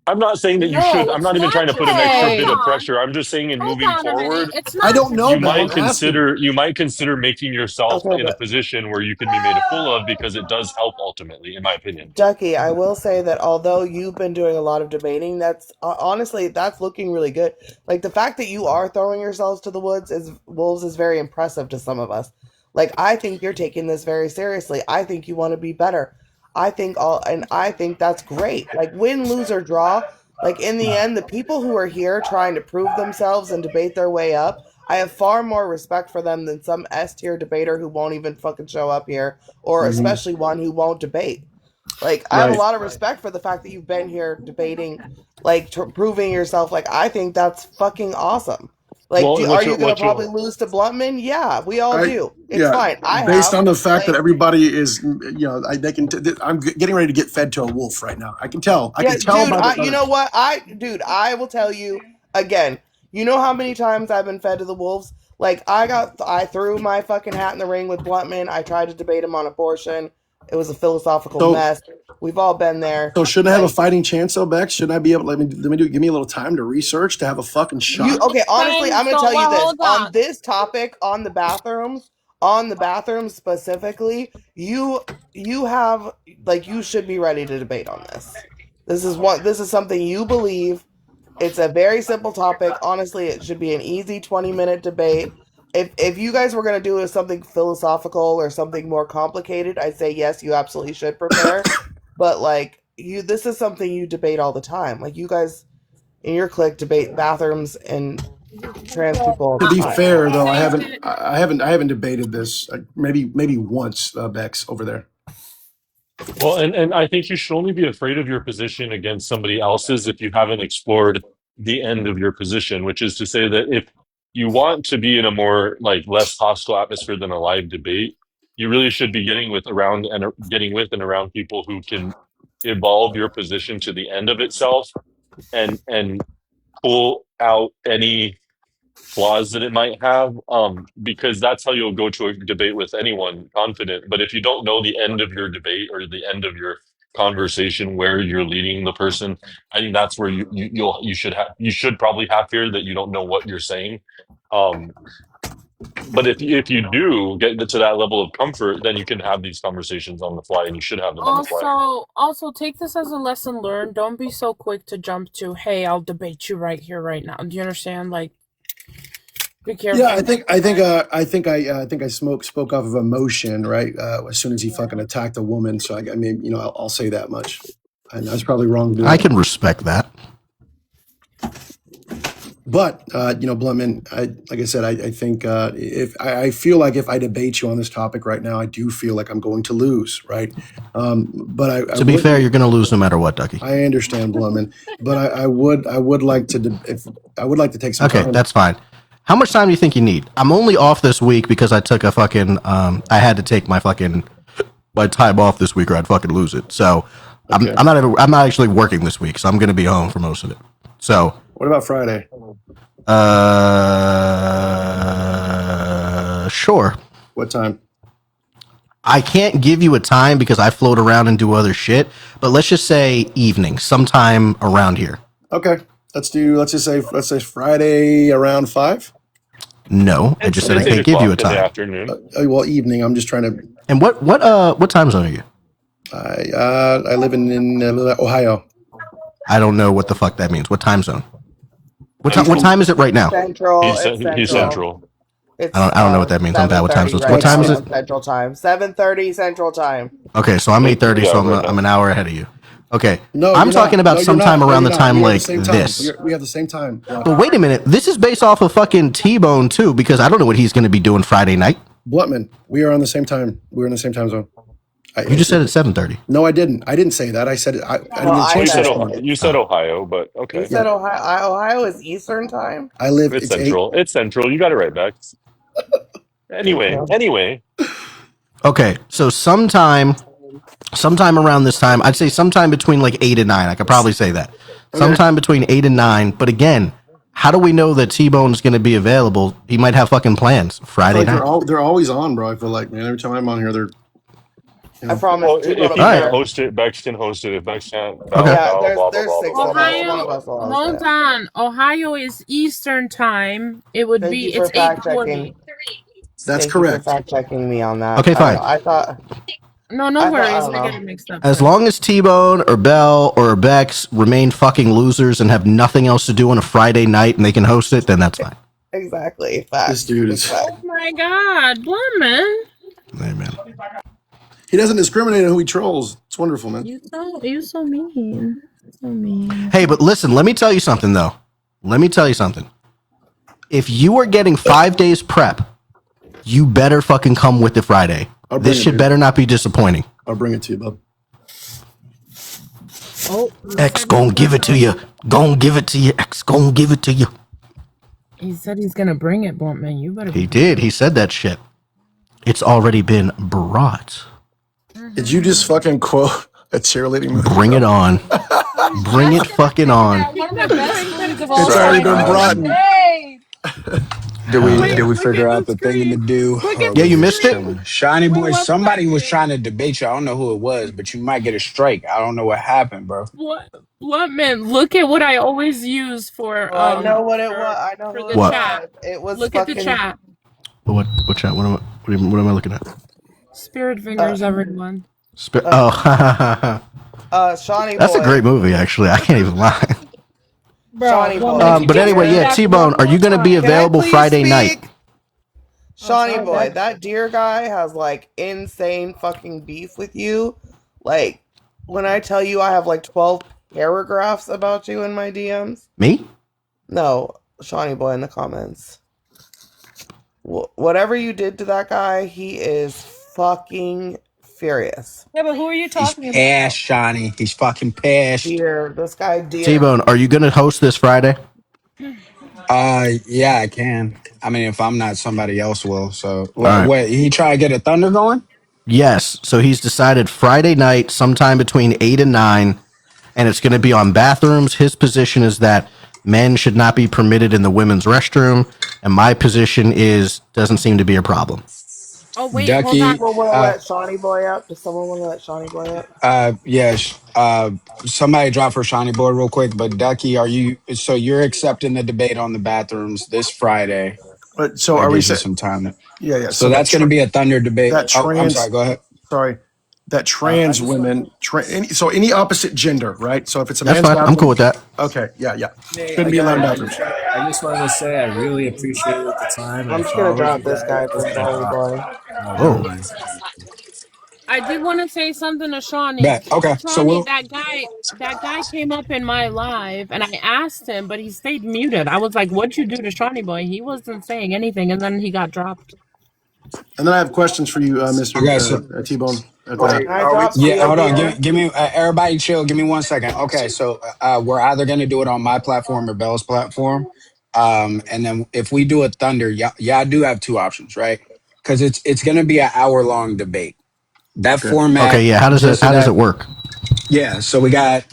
I'm not saying that you should. I'm not even trying to put an extra bit of pressure. I'm just saying in moving forward, It's not I don't know, you man. might I'm asking. consider making yourself Okay, in a but position where you can be made a fool of because it does help ultimately, in my opinion. Ducky, I will say that although you've been doing a lot of debating, that's honestly that's looking really good. Like the fact that you are throwing yourselves to the wolves is very impressive to some of us. Like I think you're taking this very seriously. I think you want to be better. I think that's great. Like win, lose or draw. Like in the end, the people who are here trying to prove themselves and debate their way up, I have far more respect for them than some S tier debater who won't even fucking show up here, or especially one who won't debate. Like I have a lot of respect for the fact that you've been here debating, like proving yourself. Like I think that's fucking awesome. Like, Well, are you gonna probably lose to Bluntman? Yeah, we all do. It's fine. Based on the fact that everybody is, they can. I'm getting ready to get fed to a wolf right now. I can tell. I can tell. Dude, you know what? I will tell you again. You know how many times I've been fed to the wolves? Like I threw my fucking hat in the ring with Bluntman. I tried to debate him on abortion. It was a philosophical mess. We've all been there. So shouldn't I have a fighting chance, though, Bex? Shouldn't I be able? Let me give me a little time to research to have a fucking shot. Okay, honestly, I'm gonna tell you this on this topic on the bathrooms specifically. You have you should be ready to debate on this. This is something you believe. It's a very simple topic. Honestly, it should be an easy 20-minute debate. If you guys were going to do something philosophical or something more complicated, I'd say yes, you absolutely should prepare. But this is something you debate all the time. Like you guys in your clique debate bathrooms and trans people. To be fair, though, I haven't debated this. Maybe once, Bex over there. Well, and I think you should only be afraid of your position against somebody else's if you haven't explored the end of your position, which is to say that if you want to be in a more less hostile atmosphere than a live debate, you really should be getting with and around people who can evolve your position to the end of itself and pull out any flaws that it might have, because that's how you'll go to a debate with anyone confident. But if you don't know the end of your debate or the end of your conversation where you're leading the person, I think that's where you should probably have fear that you don't know what you're saying. But if you do get to that level of comfort, then you can have these conversations on the fly, and you should have them on the fly. Also take this as a lesson learned. Don't be so quick to jump to, hey, I'll debate you right here, right now. Do you understand? Like, Be careful. Yeah, I think I spoke off of emotion, right? As soon as he fucking attacked a woman, so I mean, I'll say that much. And I was probably wrong to do I that. can respect that. But Bluntman, like I said, I think if I feel like if I debate you on this topic right now, I do feel like I'm going to lose, right? But To be fair, you're going to lose no matter what, Ducky. I understand, Bluntman, but I would like to I would like to take some Okay, time. that's fine. How much time do you think you need? I'm only off this week because I took a fucking I had to take my time off this week or I'd fucking lose it. So Okay. I'm not actually working this week, so I'm going to be home for most of it. So What about Friday? Sure. What time? I can't give you a time because I float around and do other shit, but let's just say evening, sometime around here. Okay, let's just say Friday around 5. No, I just said I It's 8 can't give you a o'clock in the time. afternoon. Well, evening. I'm just trying to. And what time zone are you? I live in Ohio. I don't know what the fuck that means. What time zone? What time is it right now? Central. He's It's he's central. Central. It's I don't know what that means. I'm bad with time 7:30 zones. right What time is now it? on Central Time. 7:30 Central Time. Okay, so I'm 8:30, Yeah, so right now. I'm an hour ahead of you. Okay, No, I'm you're talking not. about No, you're sometime not. No, around you're the not. time We have like the same time. this. We have the same time. But wait a minute, this is based off of fucking T-Bone too, because I don't know what he's going to be doing Friday night. Bluntman, we are on the same time. We're in the same time zone. You just said it's 7:30. No, I didn't. I didn't say that. I said it. I didn't Well, get a I chance to said it. respond. You said Ohio, but You okay. said Ohio. Ohio is Eastern Time. I live. It's It's 8. Central. It's Central. You got it right, Bex. Anyway. Okay, so sometime around this time, I'd say sometime between like 8 and 9. I could probably say that. Okay. Sometime between 8 and 9. But again, how do we know that T-Bone is going to be available? He might have fucking plans Friday Like night. they're always on, bro. I feel like, man, every time I'm on here, they're. I promise. Well, T-Bone if will he be can't there. host it, Bex can host it. If Bex can't, Okay. Yeah, blah blah blah there's blah blah 6 blah of blah. us. One Ohio, of us will host hold it. on. Ohio is Eastern time. It would Thank be, you for it's fact checking. 8:40. That's Thank you for correct. fact checking me on that. Okay, fine. I thought. No, no I worries. don't I know. get it mixed up. As long as T-Bone or Bell or Bex remain fucking losers and have nothing else to do on a Friday night and they can host it, then that's fine. Exactly. Facts. This dude is. Oh my God, Bluntman. Amen. He doesn't discriminate on who he trolls. It's wonderful, man. You so mean. So mean. Hey, but listen, let me tell you something, though. Let me tell you something. If you are getting 5 days prep, you better fucking come with it Friday. I'll bring This it, shit dude. better not be disappointing. I'll bring it to you, bub. Oh, X gon' give it to you. Gon' give it to you. X gon' give it to you. he said he's gonna bring it, Bluntman. You better. He did. He said that shit. It's already been brought. Did you just fucking quote a cheerleading movie? Bring it on. Bring it fucking on. One of the best movies of all It's already time. been brought. Do we Wait, look figure at out the the thing to screen. do? Look Or at Yeah, we you the missed just it? chilling? Shiny boy, What somebody was button? trying to debate you. I don't know who it was, but you might get a strike. I don't know what happened, bro. What? Bluntman, look at what I always use for I know what it was. I know for who the it What? chat. was. It was Look fucking. at the chat. What chat? What am I looking at? Spirit fingers, everyone. Shawnee That's boy. a great movie, actually. I can't even lie. Bro, Shawnee well, boy. if you But can't anyway, do yeah, that, T-Bone, are you going to be Can I available please Friday speak? night? Shawnee sorry, boy, Bex. that deer guy has like insane fucking beef with you. Like, when I tell you I have like 12 paragraphs about you in my DMs. Me? No, Shawnee boy in the comments. Whatever you did to that guy, he is fucking furious. Yeah, but who are you He's talking past, about? Shiny. He's fucking past. Deer, this guy deer. T-Bone, are you going to host this Friday? Yeah, I can. I mean, if I'm not, somebody else will. So, right. what? He try to get a thunder going? Yes. So he's decided Friday night, sometime between 8 and 9, and it's going to be on bathrooms. His position is that men should not be permitted in the women's restroom, and my position is doesn't seem to be a problem. Oh wait, Ducky, hold on. Someone want to let Shawnee boy up? Does someone want to let Shawnee boy up? Yes. Somebody drop for Shiny Boy real quick. But Ducky, you're accepting the debate on the bathrooms this Friday? So That are we gives you saying? some time. Yeah. So that's going to be a thunder debate. That Oh, I'm trans. sorry. Go ahead. Sorry. That trans women. Any opposite gender, right? So if it's a That's man's fine. bathroom. I'm cool with that. Okay. Yeah. Couldn't be allowed in bathrooms. I just wanted to say I really appreciated the time, and I'm if just I gonna was drop you this guys, guy I was from gonna Volley drop. Boy. Oh, Otherwise, I did want to say something to Shawnee. Bet. Okay. So Shawnee, we'll. that guy came up in my live, and I asked him, but he stayed muted. I was like, "What'd you do to Shawnee boy?" He wasn't saying anything, and then he got dropped. And then I have questions for you, Mr. Okay. So T-Bone, after Wait, that. Can I are we? drop yeah, hold COB on. then? Give me. Everybody, chill. Give me 1 second. Okay. So we're either gonna do it on my platform or Bell's platform. And then if we do a Thunder, y'all do have two options, right? Because it's gonna be an hour-long debate. That Okay. okay. format, Yeah. How does it just so how does it that, work? yeah. So we got.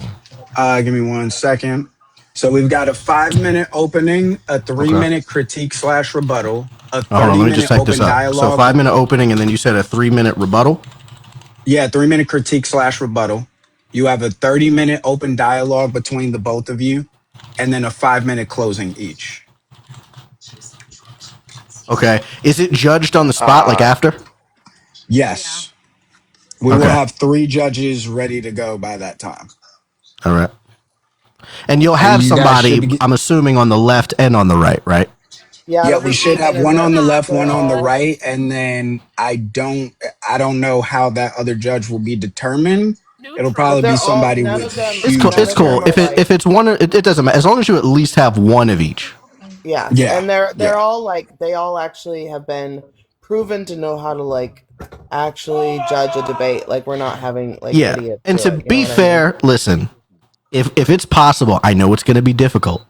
Give me 1 second. So we've got a 5 minute opening, a three Okay. minute critique slash rebuttal, a Hold on. 30 Let me just minute type this open up. So dialogue. 5 minute opening, and then you said a 3 minute rebuttal. Yeah, 3 minute critique slash rebuttal. You have a 30-minute open dialogue between the both of you, and then a 5 minute closing each. Okay. Is it judged on the spot like Uh, after? Yeah. Yes, we will Okay. have three judges ready to go by that time. All right. And you'll And have you guys somebody, should get, I'm assuming, on the left and on the right, right? Yeah, yeah, it'll we be should even, have and one on the left, they're one on the all. right, and then I don't know how that other judge will be determined. It'll Neutral. But probably be they're all. somebody None with of them. It's cool. huge None It's of them cool. are If experience. it like. if it's one, it doesn't matter as long as you at least have one of each. Yes, Yeah, and they're yeah. all like they all actually have been proven to know how to like actually judge a debate. Like we're not having like Yeah. idiots And do to it. You know be what I mean? fair, listen, if it's possible, I know it's going to be difficult,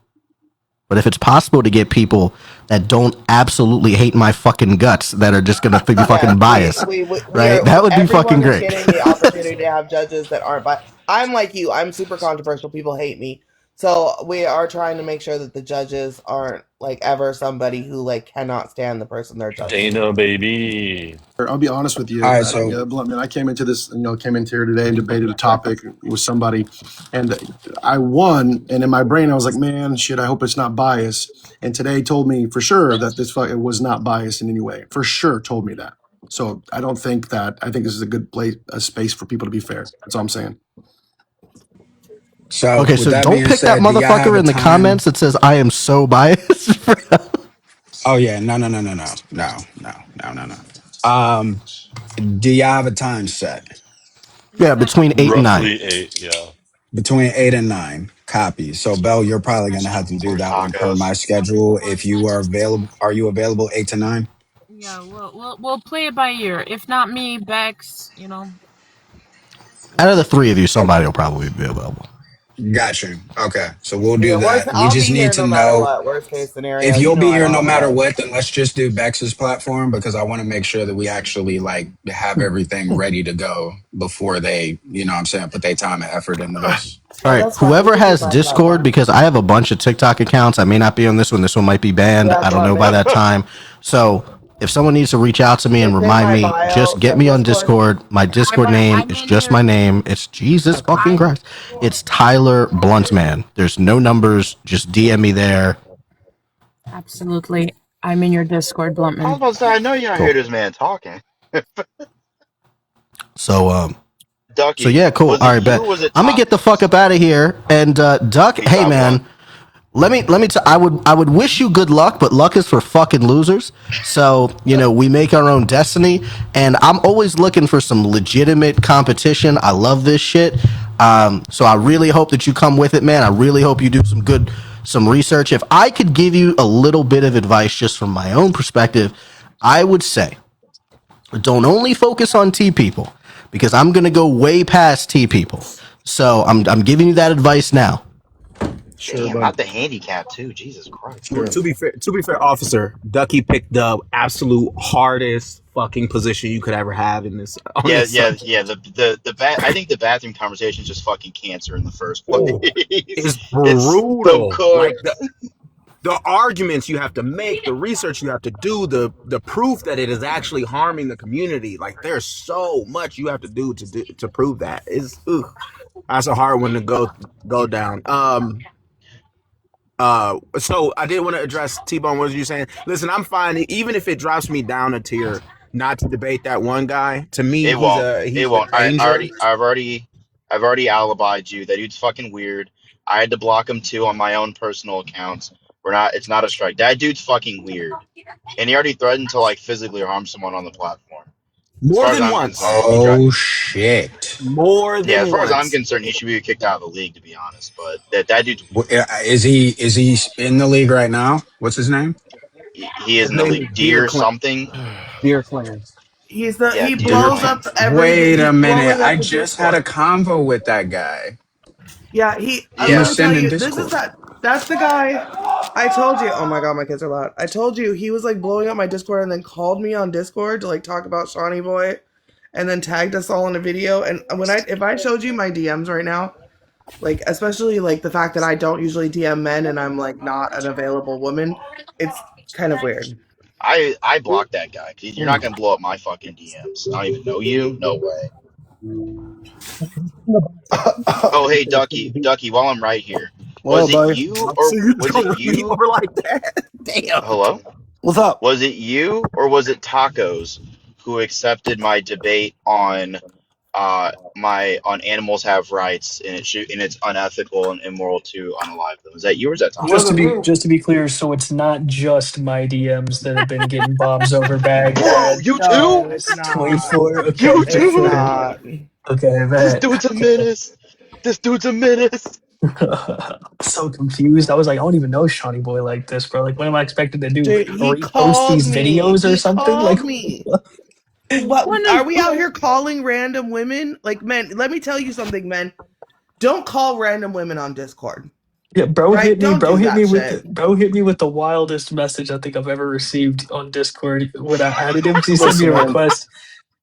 but if it's possible to get people that don't absolutely hate my fucking guts that are just going to be Yes, fucking biased, we right? are. That would be fucking Everyone is great. getting the opportunity to have judges that aren't. But I'm like you. I'm super controversial. People hate me. So we are trying to make sure that the judges aren't like ever somebody who like cannot stand the person they're judging. Dana, baby. I'll be honest with All you, right, so Blunt man. I came into this, came into here today and debated a topic with somebody, and I won. And in my brain, I was like, "Man, shit! I hope it's not biased." And today told me for sure that it was not biased in any way. For sure, told me that. So I don't think that. I think this is a good place, a space for people to be fair. That's all I'm saying. so Okay, with so that don't being pick that said, do y'all have motherfucker a in the time? comments that says I am so biased. Oh yeah, no. Um, do y'all have a time set? Yeah, between 8 and 9. Roughly 8, yeah. Between 8 and 9 copies. So Bell, you're probably gonna have to do or that one per tacos. my schedule. If you are available, are you available 8 to 9? Yeah, we'll play it by ear. If not me, Bex, Out of the three of you, Oh, somebody will probably be available. got you. Okay, so we'll do Yeah, worst. that. We I'll just be need here to no matter know what. Worst case if scenario, you you'll know be here I'm no all matter day. what. Then let's just do Bex's platform because I want to make sure that we actually like have everything ready to go before they, you know, what I'm saying, put their time and effort into this. All Yeah, right, that's fine. We whoever can do has my Discord, platform. because I have a bunch of TikTok accounts. I may not be on this one. This one might be banned. Yeah, I don't blunt know by man. that time. So if someone needs to reach out to me and It's in remind my me, bio. just get So me on Discord. Discord. My Discord name I'm is in just your my name. It's Jesus Okay. fucking I'm Christ. It's Tyler Bluntman. There's no numbers. Just DM me there. absolutely. I'm in your Discord, I was Bluntman. about to say, I know y'all hear Cool. this man talking. So so Ducky, yeah, cool. was All it right, you bet. or was it I'm gonna get the fuck tacos? up out of here. And Duck, Peace hey out, blunt. man, I would wish you good luck, but luck is for fucking losers. So, we make our own destiny, and I'm always looking for some legitimate competition. I love this shit. So I really hope that you come with it, man. I really hope you do some research. If I could give you a little bit of advice just from my own perspective, I would say don't only focus on T people because I'm going to go way past T people. So I'm giving you that advice now. Sure, Damn, but not the handicap too. Jesus Christ. well, Sure. to be fair, officer, Ducky picked the absolute hardest fucking position you could ever have in this on Yeah, this yeah, subject. yeah. I think the bathroom conversation is just fucking cancer in the first place. Oh, it's It's so brutal. core. Like the arguments you have to make, the research you have to do, the proof that it is actually harming the community. Like there's so much you have to do to prove that. Is that's a hard one to go down. So I did want to address T-Bone. What was you saying? Listen, I'm fine, even if it drops me down a tier, not to debate that one guy. To me, It he's won't. a It he's a won't. danger. I've already alibied you. That dude's fucking weird. I had to block him too on my own personal accounts. We're not. It's not a strike. That dude's fucking weird, and he already threatened to like physically harm someone on the platform. As More far as than I'm once. concerned, Oh shit! More yeah. As than far as I'm once. concerned, he should be kicked out of the league. To be honest, but that dude's Is he in the league right now? What's his name? he is His in the name league. is Beer Deer Clan. something. Beer Clan. Yeah, He Deer blows Clan. up Wait a he's minute. blowing I up the just had a Discord. convo with that guy. Yeah, He let Yeah, was me tell sending you, this is Discord. that's the guy I told you. Oh my god, my kids are loud. I told you he was like blowing up my Discord and then called me on Discord to like talk about Shawnee Boy and then tagged us all in a video. And if I showed you my DMs right now, like especially like the fact that I don't usually DM men and I'm like not an available woman, it's kind of weird. I blocked that guy. 'Cause you're not gonna blow up my fucking DMs. I don't even know you. No way. Oh, hey, Ducky. While I'm right here, Well, buddy, So you was it don't run me you? over like that? Damn. Hello? what's up? Was it you or was it Tacos who accepted my debate on my on animals have rights and it's unethical and immoral to unalive them? Is that you or is that It Just to Tacos? wasn't be me. just to be clear, so it's not just my DMs that have been getting bombs over Whoa, Baghdad you too? No, it's not. 24. Okay, You It's too? okay, not. okay, This man. dude's a Okay. menace. This dude's a menace. So confused. I was like, I don't even know Shawnee Boy like this, bro. Like, what am I expected to do? Dude, he Repost called these me. videos or He something? Like, called me. What When are is we out here calling random women? Like, men, let me tell you something, men. Don't call random women on Discord. yeah, bro Right? hit me. Don't Bro do hit me that with shit. the bro hit me with the wildest message I think I've ever received on Discord. When I added him, he sent me Listen, a man. request,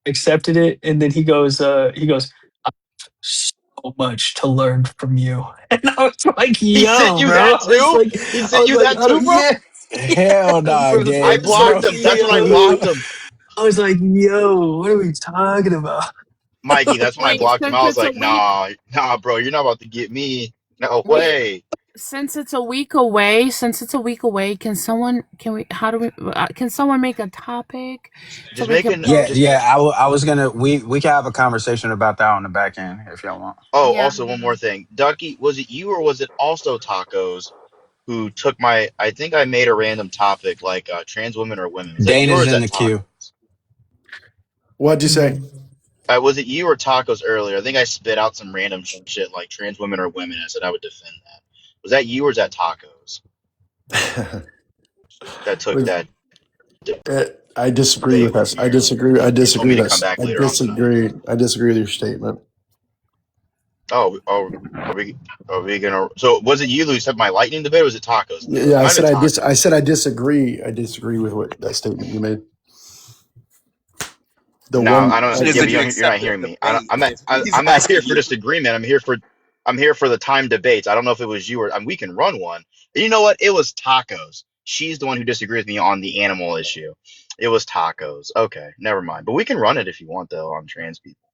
accepted it, and then he goes, so much to learn from you. And I was like, He sent yo, you bro. that too? He I sent was you like, that too, bro? yeah, Hell yeah, no, bro. I I Gabe, was blocked like, bro. him. That's when I yo. blocked him. I was like, yo, what are we talking about? Mikey, that's when I wait, blocked him. since I was it's a like, week nah, bro, you're not about to get me. No wait, way. since it's a week away, can we how do we can someone make a topic so Just we make can an Yeah, post just it? yeah. I was gonna. We can have a conversation about that on the back end if y'all want. Oh, Yeah. also one more thing. Ducky, was it you or was it also Tacos who took my I think I made a random topic like trans women or women. Was that you or Dana's is in that the queue. Tacos? What'd you say? Was it you or Tacos earlier? I think I spit out some random shit like trans women or women. I said I would defend that. Was that you or is that Tacos that took Look, that I disagree debate with with us. me earlier I and told disagree me with to come us. back later on tonight? I disagree with your statement. Oh, are we gonna? So was it you who said my lightning debate, or was it Tacos debate? Yeah, It might have been I Tacos. said I disagree. I disagree with what that statement you made. The No, one I don't. Is Yeah, if but you you're not accept the hearing me. I don't, debate, and if he's I'm not asking here for you, disagreement. I'm here for the time debates. I don't know if it was you or we can run one. And you know what? It was Tacos. She's the one who disagreed with me on the animal issue. It was Tacos. Okay, never mind. But we can run it if you want, though, on trans people.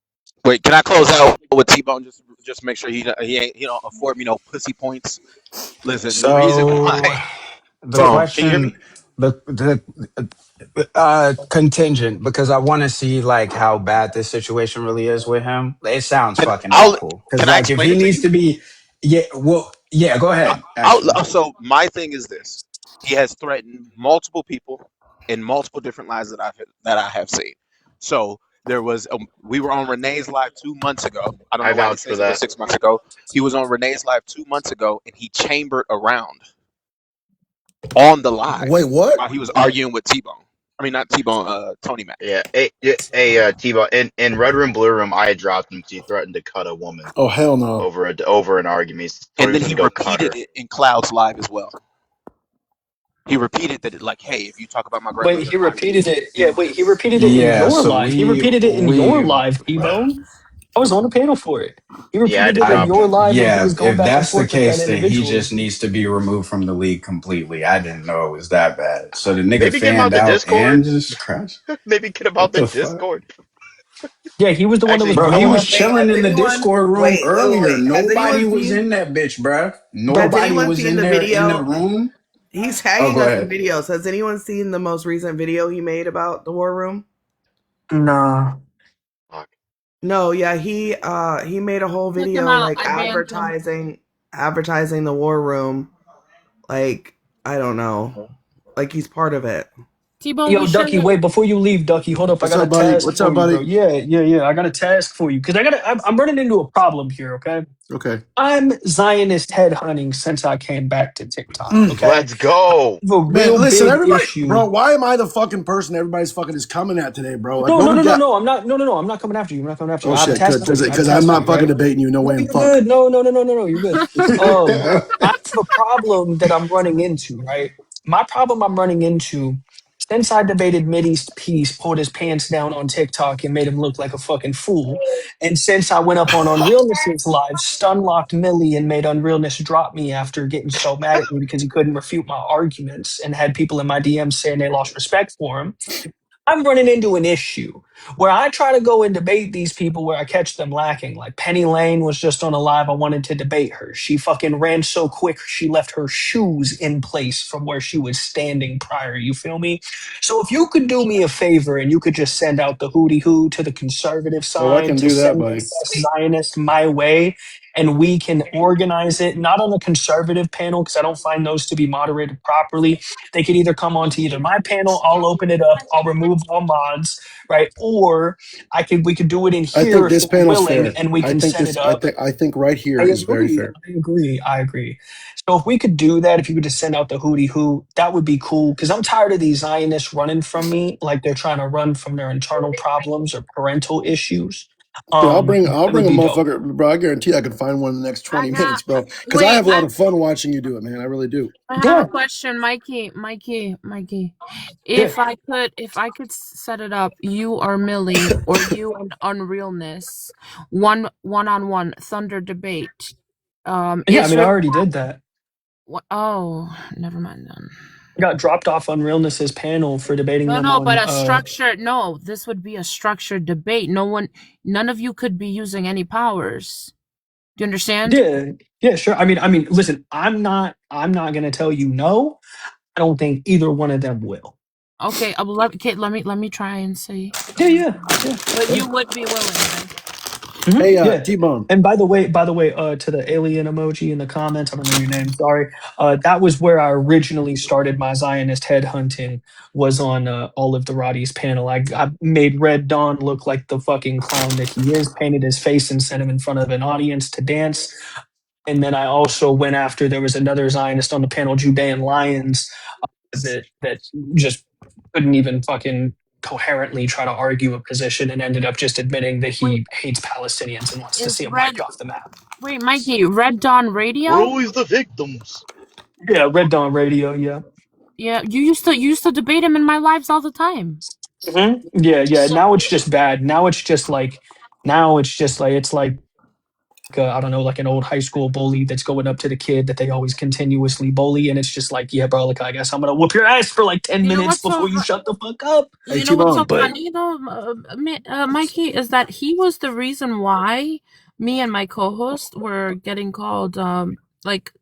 wait, can I close out with T-Bone just make sure he don't afford me no pussy points? Listen, the reason why So the Bone, can you hear me? question, the contingent, because I want to see like how bad this situation really is with him. It sounds Can fucking I'll awful. Because can I like if explain he it to needs you? to be, yeah, well, yeah. Go ahead, actually. So my thing is this: he has threatened multiple people in multiple different lives that I have seen. So there was we were on Renee's live 2 months ago. I don't I know why he vouch for says it was that. 6 months ago. He was on Renee's live 2 months ago, and he chambered around on the Wait, live what? while he was arguing with T Bone. I mean, not T Bone, Tony Mac. Yeah. T-Bone. In Red Room, Blue Room, I had dropped him because he threatened to cut a woman Oh hell no! over an argument. He And was then going he to go cut repeated her. it in Cloud's live as well. He repeated that, like, hey, if you talk about my Wait, grandmother, he I'm going repeated to it. Yeah, do wait, he this. repeated it in Yeah. your So live. He repeated it in your live, T Bone. I was on the panel for it. He Yeah, I had repeated to it in drop your him. live when he yeah, was going if back and that's the forth with that case, then he individual. just needs to be removed from the league completely. I didn't know it was that bad. So the nigga Maybe get him out fanned the out Discord. and just crashed. Maybe get him out What the the fuck? Discord. Yeah, he was the one that was Actually, Bro, he blowing was up. Hey, chilling in the Discord room earlier. Has Nobody anyone was seen in that bitch, bruh. has Nobody anyone was seen in the there in the video? room. He's Oh, tagging go us in ahead. videos. Has anyone seen the most recent video he made about the war room? Nah. fuck. No, yeah, he made a whole Took him video out. like I banned him. advertising the war room, like I don't know. Like he's part of it. T-Bone, Yo, we Ducky, shouldn't. wait, before you leave, Ducky, hold up. I What's got a up, buddy? task What's up, for you, bro. buddy? Yeah. I got a task for you. Because I'm running into a problem here, okay? Okay. I'm Zionist headhunting since I came back to TikTok, okay? Let's go. I have a Man, real listen, big everybody, issue. bro. Why am I the fucking person everybody's fucking is coming at today, bro? Like No, no, nobody no, no, got. no. I'm not. No, no, no. I'm not coming after you. I'm not coming after you. Oh I have a shit, task good, for you. I have a because I'm task for not you, fucking right? debating you. No No, way in you're fuck. good. No, no, no, no, no, no. You're good. I have a problem that I'm running into, right? My problem I'm running into since I debated Mideast Peace, pulled his pants down on TikTok and made him look like a fucking fool. And since I went up on Unrealness's live, stun locked Millie and made Unrealness drop me after getting so mad at me because he couldn't refute my arguments and had people in my DMs saying they lost respect for him. I'm running into an issue where I try to go and debate these people where I catch them lacking. Like Penny Lane was just on a live. I wanted to debate her. She fucking ran so quick, she left her shoes in place from where she was standing prior. You feel me? So if you could do me a favor and you could just send out the hootie hoo to the conservative Oh, I side can to do that, send the buddy. best Zionist my way, and we can organize it, not on the conservative panel, because I don't find those to be moderated properly. They could either come onto either my panel, I'll open it up, I'll remove all mods, right? Or we could do it in I here think if this they're panel's willing fair. and we I can think set it this. I up. think. I think right I here is very agree. fair. I agree. I agree. So if we could do that, if you could just send out the hootie hoo, that would be cool. Because I'm tired of these Zionists running from me, like they're trying to run from their internal problems or parental issues. Yeah, I'll That would bring a be dope. motherfucker, bro. I guarantee I can find one in the next I 20 got. minutes, bro. Because I Wait, have a lot of fun watching you do it, man. I really do. I have a Yeah, question, Mikey. yeah. If I could set it up, you or Millie or you and Unrealness, one on one Thunder debate. Yeah, I Is mean, I your already did that. oh, never mind then. I got dropped off on Realness's panel for debating No, them no, but on a structured no. This would be a structured debate. None of you could be using any powers. Do you understand? yeah, yeah, sure. I mean, listen, I'm not gonna tell you no. I don't think either one of them will. Okay, let me try and see. Yeah, But sure. you would be willing, right? Hey, Yeah. T-Bone. And by the way, to the alien emoji in the comments, I don't know your name, sorry. That was where I originally started my Zionist headhunting, was on Olive Doradi's panel. I made Red Dawn look like the fucking clown that he is, painted his face and sent him in front of an audience to dance. And then I also went after, there was another Zionist on the panel, Judean Lions, that just couldn't even fucking coherently try to argue a position and ended up just admitting that Wait, he hates Palestinians and wants to is see them Red wiped off the map. Wait, Mikey, Red Dawn We're Radio? always the victims. Yeah, Red Dawn Radio. Yeah. Yeah, you used to debate him in my lives all the time. Yeah. Now it's just bad. Now it's just like it's like I don't know, like an old high school bully that's going up to the kid that they always continuously bully, and it's just like, yeah, bro, like I guess I'm gonna whoop your ass for like 10 minutes what's so before you shut the fuck up. Hey, You know what's so T-Bone. But funny though, Mikey, is that he was the reason why me and my co-host were getting called like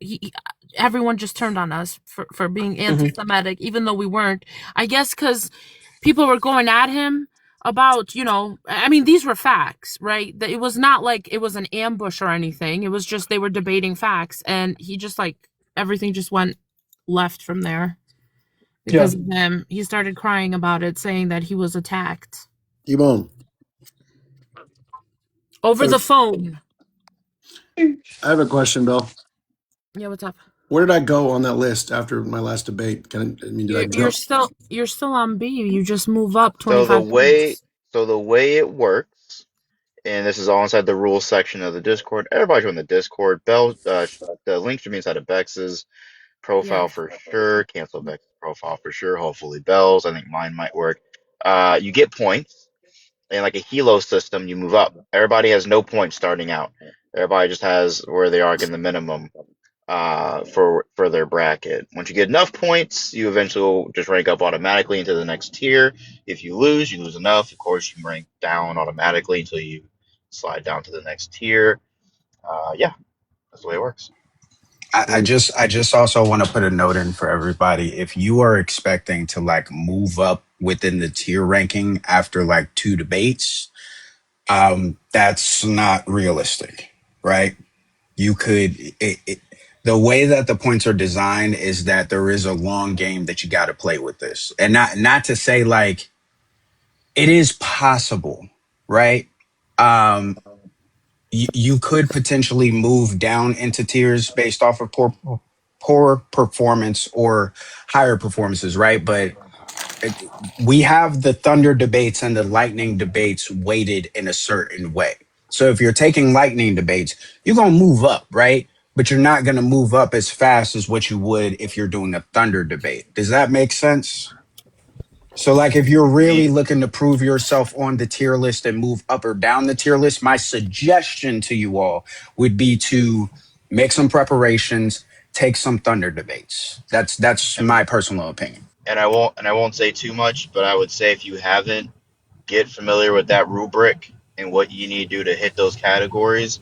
everyone just turned on us for being mhm, anti-Semitic, even though we weren't. I guess because people were going at him about, I mean, these were facts, right? That it was not like it was an ambush or anything. It was just they were debating facts, and he just like everything just went left from there yeah. because of him. He started crying about it, saying that he was attacked T-Bone. over I the phone. have a question, Bill. Yeah, what's up? Where did I go on that list after my last debate? Did I You're you're jump? still you're still on B. You just move up So the 25 way points. so the way it works, and this is all inside the rules section of the Discord. Everybody join the Discord. The link should be inside of Bex's Yeah. profile for sure. Cancel Bex's profile for sure. Hopefully Bell's. I think mine might work. You get points, and like a Hilo system, you move up. Everybody has no points starting out. Everybody just has where they are getting the minimum for their bracket. Once you get enough points, you eventually will just rank up automatically into the next tier. If you lose enough. Of course, you rank down automatically until you slide down to the next tier. Yeah, that's the way it works. I just also want to put a note in for everybody. If you are expecting to like move up within the tier ranking after like two debates, that's not realistic, right? You could the way that the points are designed is that there is a long game that you got to play with this, and not to say like it is possible, right? Um, you could potentially move down into tiers based off of poor performance or higher performances, right? But we have the thunder debates and the lightning debates weighted in a certain way. So if you're taking lightning debates, you're going to move up, right? But you're not going to move up as fast as what you would if you're doing a thunder debate. Does that make sense? So, like, if you're really Me, looking to prove yourself on the tier list and move up or down the tier list, my suggestion to you all would be to make some preparations, take some thunder debates. That's and my personal opinion. I won't say too much, but I would say if you haven't, get familiar with that rubric and what you need to do to hit those categories,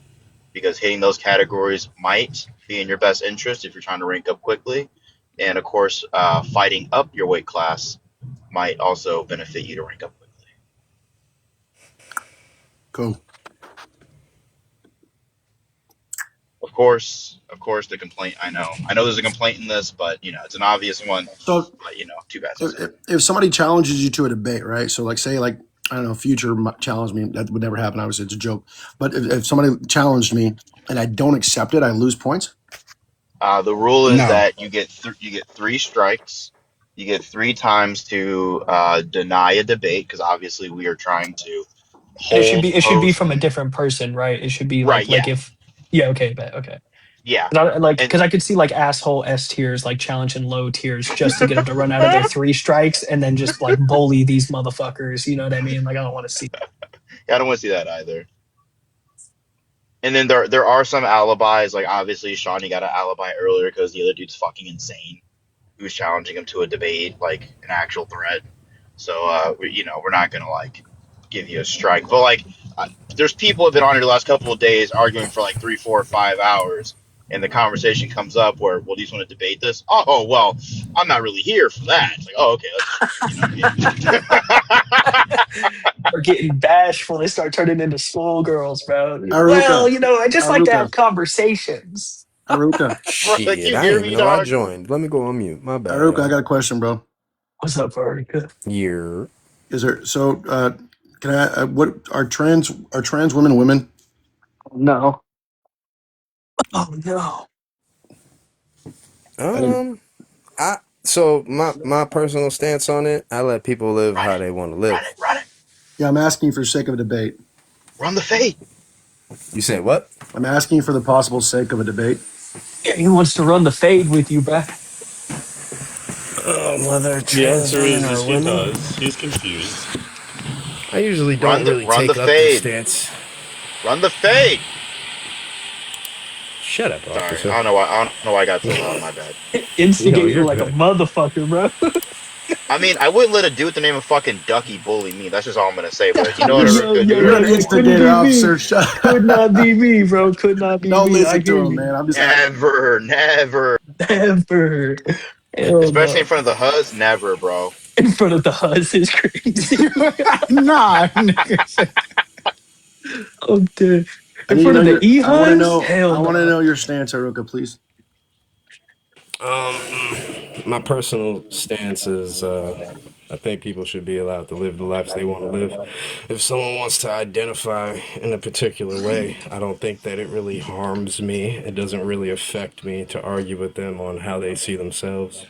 because hitting those categories might be in your best interest if you're trying to rank up quickly. And of course, fighting up your weight class might also benefit you to rank up quickly. Cool. Of course, the complaint. I know there's a complaint in this, but it's an obvious one. So But too bad, so if, sad. if somebody challenges you to a debate, right? So like say like I don't know, Future challenged me. That would never happen. Obviously, it's a joke. But if somebody challenged me and I don't accept it, I lose points. The rule is No, that you get three strikes. You get three times to deny a debate, because obviously we are trying to And hold it should be host. from a different person, right? It should be Right? like Yeah, if yeah, okay, bet, okay. yeah. 'Cause I, like And because I could see like asshole S tiers like challenging low tiers just to get them to run out of their three strikes and then just like bully these motherfuckers. You know what I mean? Like I don't want to see. yeah, I don't want to see that either. And then there are some alibis, like obviously Shawnee got an alibi earlier because the other dude's fucking insane. Who's challenging him to a debate, like an actual threat. So we're not gonna like give you a strike, but like there's people have been on here the last couple of days arguing for like 3, 4, 5 hours, and the conversation comes up where, well, do you want to debate this? Oh well, I'm not really here for that. It's like, oh, okay, that's Or getting bashful, they start turning into schoolgirls, bro. Well, Aruka, I just like to Aruka, have conversations. Aruka, bro, like, Shit, you I didn't hear even me, know I dog? joined. Let me go on mute. My bad, Aruka. I y'all. got a question, bro. What's up, Veronica? You're Is there so? Can I? What are trans women women? No. Oh no. I didn't. I so my personal stance on it, I let people live Run how it, they want to run live. it, run it, Yeah, I'm asking for the sake of a debate. run the fade. You say what? I'm asking for the possible sake of a debate. Yeah, he wants to run the fade with you, bruh. Whether The trans answer women is are he women, does. He's confused. I usually don't really Run the take up this fade, stance. run the fade. Shut up, Sorry, officer. I don't know why I got so loud. My bad. Yo, Instigating you're like a good. motherfucker, bro. I mean, I wouldn't let a dude with the name of fucking Ducky bully me. That's just all I'm gonna say. But you know what, You're, Aruka, you're an dude? Yeah. Couldn't instigator, be me. officer. Shut. Could not be me, bro. Could not be Don't me. I listen to hear him, you. man. I'm just asking. Never, never. Never. Hell Especially in no. front of the Huz, never, bro. In front of the Huz is crazy. nah, nigga. Oh, dude. I In need to front know of the your. E I want to Huz? know. Hell I want to no. know your stance, Aruka, please. Um, my personal stance is, I think people should be allowed to live the lives they want to live. If someone wants to identify in a particular way, I don't think that it really harms me. It doesn't really affect me to argue with them on how they see themselves.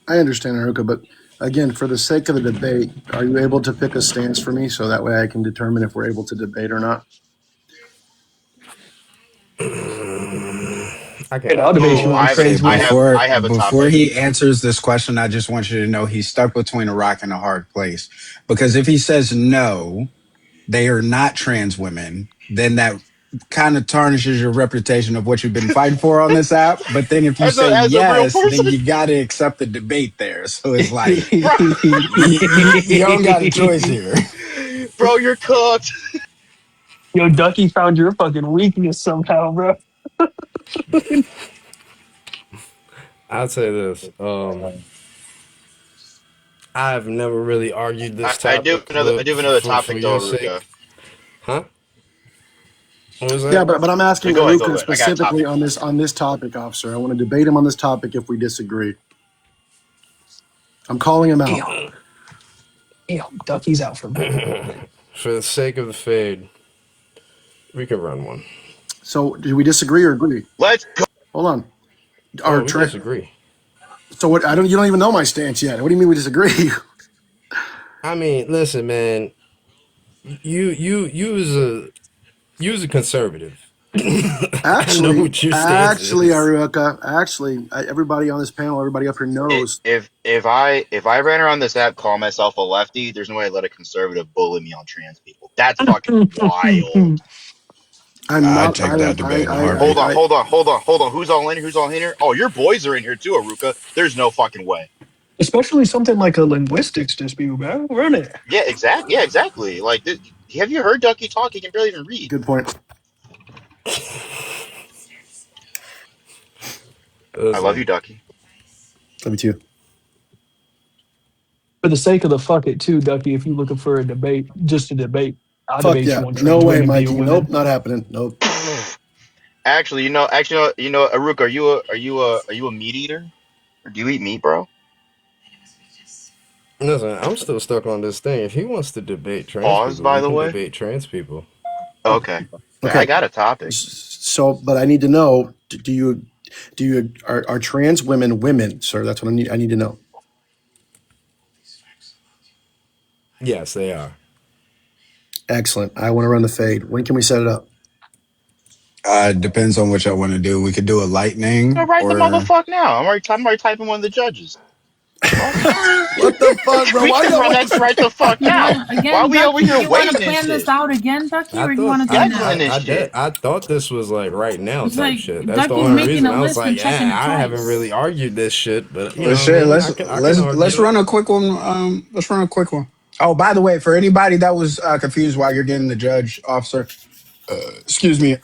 I understand, Aruka, but again, for the sake of the debate, are you able to pick a stance for me so that way I can determine if we're able to debate or not? I can, And I'll debate Ooh, you on trans women. I have a Before topic. he answers this question, I just want you to know he's stuck between a rock and a hard place. Because if he says no, they are not trans women, then that kind of tarnishes your reputation of what you've been fighting for on this app. But then if you say As a real yes, then person, you got to accept the debate there. So it's like bro, you don't got a choice here. bro, you're cooked. Yo, Ducky found your fucking weakness somehow, bro. I'll say this. I've never really argued this I do topic, but have another for topic though, your sake, Aruka. huh? What was Yeah, that? but I'm Yeah, asking go ahead, Aruka I got a specifically topic on for you. this topic, officer. I want to debate him on this topic if we disagree. I'm calling him out. Damn, damn, Ducky's out for me. For the sake of the fade, we can run one. So, do we disagree or agree? Let's go. Hold on. Oh, Our we tra- disagree. so what? I don't. You don't even know my stance yet. What do you mean we disagree? I mean, listen, man. You was a conservative. I know Actually, what your stance actually, is. Aruka, everybody on this panel, everybody up here knows If I ran around this app calling myself a lefty, there's no way I'd let a conservative bully me on trans people. That's fucking wild. I'm I not. take I am. that debate in a Hold heartbeat. on, hold on, hold on, hold on. Who's all in here? Who's all in here? Oh, your boys are in here too, Aruka. There's no fucking way. Especially something like a linguistics dispute, man. Run it. Yeah, exactly. Yeah, exactly. Like, have you heard Ducky talk? He can barely even read. Good point. I love Listen, you, Ducky. Love you too. For the sake of the fuck it too, Ducky, if you're looking for a debate, just a debate, I'll Fuck debate yeah. you on No trans way, women being Mikey. Nope, women. not happening. Nope. Actually, Aruka, are you a meat eater? Or do you eat meat, bro? listen. I'm still stuck on this thing. If he wants to debate trans Pause, people, by we the can way. debate trans people. Okay. I Okay. got a topic. So, but I need to know: are trans women women, sir? That's what I need. I need to know. Yes, they are. Excellent. I want to run the fade. When can we set it up? Depends on what y'all want to do. We could do a Go lightning right the or motherfuck now. I'm already typing one of the judges. Fuck. What the fuck, bro? We Why can y'all run wait that to? right the fuck You now. want Why again, we over Ducky? here You want to waiting and plan this shit? out again, Ducky, I or you thought want to do it now? Scheduling this shit. I thought this was like right now It's type like shit. That's the Ducky's only making reason. a I was list like, and checking it yeah, I haven't twice. really argued this shit, but you well, know, shit. maybe Let's I can let's argue it. run a quick one. Let's run a quick one. Oh, by the way, for anybody that was confused while you're getting the judge officer, excuse me.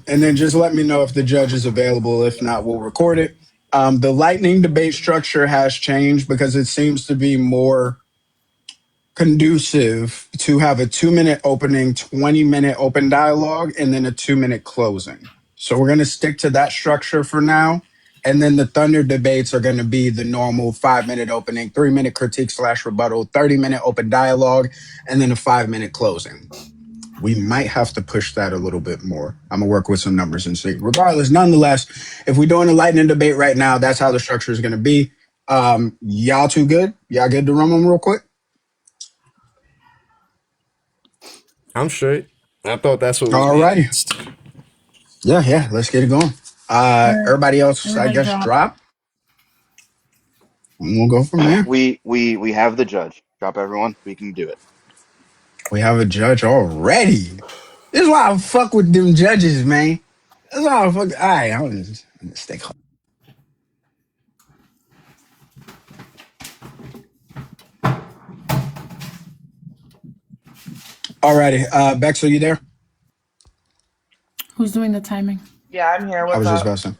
And then just let me know if the judge is available. If not, we'll record it. The lightning debate structure has changed because it seems to be more conducive to have a 2 minute opening, 20-minute open dialogue, and then a 2 minute closing. So we're going to stick to that structure for now. And then the Thunder debates are going to be the normal 5 minute opening, 3 minute critique slash rebuttal, 30-minute open dialogue, and then a 5 minute closing. We might have to push that a little bit more. I'm gonna work with some numbers and see. Regardless, nonetheless, if we're doing a lightning debate right now, that's how the structure is gonna be. Y'all too good? Y'all good to run them real quick? I'm straight. I thought that's what was All being righty. asked. Yeah, let's get it going. All right, Everybody else, I everybody guess, drop. drop. And we'll go from there. We have the judge. Drop everyone. We can do it. We have a judge already. This is why I fuck with them judges, man. That's why I fuck. All right, I'm just stay. Alrighty, Bex, are you there? Who's doing the timing? Yeah, I'm here. I What's was just up? about to say.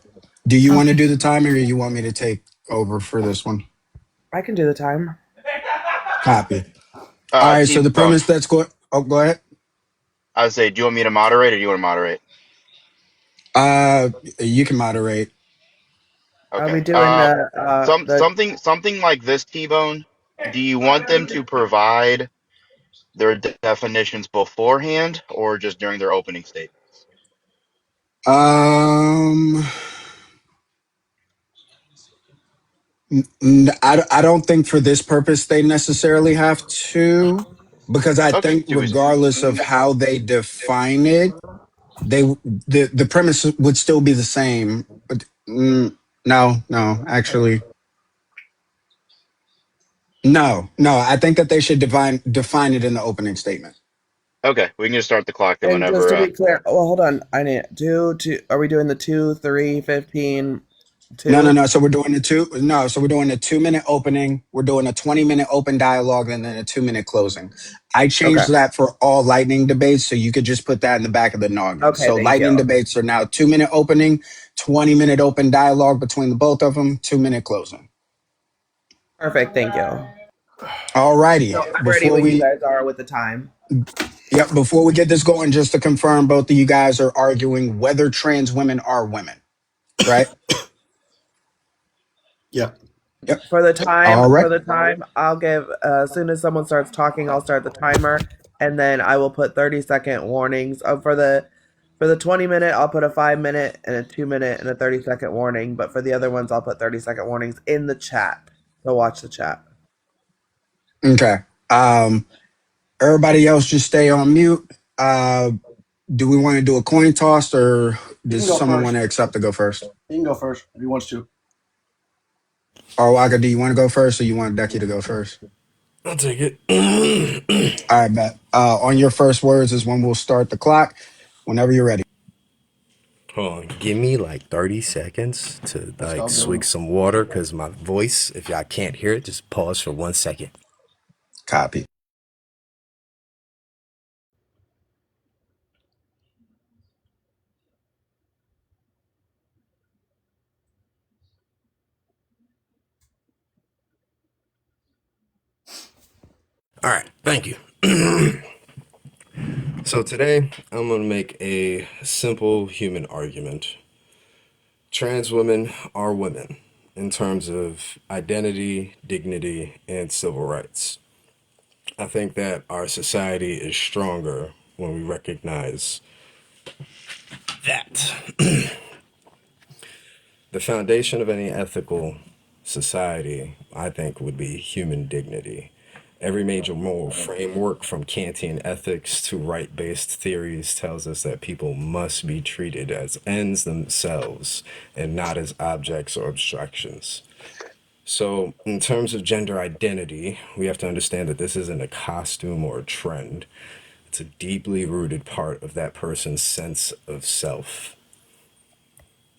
Do you want to Okay. do the timer or you want me to take over for this one? I can do the time. Copy. All right, so the T-Bone. premise that's going. Oh, go ahead. I would say, do you want me to moderate or do you want to moderate? Uh, you can moderate. Are we Okay. doing the Something like this, T-Bone. Do you want them to provide their definitions beforehand or just during their opening statement? Um, I don't think for this purpose they necessarily have to, because I Okay. think Two weeks. regardless of how they define it, they the premise would still be the same. But no, actually, no. I think that they should define it in the opening statement. Okay. We can just start the clock then and just whenever. to be clear, well, hold on. I need two. Are we doing the 2, 3, 15, No, 2? no. So we're doing a two. No, so we're doing a 2 minute opening. We're doing a 20 minute open dialogue and then a 2 minute closing. I Okay. changed that for all lightning debates, so you could just put that in the back of the noggin. Okay, So thank lightning you. debates are now 2 minute opening, 20 minute open dialogue between the both of them, 2 minute closing. Perfect, thank you. All righty. So I'm ready Before when you we guys are with the time. Yep. Before we get this going, just to confirm, both of you guys are arguing whether trans women are women, right? Yeah. Yep. For the All right. time, I'll give as soon as someone starts talking, I'll start the timer, and then I will put 30-second warnings. For the 20-minute, I'll put a 5-minute and a 2-minute and a 30-second warning. But for the other ones, I'll put 30-second warnings in the chat. So watch the chat. Okay. Um, Everybody else just stay on mute. Do we want to do a coin toss, or You does can go someone want first. to accept to go first? You can go first if he wants to. Or Waka, do you want to go first, or you want Decky to go first? I'll take it. All right, bet. On your first words is when we'll start the clock. Whenever you're ready. Hold on, give me like 30 seconds to Let's like go, swig Dylan. some water because my voice, if y'all can't hear it, just pause for 1 second. Copy. All right, thank you. So today I'm going to make a simple human argument. Trans women are women in terms of identity, dignity, and civil rights. I think that our society is stronger when we recognize that. The foundation of any ethical society, I think, would be human dignity. Every major moral framework, from Kantian ethics to right based theories, tells us that people must be treated as ends themselves and not as objects or abstractions. So, in terms of gender identity, we have to understand that this isn't a costume or a trend. It's a deeply rooted part of that person's sense of self.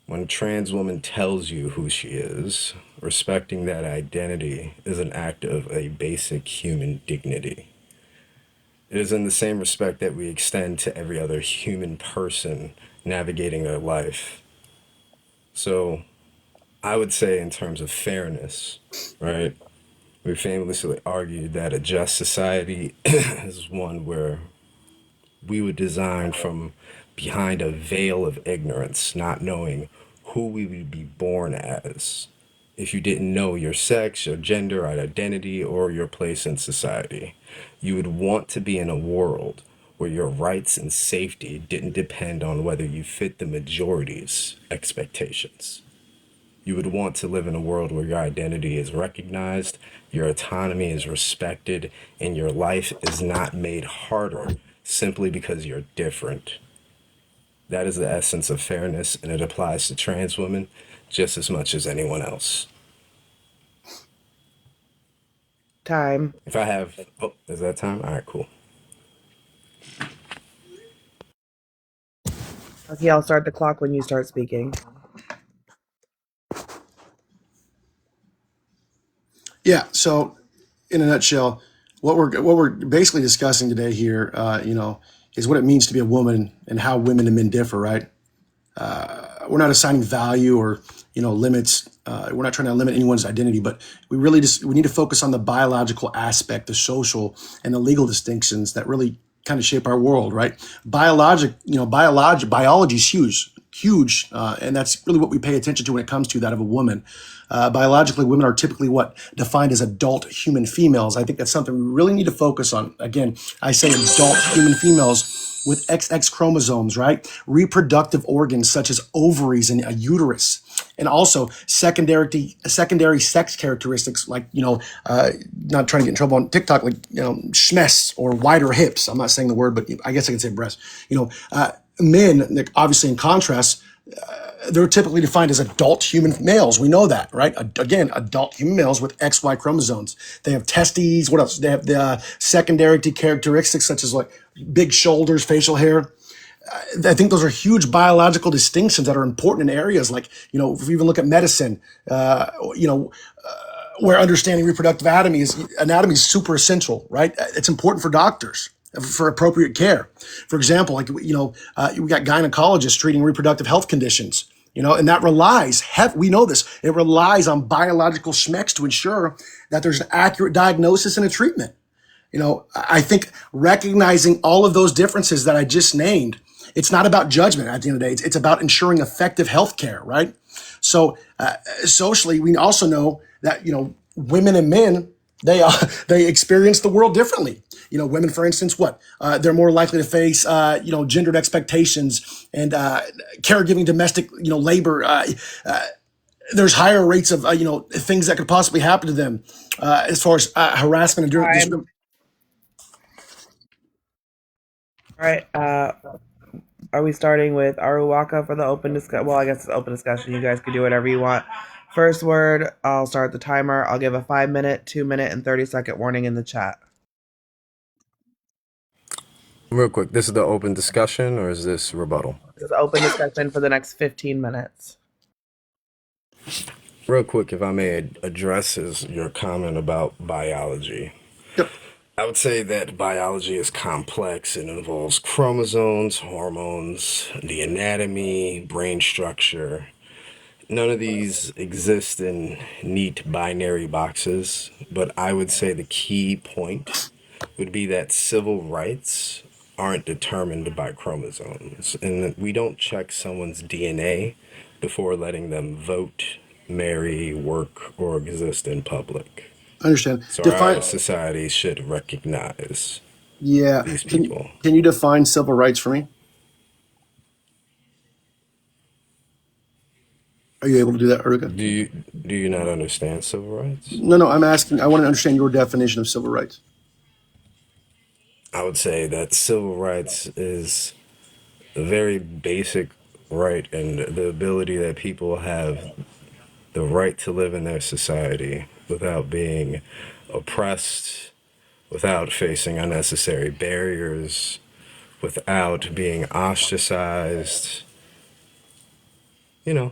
When a trans woman tells you who she is, respecting that identity is an act of a basic human dignity. It is in the same respect that we extend to every other human person navigating their life. So, I would say, in terms of fairness, right? We famously argued that a just society is one where we would design from behind a veil of ignorance, not knowing who we would be born as. If you didn't know your sex, your gender, identity, or your place in society, you would want to be in a world where your rights and safety didn't depend on whether you fit the majority's expectations. You would want to live in a world where your identity is recognized, your autonomy is respected, and your life is not made harder simply because you're different. That is the essence of fairness, and it applies to trans women just as much as anyone else. Time. If I have, oh, is that time? All right, cool. Okay, I'll start the clock when you start speaking. Yeah. So, in a nutshell, what we're basically discussing today here, is what it means to be a woman and how women and men differ. Right. We're not assigning value or limits. We're not trying to limit anyone's identity, but we need to focus on the biological aspect, the social and the legal distinctions that really kind of shape our world, right? Biology is huge, and that's really what we pay attention to when it comes to that of a woman. Biologically, women are typically what defined as adult human females. I think that's something we really need to focus on. Again, I say adult human females with XX chromosomes, right? Reproductive organs such as ovaries and a uterus, and also secondary sex characteristics like not trying to get in trouble on TikTok, like schmess or wider hips. I'm not saying the word, but I guess I can say breast. Men, like, obviously in contrast, they're typically defined as adult human males. We know that, right? Again, adult human males with XY chromosomes. They have testes. What else? They have the secondary characteristics such as like big shoulders, facial hair. I think those are huge biological distinctions that are important in areas like, if we even look at medicine, where understanding reproductive anatomy is super essential, right? It's important for doctors for appropriate care. For example, like, we got gynecologists treating reproductive health conditions, and that we know this, it relies on biological schmecks to ensure that there's an accurate diagnosis and a treatment. I think recognizing all of those differences that I just named, it's not about judgment at the end of the day. It's about ensuring effective health care, right? So socially, we also know that women and men they experience the world differently. Women, for instance, they're more likely to face gendered expectations and caregiving, domestic labor. There's higher rates of things that could possibly happen to them as far as harassment and Time. discrimination. All right. Are we starting with Aruwaka for the open discussion? Well, I guess it's open discussion. You guys can do whatever you want. First word, I'll start the timer. I'll give a 5-minute, 2-minute, and 30-second warning in the chat. Real quick, this is the open discussion or is this rebuttal? It's open discussion for the next 15 minutes. Real quick, if I may address your comment about biology. Yep. I would say that biology is complex. It involves chromosomes, hormones, the anatomy, brain structure. None of these exist in neat binary boxes, but I would say the key point would be that civil rights aren't determined by chromosomes, and that we don't check someone's DNA before letting them vote, marry, work, or exist in public. I understand. So our society should recognize these people. Can you define civil rights for me? Are you able to do that, Erica? Do you not understand civil rights? No, I'm asking. I want to understand your definition of civil rights. I would say that civil rights is a very basic right and the ability that people have the right to live in their society without being oppressed, without facing unnecessary barriers, without being ostracized,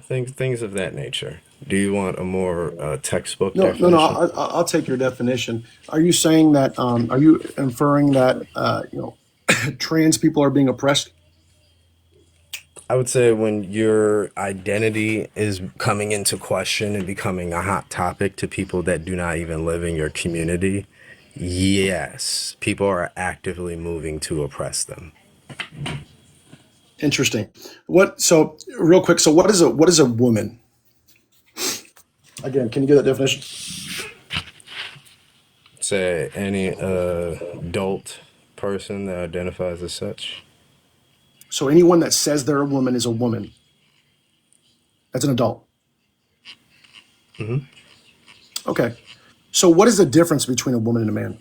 things of that nature. Do you want a more textbook No. definition? I'll take your definition. Are you saying that? Are you inferring that trans people are being oppressed? I would say when your identity is coming into question and becoming a hot topic to people that do not even live in your community, yes, people are actively moving to oppress them. Interesting. So real quick. So what is a woman? Again, can you give that definition? Say any adult person that identifies as such. So anyone that says they're a woman is a woman. That's an adult. Mm-hmm. Okay. So what is the difference between a woman and a man?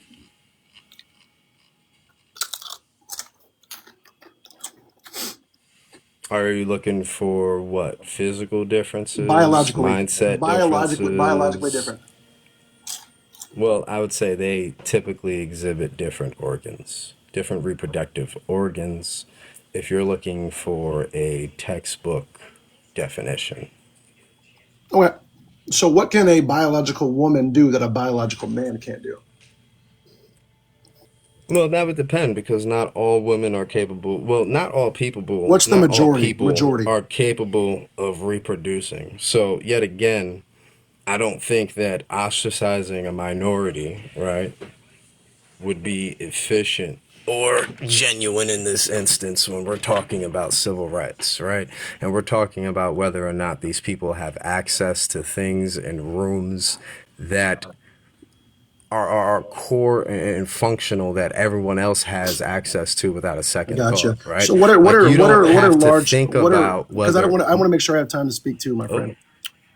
Are you looking for what? Physical differences? Biologically differences? different. Well, I would say they typically exhibit different organs, different reproductive organs, if you're looking for a textbook definition. Okay. So what can a biological woman do that a biological man can't do? Well, that would depend because not all women are capable. Well, not all people. What's the Not all majority? people are capable of reproducing. So, yet again, I don't think that ostracizing a minority, right, would be efficient or genuine in this instance when we're talking about civil rights, right? And we're talking about whether or not these people have access to things and rooms that are core and functional that everyone else has access to without a second Gotcha. thought, right? So what are large? Think about Because whether. I want to make sure I have time to speak too, my friend.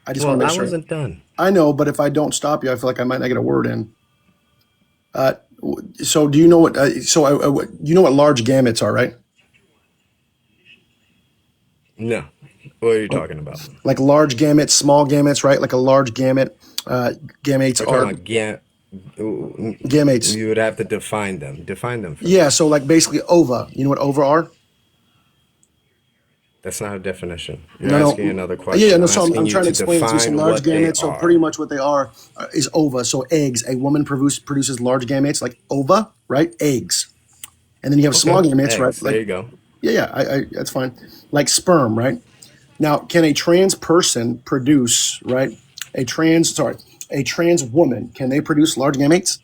I just want to Well, make I sure. wasn't done. I know, but if I don't stop you, I feel like I might not get a word in. So do you know what? You know what large gametes are, right? No. What are you talking about? Like large gametes, small gametes, right? Like a large gamete. Gametes We're are talking about gametes. You would have to define them. Define them for me. Yeah. So like basically ova. You know what ova are? That's not a definition. You're No. asking another question. Yeah. No. I'm So I'm asking you trying to to explain it to you. Some define large what they gametes. So are. pretty much what they are is ova. So eggs. A woman produces large gametes, like ova, right? Eggs. And then you have small gametes, right? Eggs. There you go. Yeah. I that's fine. Like sperm, right? Now, can a trans person produce, right? A trans woman, can they produce large gametes?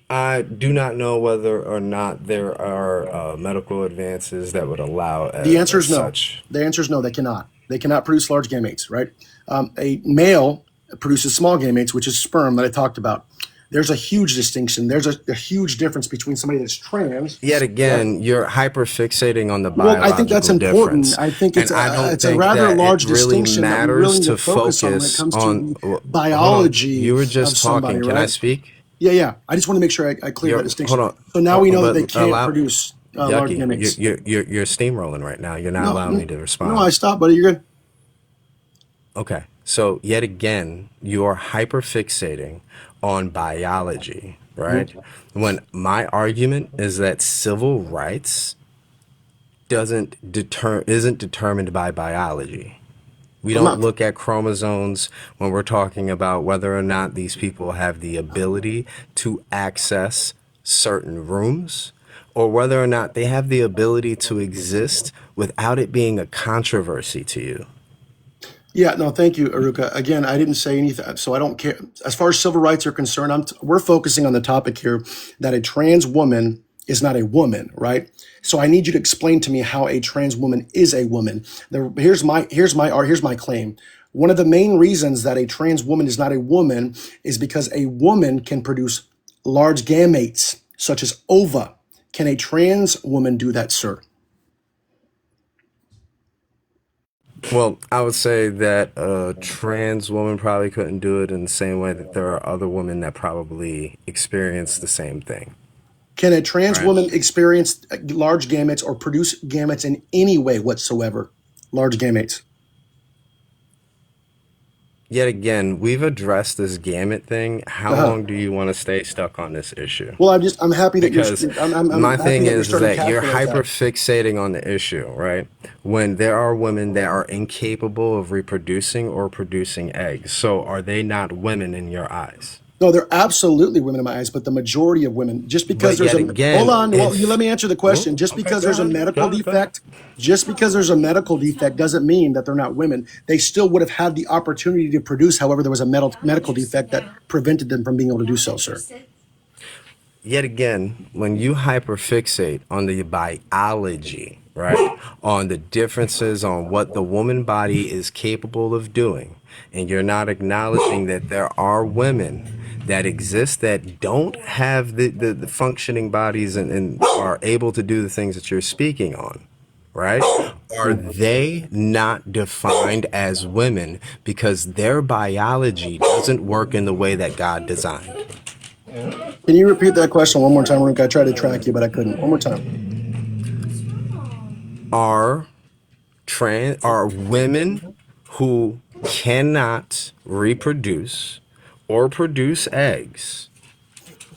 I do not know whether or not there are medical advances that would allow The answer as is no. such. The answer is no. They cannot. They cannot produce large gametes, right? A male produces small gametes, which is sperm that I talked about. There's a huge distinction. There's a huge difference between somebody that's trans, Yet right? again, you're hyperfixating on the Well, I think that's biological important. difference, I think and I don't it's a think rather that it large really distinction that we really matters need to to focus on when it focus comes to on. the Hold on, biology you were of just somebody, talking. Can I right? speak? Yeah, yeah. I just want to make sure I clear that Hold distinction. on, So now we know that but they can't allow produce large Yucky. gametes. You're steamrolling right now. You're not No, allowing me no, to no. respond. I stopped, buddy. You're good. Okay. So yet again, you're hyperfixating on biology, right? Mhm. When my argument is that civil rights isn't determined by biology. We I'm don't not. look at chromosomes when we're talking about whether or not these people have the ability to access certain rooms or whether or not they have the ability to exist without it being a controversy to you. Yeah, no, thank you, Aruka. Again, I didn't say anything, so I don't care. As far as civil rights are concerned, we're focusing on the topic here that a trans woman is not a woman, right? So I need you to explain to me how a trans woman is a woman. Here's my claim. One of the main reasons that a trans woman is not a woman is because a woman can produce large gametes, such as ova. Can a trans woman do that, sir? Well, I would say that a trans woman probably couldn't do it in the same way that there are other women that probably experience the same thing, Can a trans right? woman experience large gametes or produce gametes in any way whatsoever? Large gametes. Yet again, we've addressed this gamut thing. How Uh-huh. long do you want to stay stuck on this issue? Well, I'm happy that Because I'm my happy thing that you're is starting to that you're calculate hyper that. fixating on the issue, right? When there are women that are incapable of reproducing or producing eggs. So are they not women in your eyes? No, they're absolutely women in my eyes, but the majority of women, just because But there's yet a, hold again, on, well, you let if me answer the well, question. Just okay, because go there's a ahead. medical Go ahead. defect, just because there's a medical defect doesn't mean that they're not women. They still would have had the opportunity to produce. However, there was a medical defect that prevented them from being able to do so, sir. Yet again, when you hyperfixate on the biology, right, on the differences on what the woman body is capable of doing, and you're not acknowledging that there are women that exist that don't have the functioning bodies and are able to do the things that you're speaking on, right? Are they not defined as women because their biology doesn't work in the way that God designed? Can you repeat that question one more time, Ruka? I tried to track you, but I couldn't. One more time. Are are women who cannot reproduce or produce eggs,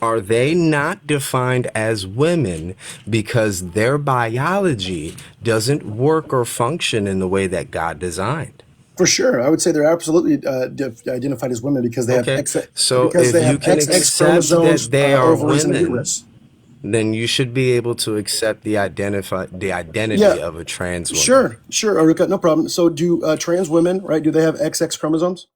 are they not defined as women because their biology doesn't work or function in the way that God designed? For sure, I would say they're absolutely identified as women Okay, so if they you have can XX accept chromosomes, that they are ovaries, and a women, uterus. then you should be able to accept the Yeah, identity of a trans woman. sure, sure, Aruka, no problem. So, do trans women, right? Do they have XX chromosomes?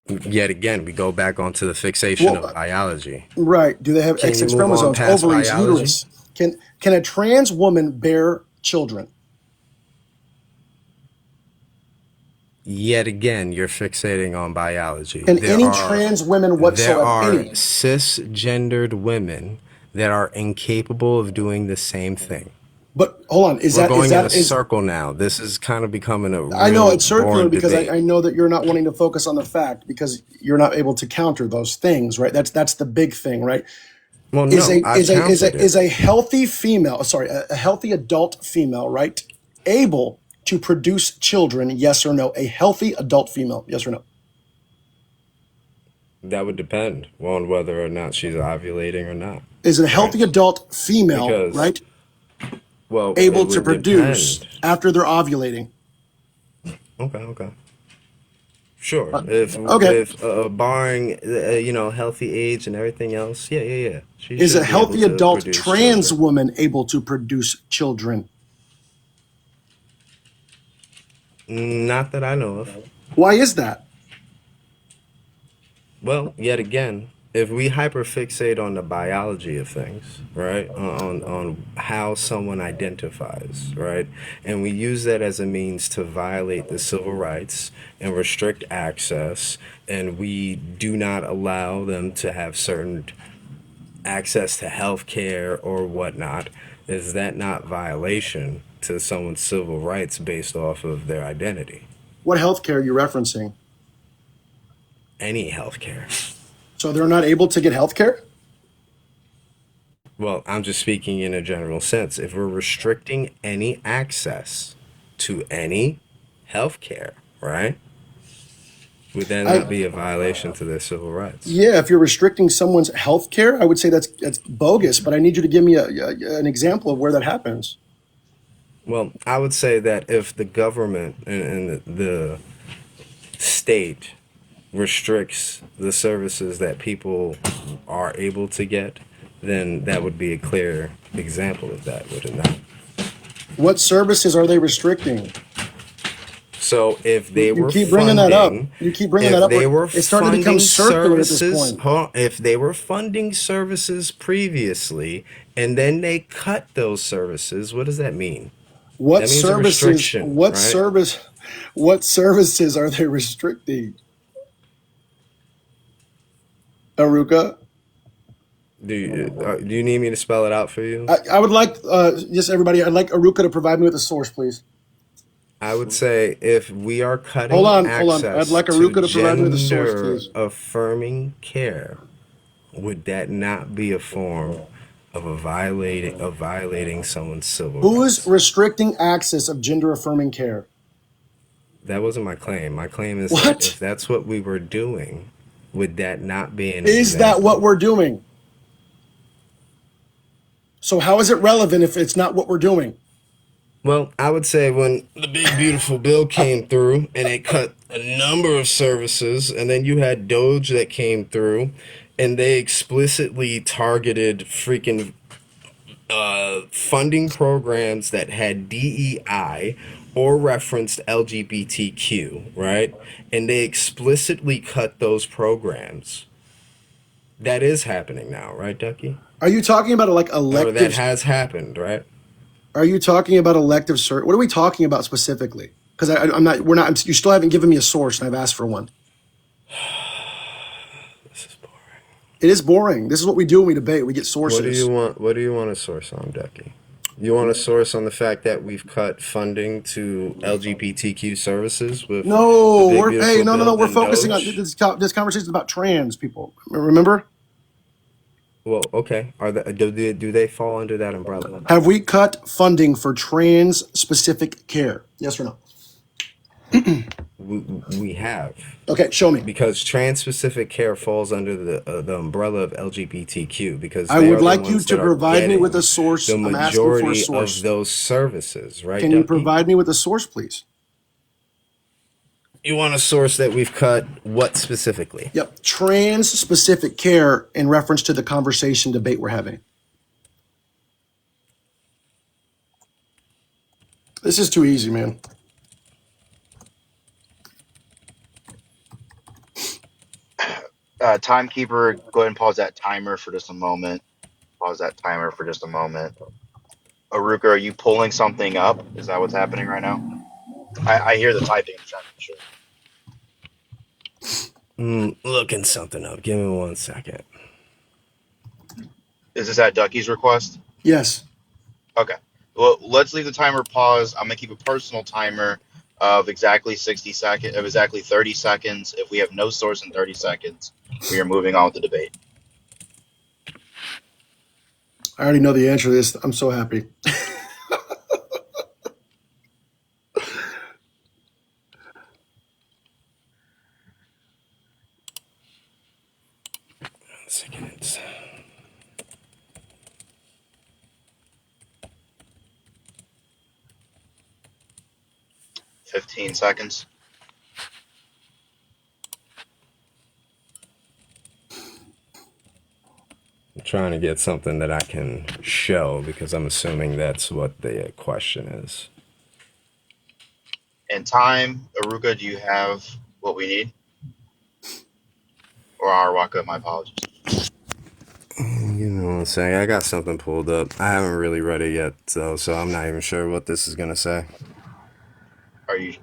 Yet again, we go back onto the fixation Well, of biology. right. Do they have Can you XX move on chromosomes, past ovaries, biology? uterus? Can a trans woman bear children? Yet again, you're fixating on biology. Can any trans women There whatsoever? are Any? cisgendered women that are incapable of doing the same thing. But hold on, We're is going in a that is circle now. This is kind of becoming a I know real it's circular boring because debate. I know that you're not wanting to focus on the fact because you're not able to counter those things, right? That's the big thing, right? Well, Is no, a I've is a is countered a it. is a healthy female, sorry, a healthy adult female, right? Able to produce children, yes or no? A healthy adult female, yes or no? That would depend on whether or not she's ovulating or not, Is a right? healthy adult female, Because, right, well, it able to would produce depend. after they're ovulating? Okay, okay. Sure. Uh, okay. If barring healthy age and everything else, yeah, yeah, yeah, she Is a should be able healthy to adult produce trans children. woman able to produce children? Not that I know of. Why is that? Well, yet again, if we hyperfixate on the biology of things, right, on how someone identifies, right, and we use that as a means to violate the civil rights and restrict access, and we do not allow them to have certain access to health care or whatnot, is that not violation to someone's civil rights based off of their identity? What healthcare are you referencing? Any health care. So they're not able to get healthcare? Well, I'm just speaking in a general sense. If we're restricting any access to any health care, right? Would that not I be a violation to their civil rights? Yeah, if you're restricting someone's healthcare, I would say that's bogus. But I need you to give me an example of where that happens. Well, I would say that if the government and the state restricts the services that people are able to get, then that would be a clear example of that, would it not? What services are they restricting? So if they You were keep bringing that up. funding, You keep bringing that if up. they were It's starting to become funding circular at this services, point. hold on, if they were funding services previously and then they cut those services, what does that mean? What That means a services? restriction, What right? service? What services are they restricting? Aruka, Do you need me to spell it out for you? I would like just everybody. I'd like Aruka to provide me with a source, please. I would say if we are Hold cutting on, hold on. I'd access like to Aruka to provide me with a source, gender please. affirming care, would that not be a form of violating someone's civil Who is rights? restricting access of gender affirming care? That wasn't my claim. My claim is that What if that's what we were doing, would that not be an is that? What example? we're doing? So how is it relevant if it's not what we're doing? Well, I would say when the big beautiful bill came through and it cut a number of services, and then you had Doge that came through and they explicitly targeted freaking funding programs that had DEI or referenced LGBTQ, right? And they explicitly cut those programs. That is happening now, right, Ducky? Are you talking about like Or that electives? has happened, right? Are you talking about elective cert? What are we talking about specifically? Because I'm not. We're not. You still haven't given me a source, and I've asked for one. This is boring. It is boring. This is what we do when we debate. We get What do you sources. want? What do you want a source on, Ducky? You want a source on the fact that we've cut funding to LGBTQ services with the No, big we're hey, beautiful no, no, no. bill We're and focusing on Doge? this conversation is about trans people. Remember? Well, okay. Do they fall under that umbrella? Have we cut funding for trans specific care? Yes or no? We have, Okay, show me. because trans-specific care falls under the umbrella of LGBTQ, because I they would are the like you ones to that are provide me with a getting source. the I'm asking for a majority of source. those services, right, Can you Ducky? provide me with a source, please? You want a source that we've cut what specifically? Yep. Trans specific care in reference to the conversation debate we're having. This is too easy, man. Timekeeper, go ahead and pause that timer for just a moment. Pause that timer for just a moment. Aruka, are you pulling something up? Is that what's happening right now? I hear the typing. I'm trying to make sure. Looking something up. Give me 1 second. Is this at Ducky's request? Yes. Okay. Well, let's leave the timer paused. I'm gonna keep a personal timer of exactly 60 seconds, of exactly 30 seconds. If we have no source in 30 seconds, we are moving on with the debate. I already know the answer to this. I'm so happy. Seconds. 15 seconds. I'm trying to get something that I can show, because I'm assuming that's what the question is. And time, Aruka, do you have what we need? Or Arawaka, my apologies. one second. I got something pulled up. I haven't really read it yet, though, so I'm not even sure what this is gonna say. Are you?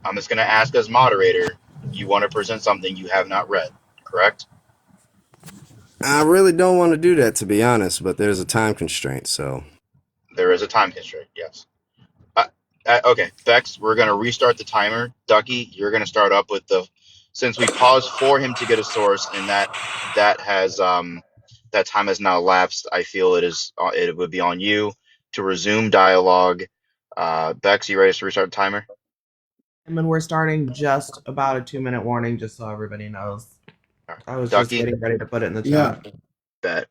I'm just going to ask as moderator. You want to present something you have not read, correct? I really don't want to do that, to be honest, but there's a time constraint, so. There is a time constraint. Yes. Uh, okay, Vex, we're going to restart the timer. Ducky, you're going to start up with the. Since we paused for him to get a source, and that has that time has now elapsed. I feel it would be on you to resume dialogue. Vex, you ready to restart the timer? And then we're starting just about a 2-minute warning, just so everybody knows. All right. I was just Ducky, getting ready to put it in the Yeah. chat. that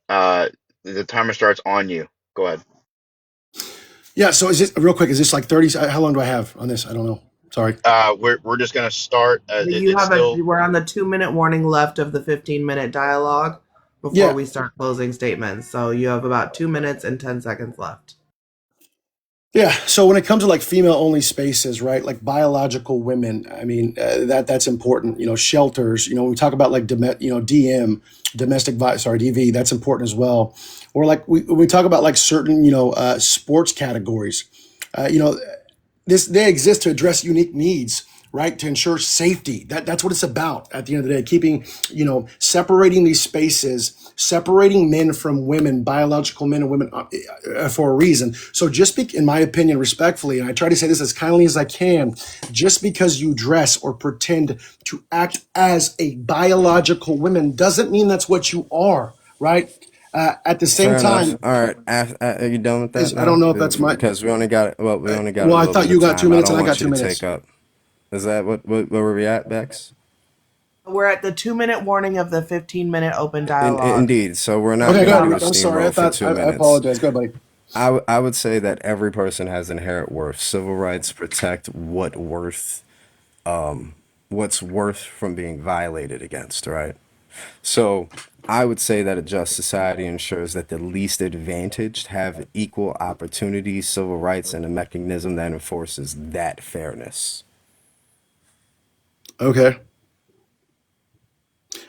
the timer starts on you. Go ahead. Yeah. So is it real quick? Is this like 30? How long do I have on this? I don't know. Sorry. We're just gonna start. You It's have still we're on the 2-minute warning left of the 15-minute dialogue before Yeah. we start closing statements. So you have about 2 minutes and 10 seconds left. Yeah. So when it comes to like female only spaces, right? Like biological women, I mean, that's important. You know, shelters, when we talk about like, DM, DV, that's important as well. Or like when we talk about like certain, sports categories, uh, you know, they exist to address unique needs, right? To ensure safety. That's what it's about at the end of the day. Keeping, separating these spaces, separating men from women, biological men and women for a reason. So in my opinion, respectfully, and I try to say this as kindly as I can, just because you dress or pretend to act as a biological woman doesn't mean that's what you are, right? At the same Fair enough. time, All right. Are you done with that I don't now? know if that's my. Because we only got a Well, I little thought bit of you got two time. I minutes don't and I got want you two to minutes. take up. Is that where were we at, Bex? We're at the 2-minute warning of the 15-minute open dialogue. Indeed. So we're not Okay, You going go to have do a ahead. I'm sorry. steamroll for two I minutes. apologize. Go ahead, buddy. I would say that every person has inherent worth. Civil rights protect what's worth from being violated against, right? So I would say that a just society ensures that the least advantaged have equal opportunities, civil rights, and a mechanism that enforces that fairness. Okay.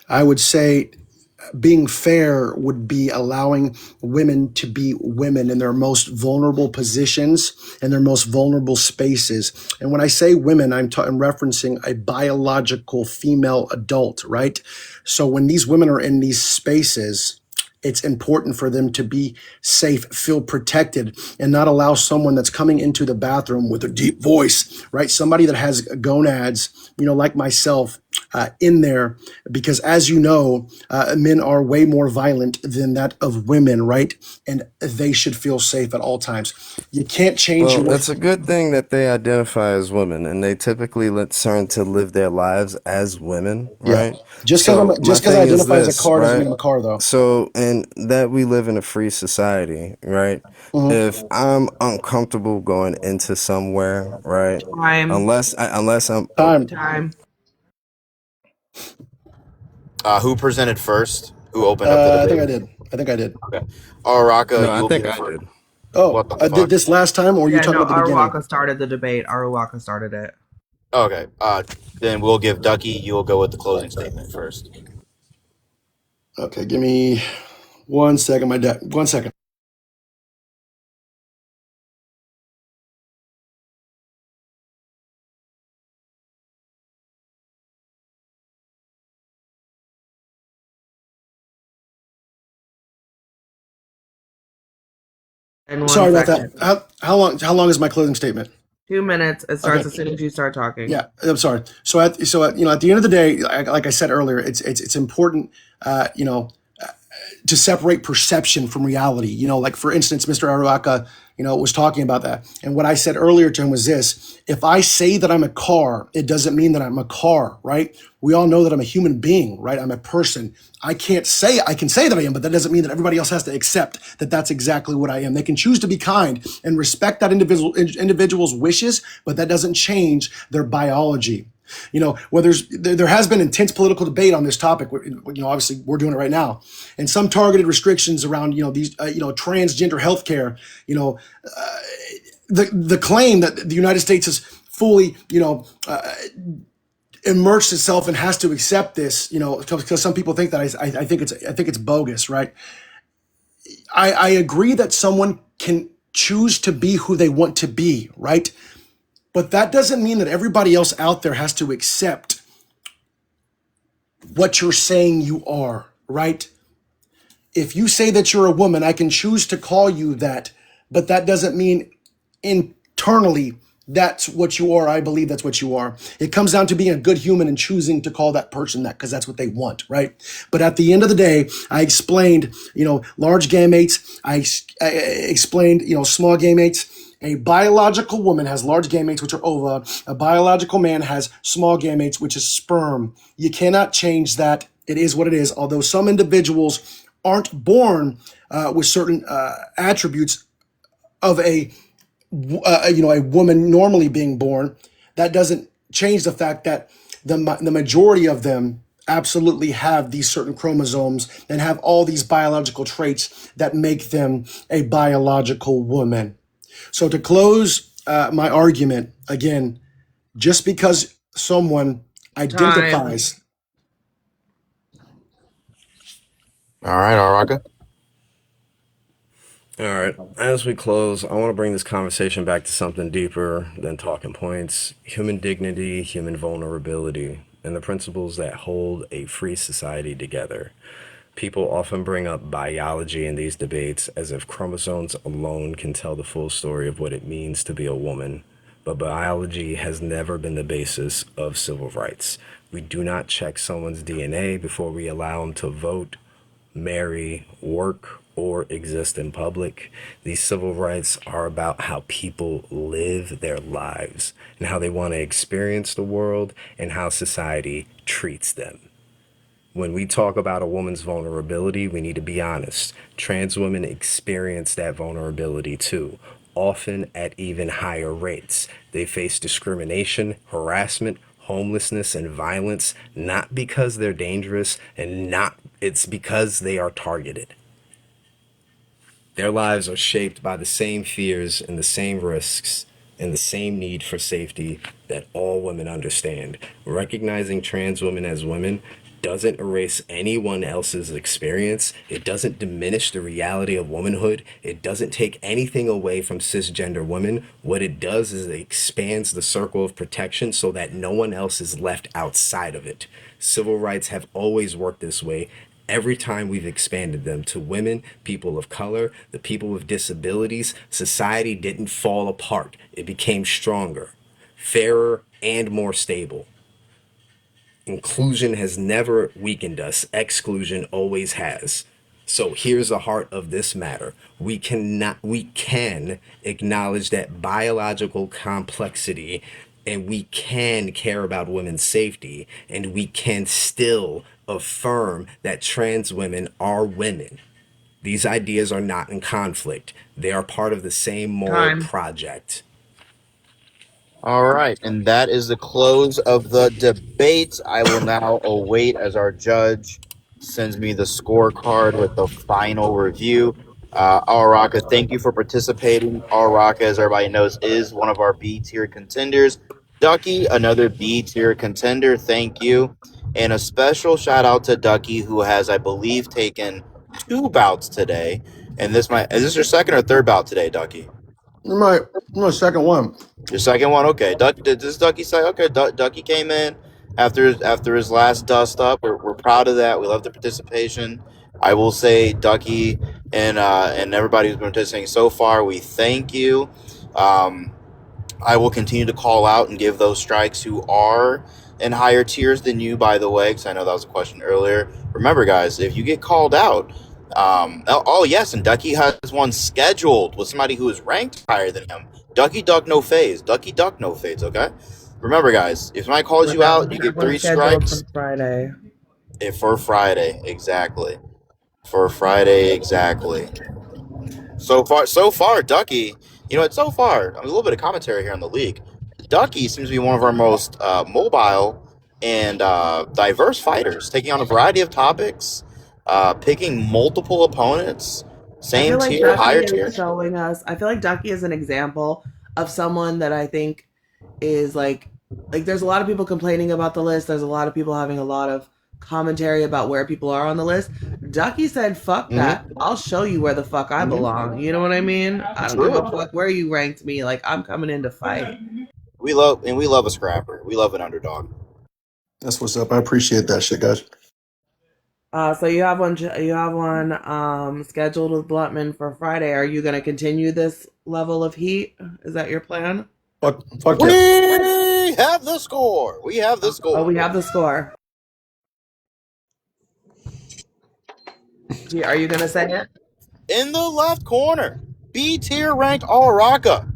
I would say being fair would be allowing women to be women in their most vulnerable positions and their most vulnerable spaces. And when I say women, I'm referencing a biological female adult, right? So when these women are in these spaces, it's important for them to be safe, feel protected, and not allow someone that's coming into the bathroom with a deep voice, right? Somebody that has gonads, like myself, in there, because as you know, men are way more violent than that of women, right? And they should feel safe at all times. You can't change Well, your. it's a good thing that they identify as women, and they typically learn to live their lives as women, Yeah. right? Just So my because I thing is identify as a this, car doesn't mean right? I'm a car, though. So, and that we live in a free society, right? Mhm. If I'm uncomfortable going into somewhere, right? Time. Unless I'm, oh, Time. Time. Who presented first? Who opened up the I think I debate? did. Okay. Araka, no, I you'll be think the I first. did. Oh, What the I did fuck? this last time, or are you Yeah, talking no, about the beginning? Arawaka started the debate. Arawaka started it. Okay. Then we'll give Ducky. You'll go with the closing statement first. Okay, give me 1 second. 1 second. In one Sorry about that. second. How long is my closing statement? 2 minutes. It starts Okay. as soon as you start talking. Yeah, I'm sorry. At the end of the day, like I said earlier, it's important, uh, you know, to separate perception from reality. Like for instance, Mr. Aruaka, was talking about that. And what I said earlier to him was this: if I say that I'm a car, it doesn't mean that I'm a car, right? We all know that I'm a human being, right? I'm a person. I can say that I am, but that doesn't mean that everybody else has to accept that that's exactly what I am. They can choose to be kind and respect that individual's wishes, but that doesn't change their biology. There has been intense political debate on this topic. Obviously we're doing it right now, and some targeted restrictions around these transgender healthcare. The claim that the United States is fully immersed itself and has to accept this. Because some people think that I think it's bogus, right? I agree that someone can choose to be who they want to be, right? But that doesn't mean that everybody else out there has to accept what you're saying you are, right? If you say that you're a woman, I can choose to call you that, but that doesn't mean internally that's what you are. I believe that's what you are. It comes down to being a good human and choosing to call that person that because that's what they want, right? But at the end of the day, I explained, large gametes. I explained, small gametes. A biological woman has large gametes, which are ova. A biological man has small gametes, which is sperm. You cannot change that. It is what it is. Although some individuals aren't born with certain attributes of a woman normally being born, that doesn't change the fact that the majority of them absolutely have these certain chromosomes and have all these biological traits that make them a biological woman. So to close my argument, again, just because someone Time. identifies. All right, Araka. All right. As we close, I want to bring this conversation back to something deeper than talking points: human dignity, human vulnerability, and the principles that hold a free society together. People often bring up biology in these debates as if chromosomes alone can tell the full story of what it means to be a woman. But biology has never been the basis of civil rights. We do not check someone's DNA before we allow them to vote, marry, work, or exist in public. These civil rights are about how people live their lives and how they want to experience the world and how society treats them. When we talk about a woman's vulnerability, we need to be honest. Trans women experience that vulnerability too, often at even higher rates. They face discrimination, harassment, homelessness, and violence, not because they're dangerous it's because they are targeted. Their lives are shaped by the same fears and the same risks and the same need for safety that all women understand. Recognizing trans women as women doesn't erase anyone else's experience. It doesn't diminish the reality of womanhood. It doesn't take anything away from cisgender women. What it does is it expands the circle of protection so that no one else is left outside of it. Civil rights have always worked this way. Every time we've expanded them to women, people of color, the people with disabilities, society didn't fall apart. It became stronger, fairer, and more stable. Inclusion has never weakened us. Exclusion always has. So here's the heart of this matter. We can acknowledge that biological complexity, and we can care about women's safety, and we can still affirm that trans women are women. These ideas are not in conflict. They are part of the same moral Time. project. All right, and that is the close of the debate. I will now await as our judge sends me the scorecard with the final review. Araka, thank you for participating. Araka, as everybody knows, is one of our B tier contenders. Ducky, another B tier contender. Thank you. And a special shout out to Ducky, who has, I believe, taken 2 bouts today. And is this your second or third bout today, Ducky? My second one. Your second one, okay. Did this Ducky say okay? Ducky came in after his last dust up. We're proud of that. We love the participation. I will say, Ducky and everybody who's been participating so far, we thank you. I will continue to call out and give those strikes who are in higher tiers than you, by the way, because I know that was a question earlier. Remember, guys, if you get called out, yes, and Ducky has one scheduled with somebody who is ranked higher than him. Ducky duck no phase. Ducky duck no fades, okay? Remember, guys, if somebody calls you out, you get 3 Scheduled for strikes. Friday. For Friday, exactly. For Friday, exactly. So far, Ducky, so far, a little bit of commentary here on the league. Ducky seems to be one of our most mobile and diverse fighters, taking on a variety of topics, picking multiple opponents, I same feel like tier, Ducky higher is tier. showing us. I feel like Ducky is an example of someone that I think is like there's a lot of people complaining about the list. There's a lot of people having a lot of commentary about where people are on the list. Ducky said, fuck that. I'll show you where the fuck I belong. You know what I mean? I don't give a fuck where you ranked me. Like, I'm coming in to fight. We love a scrapper. We love an underdog. That's what's up. I appreciate that shit, guys. So you have one scheduled with Bluntman for Friday. Are you going to continue this level of heat? Is that your plan? Fuck We yeah. have the score. We have the score. Oh, we have the score. Are you going to say it? In the left corner, B tier ranked Alaraka,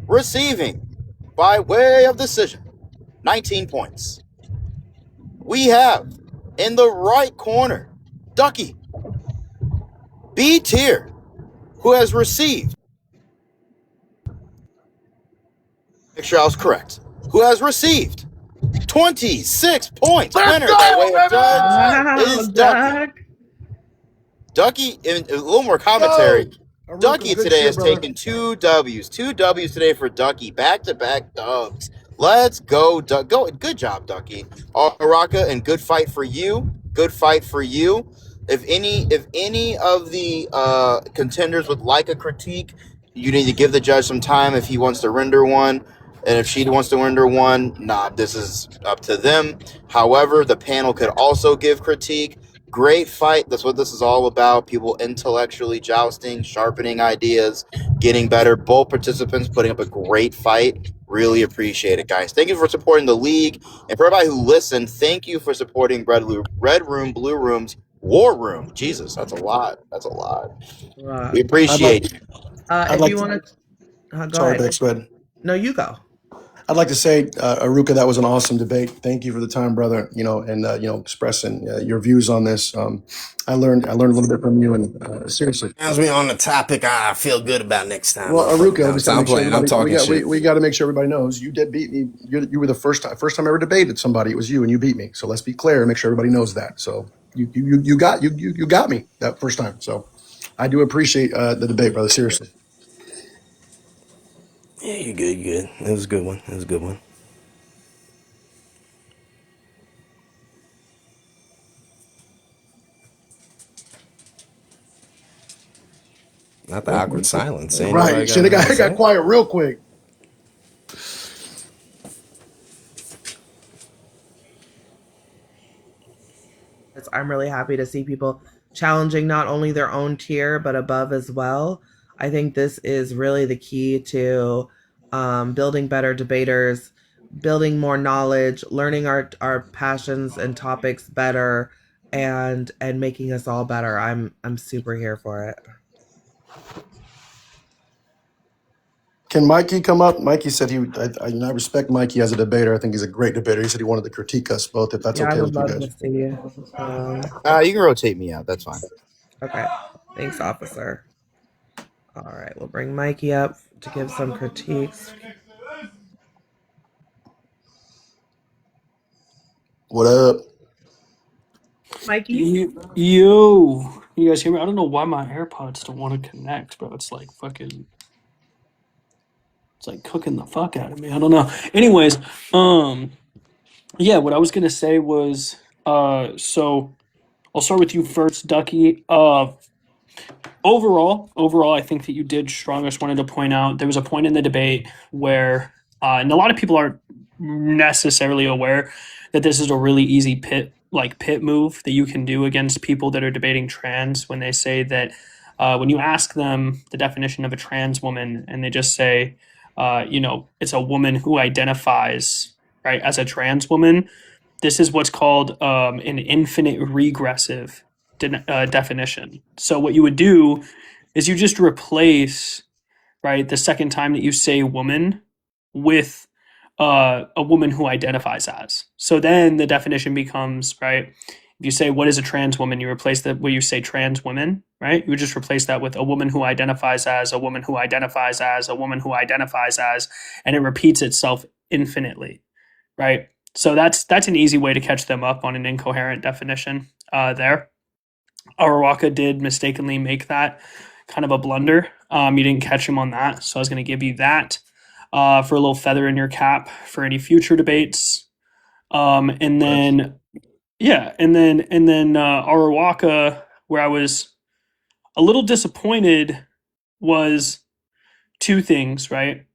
receiving by way of decision 19 points. We have in the right corner Ducky, B tier, who has received, make sure I was correct, who has received 26 points. Let's Winner go, by way of judge Wow, is Ducky. Ducky, in a little more commentary. Aruka, Ducky good today shit, has brother. taken 2 W's. 2 W's today for Ducky. Back-to-back dubs. Let's go, go. Good job, Ducky. Araka, and good fight for you. Good fight for you. If any of the contenders would like a critique, you need to give the judge some time if he wants to render one. And if she wants to render one, this is up to them. However, the panel could also give critique. Great fight. That's what this is all about. People intellectually jousting, sharpening ideas, getting better. Both participants putting up a great fight. Really appreciate it, guys. Thank you for supporting the league. And for everybody who listened, thank you for supporting Red Room, Blue Room's War Room. Jesus, that's a lot. That's a lot. We appreciate you. I'd If like you to, want to, go sorry, ahead. Bex, go ahead. No, you go. I'd like to say, Aruka, that was an awesome debate. Thank you for the time, brother. And expressing your views on this. I learned a little bit from you, and seriously. As we on the topic, I feel good about next time, Well, motherfucker. Aruka, No, we just so got to I'm make sure playing. I'm everybody talking shit. we got to make sure everybody knows you did beat me. You were the first time I ever debated somebody. It was you, and you beat me. So let's be clear and make sure everybody knows that. So you got me that first time. So I do appreciate the debate, brother. Seriously. Yeah, you're good. You're good. It was a good one. It was a good one. Not the awkward silence. Ain't nobody Right. got Shit, nothing to it got say. quiet real quick. I'm really happy to see people challenging not only their own tier but above as well. I think this is really the key to building better debaters, building more knowledge, learning our passions and topics better, and making us all better. I'm super here for it. Can Mikey come up? Mikey said I respect Mikey as a debater. I think he's a great debater. He said he wanted to critique us both, if that's Yeah, I okay would with you love to guys. see you. You can rotate me out. That's fine. Okay. Thanks, officer. All right, we'll bring Mikey up to give some critiques. What up? Mikey? You guys hear me? I don't know why my AirPods don't want to connect, bro. It's like fucking, it's like cooking the fuck out of me. I don't know. Anyways, yeah, what I was gonna say was, so I'll start with you first, Ducky. Overall, I think that you did strong. I just wanted to point out there was a point in the debate where, and a lot of people aren't necessarily aware that this is a really easy pit move that you can do against people that are debating trans when they say that when you ask them the definition of a trans woman and they just say, it's a woman who identifies right as a trans woman. This is what's called an infinite regressive definition. So what you would do is you just replace right the second time that you say woman with a woman who identifies as. So then the definition becomes right. If you say what is a trans woman, you replace that where you say trans women, right? You would just replace that with a woman who identifies as, a woman who identifies as, a woman who identifies as, and it repeats itself infinitely, right? So that's an easy way to catch them up on an incoherent definition there. Arawaka did mistakenly make that kind of a blunder. You didn't catch him on that, so I was going to give you that for a little feather in your cap for any future debates. And then Yeah, and then Arawaka, where I was a little disappointed, was two things, right?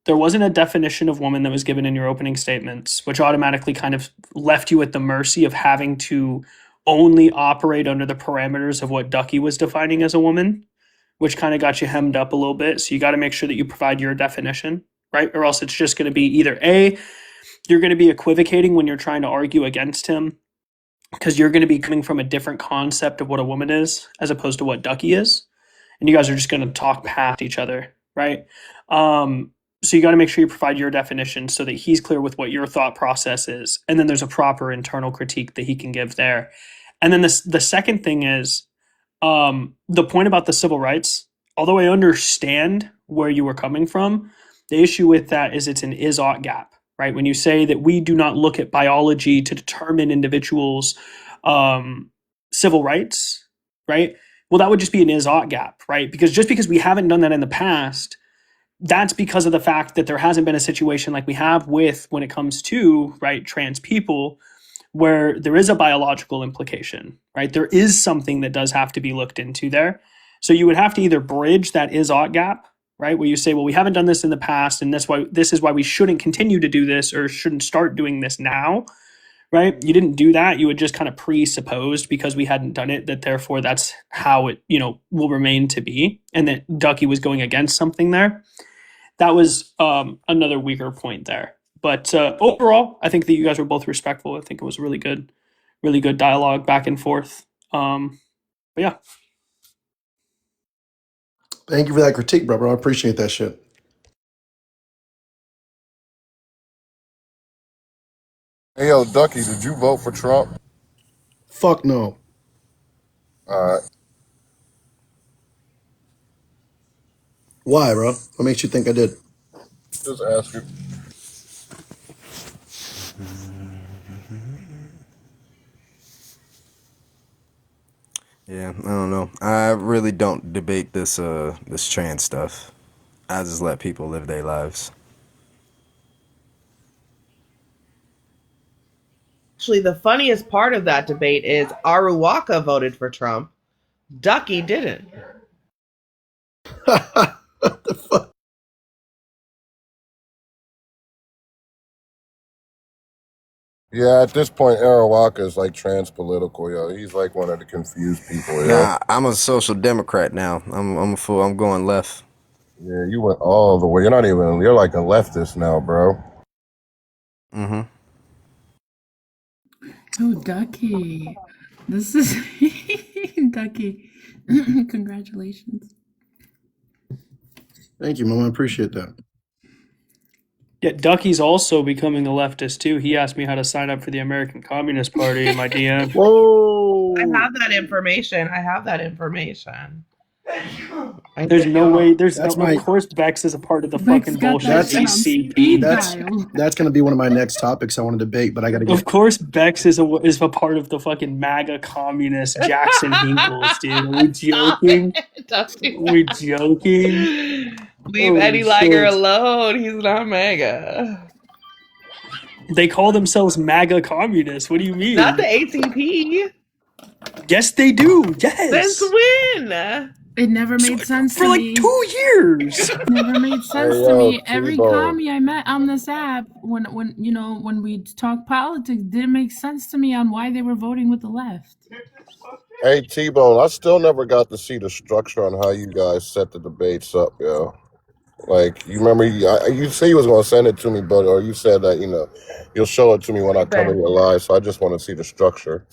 There wasn't a definition of woman that was given in your opening statements, which automatically kind of left you at the mercy of having to only operate under the parameters of what Ducky was defining as a woman, which kind of got you hemmed up a little bit. So you got to make sure that you provide your definition, right? Or else it's just going to be either A, you're going to be equivocating when you're trying to argue against him because you're going to be coming from a different concept of what a woman is as opposed to what Ducky is, and you guys are just going to talk past each other, right? So you got to make sure you provide your definition so that he's clear with what your thought process is, and then there's a proper internal critique that he can give there. And then the second thing is the point about the civil rights. Although I understand where you were coming from, the issue with that is it's an is-ought gap, right? When you say that we do not look at biology to determine individuals' civil rights, right? Well, that would just be an is-ought gap, right? Because just because we haven't done that in the past, that's because of the fact that there hasn't been a situation like we have with when it comes to, right, trans people, where there is a biological implication, right? There is something that does have to be looked into there. So you would have to either bridge that is-ought gap, right? Where you say, well, we haven't done this in the past, and this is why we shouldn't continue to do this or shouldn't start doing this now, right? You didn't do that. You had just kind of presupposed because we hadn't done it that therefore that's how it, will remain to be, and that Ducky was going against something there. That was another weaker point there. But overall, I think that you guys were both respectful. I think it was really good dialogue back and forth. But yeah. Thank you for that critique, brother. I appreciate that shit. Hey, yo, Ducky, did you vote for Trump? Fuck no. Uh, Why, bro? What makes you think I did? just ask you. Yeah, I don't know. I really don't debate this trans stuff. I just let people live their lives. Actually, the funniest part of that debate is Aruwaka voted for Trump. Ducky didn't. What the fuck? Yeah, at this point, Aaron Walker is like trans political, yo. He's like one of the confused people, yo. Nah, I'm a social democrat now. I'm a fool. I'm going left. Yeah, you went all the way. You're like a leftist now, bro. Mm-hmm. Oh, Ducky. This is Ducky. Congratulations. Thank you, Mama. I appreciate that. Yeah, Ducky's also becoming a leftist too. He asked me how to sign up for the American Communist Party in my DM. Whoa! I have that information. There's no way. My. Of course, Bex is a part of the Bex fucking got bullshit that shit on ACP. speed That's dial. that's gonna be one of my next topics I want to debate, but I gotta Of get. course, Bex is a part of the fucking MAGA communist Jackson Hinkles, dude. Are we joking? We joking? Leave Holy Eddie Liger shit. alone. He's not mega. They call themselves MAGA communists. What do you mean? Not the ACP. Yes, they do. Yes. Since when? It never made sense For to like me. 2 years. It never made sense Hey, to yo, me. Every Tbones. commie I met on this app, when we talk politics, didn't make sense to me on why they were voting with the left. Hey, T-Bone, I still never got to see the structure on how you guys set the debates up, yo. Like, you remember, you say you was going to send it to me, but, or you said that, you'll show it to me when I come in your live, so I just want to see the structure.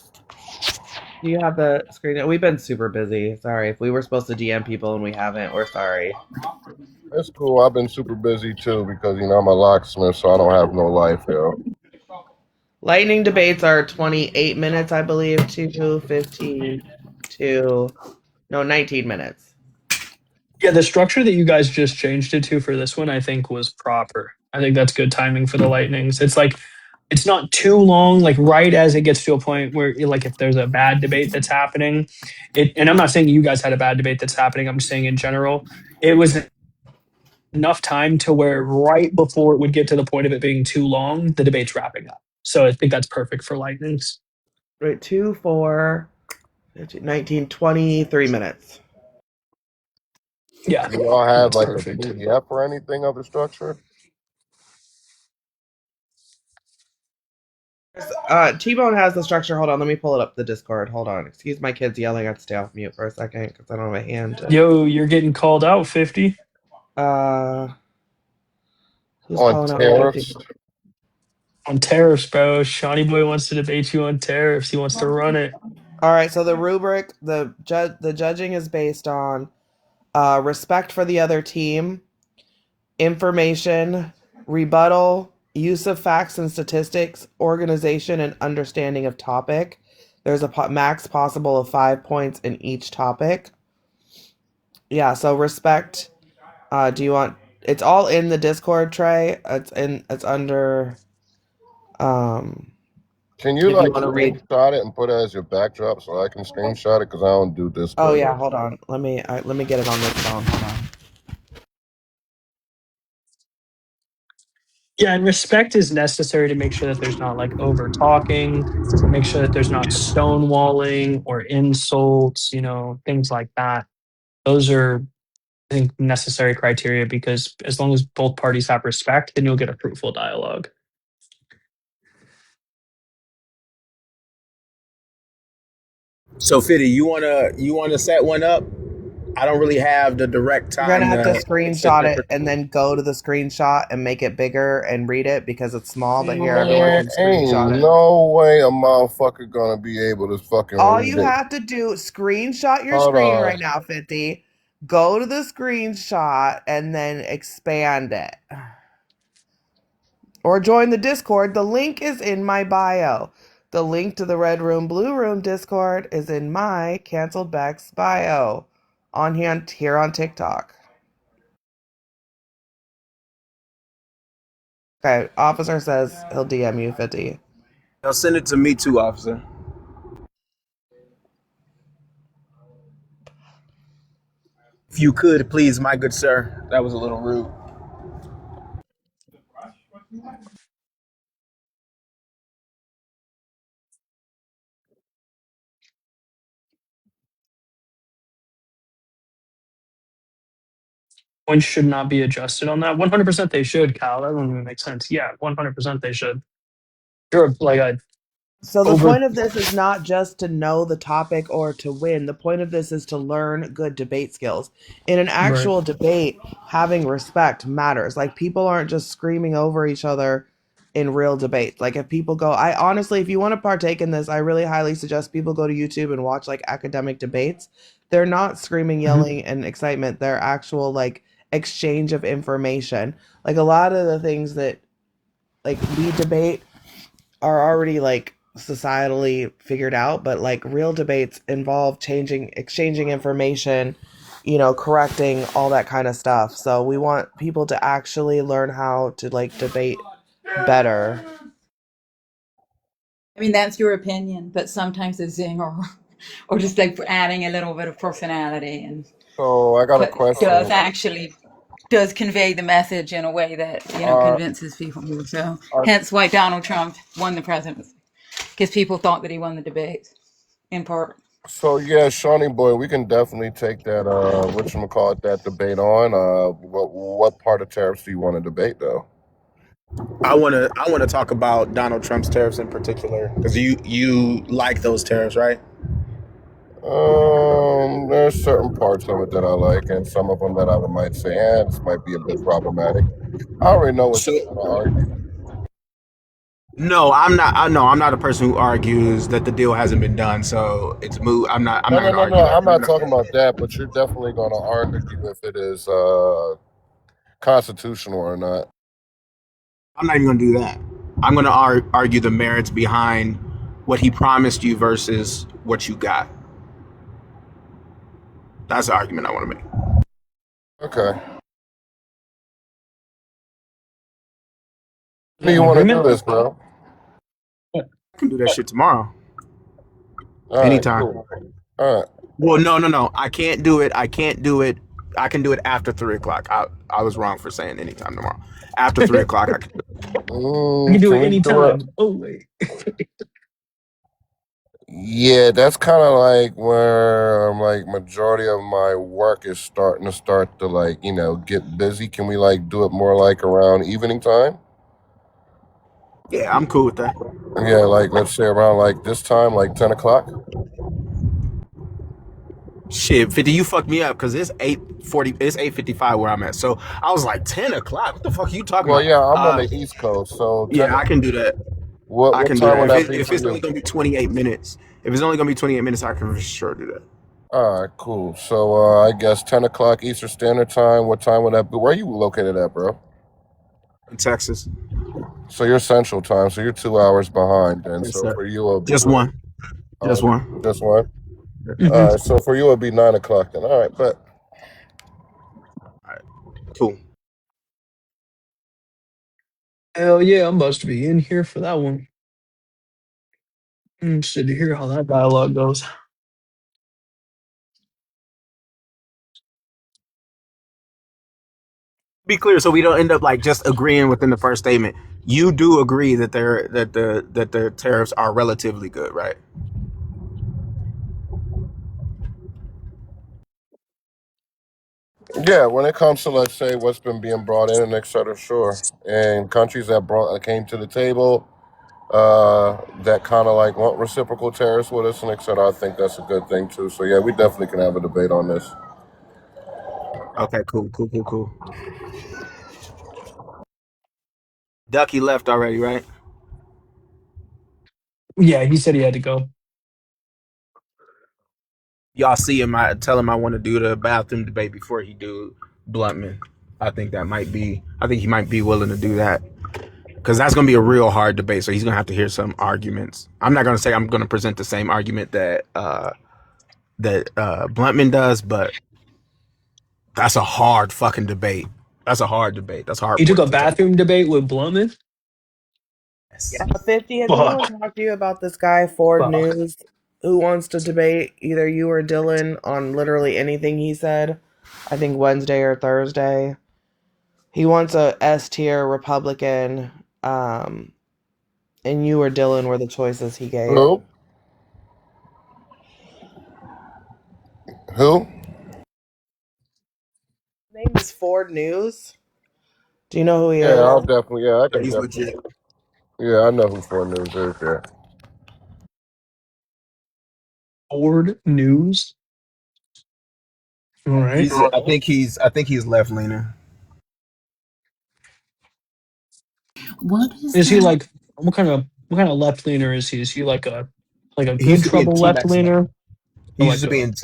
Do you have the screen? We've been super busy. Sorry. If we were supposed to DM people and we haven't, we're sorry. It's cool. I've been super busy, too, because, I'm a locksmith, so I don't have no life, yo. Lightning debates are 28 minutes, I believe, to 15 to 19 minutes. Yeah, the structure that you guys just changed it to for this one, I think, was proper. I think that's good timing for the lightnings. It's like, it's not too long, like right as it gets to a point where, like, if there's a bad debate that's happening, and I'm not saying you guys had a bad debate that's happening, I'm just saying in general, it was enough time to where right before it would get to the point of it being too long, the debate's wrapping up. So I think that's perfect for lightnings. Right, 2, 4, 15, 19, 23 minutes. Yeah, Do y'all have that's like a perfect. PDF or anything of the structure? T-Bone has the structure. Hold on, let me pull it up the Discord. Hold on. Excuse my kids yelling. I have to stay off mute for a second because I don't have a hand to. Yo, you're getting called out, 50. Uh, who's On calling out 50? tariffs? On tariffs, bro. Shawnee Boy wants to debate you on tariffs. He wants to run it. All right, so the rubric, the judging is based on respect for the other team, information, rebuttal, use of facts and statistics, organization, and understanding of topic. There's a max possible of 5 points in each topic. Yeah, so respect. Do you want? It's all in the Discord tray. It's under. Um, Can you if you like want to read. screenshot it and put it as your backdrop so I can screenshot it? Because I don't do Oh Discord. yeah, hold on. Let me get it on this phone. Hold on. Yeah, and respect is necessary to make sure that there's not like over talking, make sure that there's not stonewalling or insults, things like that. Those are, I think, necessary criteria because as long as both parties have respect, then you'll get a fruitful dialogue. So Fitty, you wanna set one up? I don't really have the direct You're gonna time have to to sit screenshot there it for. and then go to the screenshot and make it bigger and read it because it's small. But here, everyone Man, can screenshot ain't it. no way a motherfucker gonna be able to fucking All read you it. have to do, screenshot your Hold screen on. right now, 50. Go to the screenshot and then expand it. Or join the Discord. The link is in my bio. The link to the Red Room, Blue Room Discord is in my Canceled Beck's bio on here on TikTok. Okay, officer says he'll DM you 50. They'll send it to me too, officer. If you could, please, my good sir. That was a little rude. Points should not be adjusted on that. 100% they should, Cal. That doesn't even make sense. Yeah, 100% they should. You're like a So the over. point of this is not just to know the topic or to win. The point of this is to learn good debate skills. In an Right. actual debate, having respect matters. Like people aren't just screaming over each other in real debates. Like if people go, I honestly, if you want to partake in this, I really highly suggest people go to YouTube and watch like academic debates. They're not screaming, Mhm. yelling, and excitement. They're actual like exchange of information. Like a lot of the things that like we debate are already like societally figured out, but like real debates involve exchanging information, correcting all that kind of stuff. So we want people to actually learn how to like debate better. I mean, that's your opinion, but sometimes a zing or just like adding a little bit of personality and So I got a does question. actually does convey the message in a way that Are convinces people more. So are hence why Donald Trump won the presidency because people thought that he won the debate in part. so yeah, Shawnee boy, we can definitely take that whatchamacallit, that debate on. What part of tariffs do you want to debate though? I wanna talk about Donald Trump's tariffs in particular because you like those tariffs, right? There's certain parts of it that I like, and some of them that I might say, this might be a bit problematic. I already know what So you're going to argue. no, I'm not. I'm not a person who argues that the deal hasn't been done, so it's moot. I'm not. I'm No, not no, going to no, argue no. that. I'm not talking about that, but you're definitely going to argue if it is constitutional or not. I'm not even going to do that. I'm going to argue the merits behind what he promised you versus what you got. That's the argument I want to make. Okay. When do you An want to do agreement? this, bro? I can do that shit tomorrow, All right, anytime. cool. All right. Well, no, no, no. I can't do it. I can't do it. I can do it after 3 o'clock. I was wrong for saying anytime tomorrow. After 3 o'clock, I can. I can do Can it we do it? anytime. Oh, wait. Yeah, that's kind of like where like majority of my work is start to like get busy. Can we like do it more like around evening time? Yeah, I'm cool with that. Yeah, like let's say around like this time, like 10 o'clock. Shit, 50, you fucked me up because it's 8:40. It's 8:55 where I'm at. So I was like 10 o'clock. What the fuck are you talking Well, about? yeah, I'm on the East Coast, so Yeah, I can do that. I what can do time that. would that be If for it's only you? gonna be 28 minutes, if it's only gonna be 28 minutes, I can for sure do that. All right, cool. So I guess 10 o'clock Eastern Standard Time. What time would that be? Where are you located at, bro? In Texas, So you're Central Time, so you're 2 hours behind. Then, yes, so sir. for you, it'll be Just what? one. Just one. Just one. Hmm. All right, so for you, it'll be 9 o'clock then. All right, but All right, cool. Hell yeah, I'm supposed to be in here for that one. I'm interested to hear how that dialogue goes. Be clear, so we don't end up like just agreeing within the first statement. You do agree that the tariffs are relatively good, right? yeah, when it comes to let's say what's been being brought in and et cetera, sure, and countries that came to the table that kind of like want reciprocal tariffs with us and et cetera, I think that's a good thing too. So yeah, we definitely can have a debate on this. Okay, cool. Ducky left already, right? Yeah, he said he had to go. Y'all see him. I tell him I want to do the bathroom debate before he do Bluntman. I think that might be. I think he might be willing to do that because that's going to be a real hard debate. So he's going to have to hear some arguments. I'm not going to say I'm going to present the same argument that Bluntman does, but that's a hard fucking debate. That's a hard debate. That's hard He took work a to take. bathroom debate with Bluntman. Yes. 50, has anyone Fuck. talked to you about this guy, Ford Fuck. News, who wants to debate either you or Dylan on literally anything he said? I think Wednesday or Thursday. He wants a S tier Republican, and you or Dylan were the choices he gave. Who? Who? His name is Ford News. Do you know who he Yeah, is? I'll definitely. Yeah, I Yeah, can he's definitely. legit. Yeah, I know who Four News is. Yeah. Ford News. All right. He's. I think he's. I think he's left leaner. What is Is he that? like what kind of left leaner is he? Is he like a He good used to be in trouble T left Max. leaner He or used like to be a in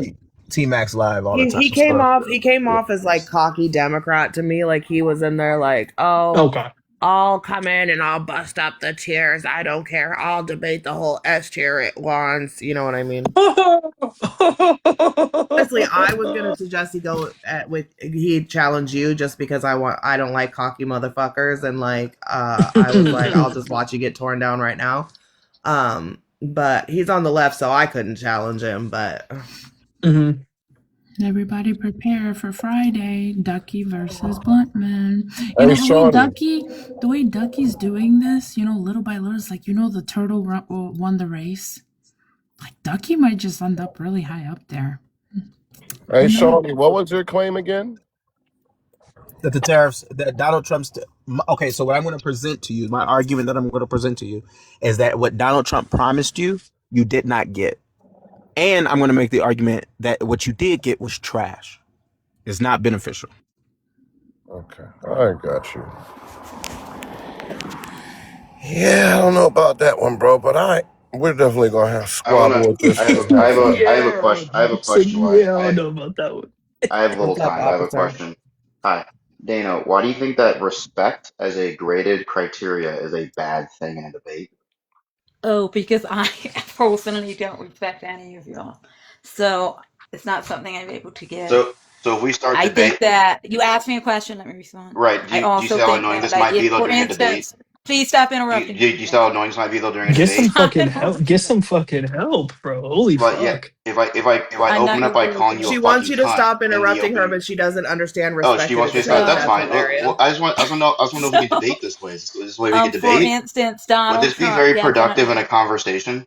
T Max live all the time. He came So off as like cocky Democrat to me. Like he was in there like, oh, okay? I'll come in and I'll bust up the tiers. I don't care. I'll debate the whole S tier at once. You know what I mean? Honestly, I was gonna suggest he go with he challenge you just because I don't like cocky motherfuckers and like I was like I'll just watch you get torn down right now. But he's on the left, so I couldn't challenge him. But Mhm. Everybody prepare for Friday. Ducky versus Bluntman. And Hey, Shawnee. the way Ducky's doing this, little by little, it's like, the turtle won the race. Like, Ducky might just end up really high up there. Hey, Who knows? Shawnee. What was your claim again? that the tariffs that Donald Trump's. Okay, so what I'm going to present to you, my argument that I'm going to present to you, is that what Donald Trump promised you, you did not get, and I'm going to make the argument that what you did get was trash. It's not beneficial. Okay, I got you. Yeah, I don't know about that one, bro, but we're definitely gonna have I want squabble to. with this I have one. a. I have a. I have a Yeah, question. I have a so question. Why? yeah, I don't know about that one. I have a little what's up, time, but I have a officer? question. Hi, Dana. Why do you think that respect as a graded criteria is a bad thing in a debate? Oh, because I personally don't respect any of y'all. So it's not something I'm able to give. So if we start I think debate, that you asked me a question, let me respond. right? I Do you see also how think annoying that, this like, might be if, though for during a debate? instance, please stop Do you, interrupting do me. you, do you see how Thank you. annoying this might be though during a Get some debate? Stop fucking help. interrupting Get me. some fucking help, bro. Holy But yeah, fuck. if I I'm not open up your by bully calling you a She today. wants fucking you to cunt stop in the interrupting her, opening. but she doesn't understand Oh, she respect in wants me to its start. true That's So, fine. definition Well, area. I just want to know. I just want to know if we can debate this way. Is this way we can for debate? instance, Would Donald this be Trump very productive in a definitely. conversation?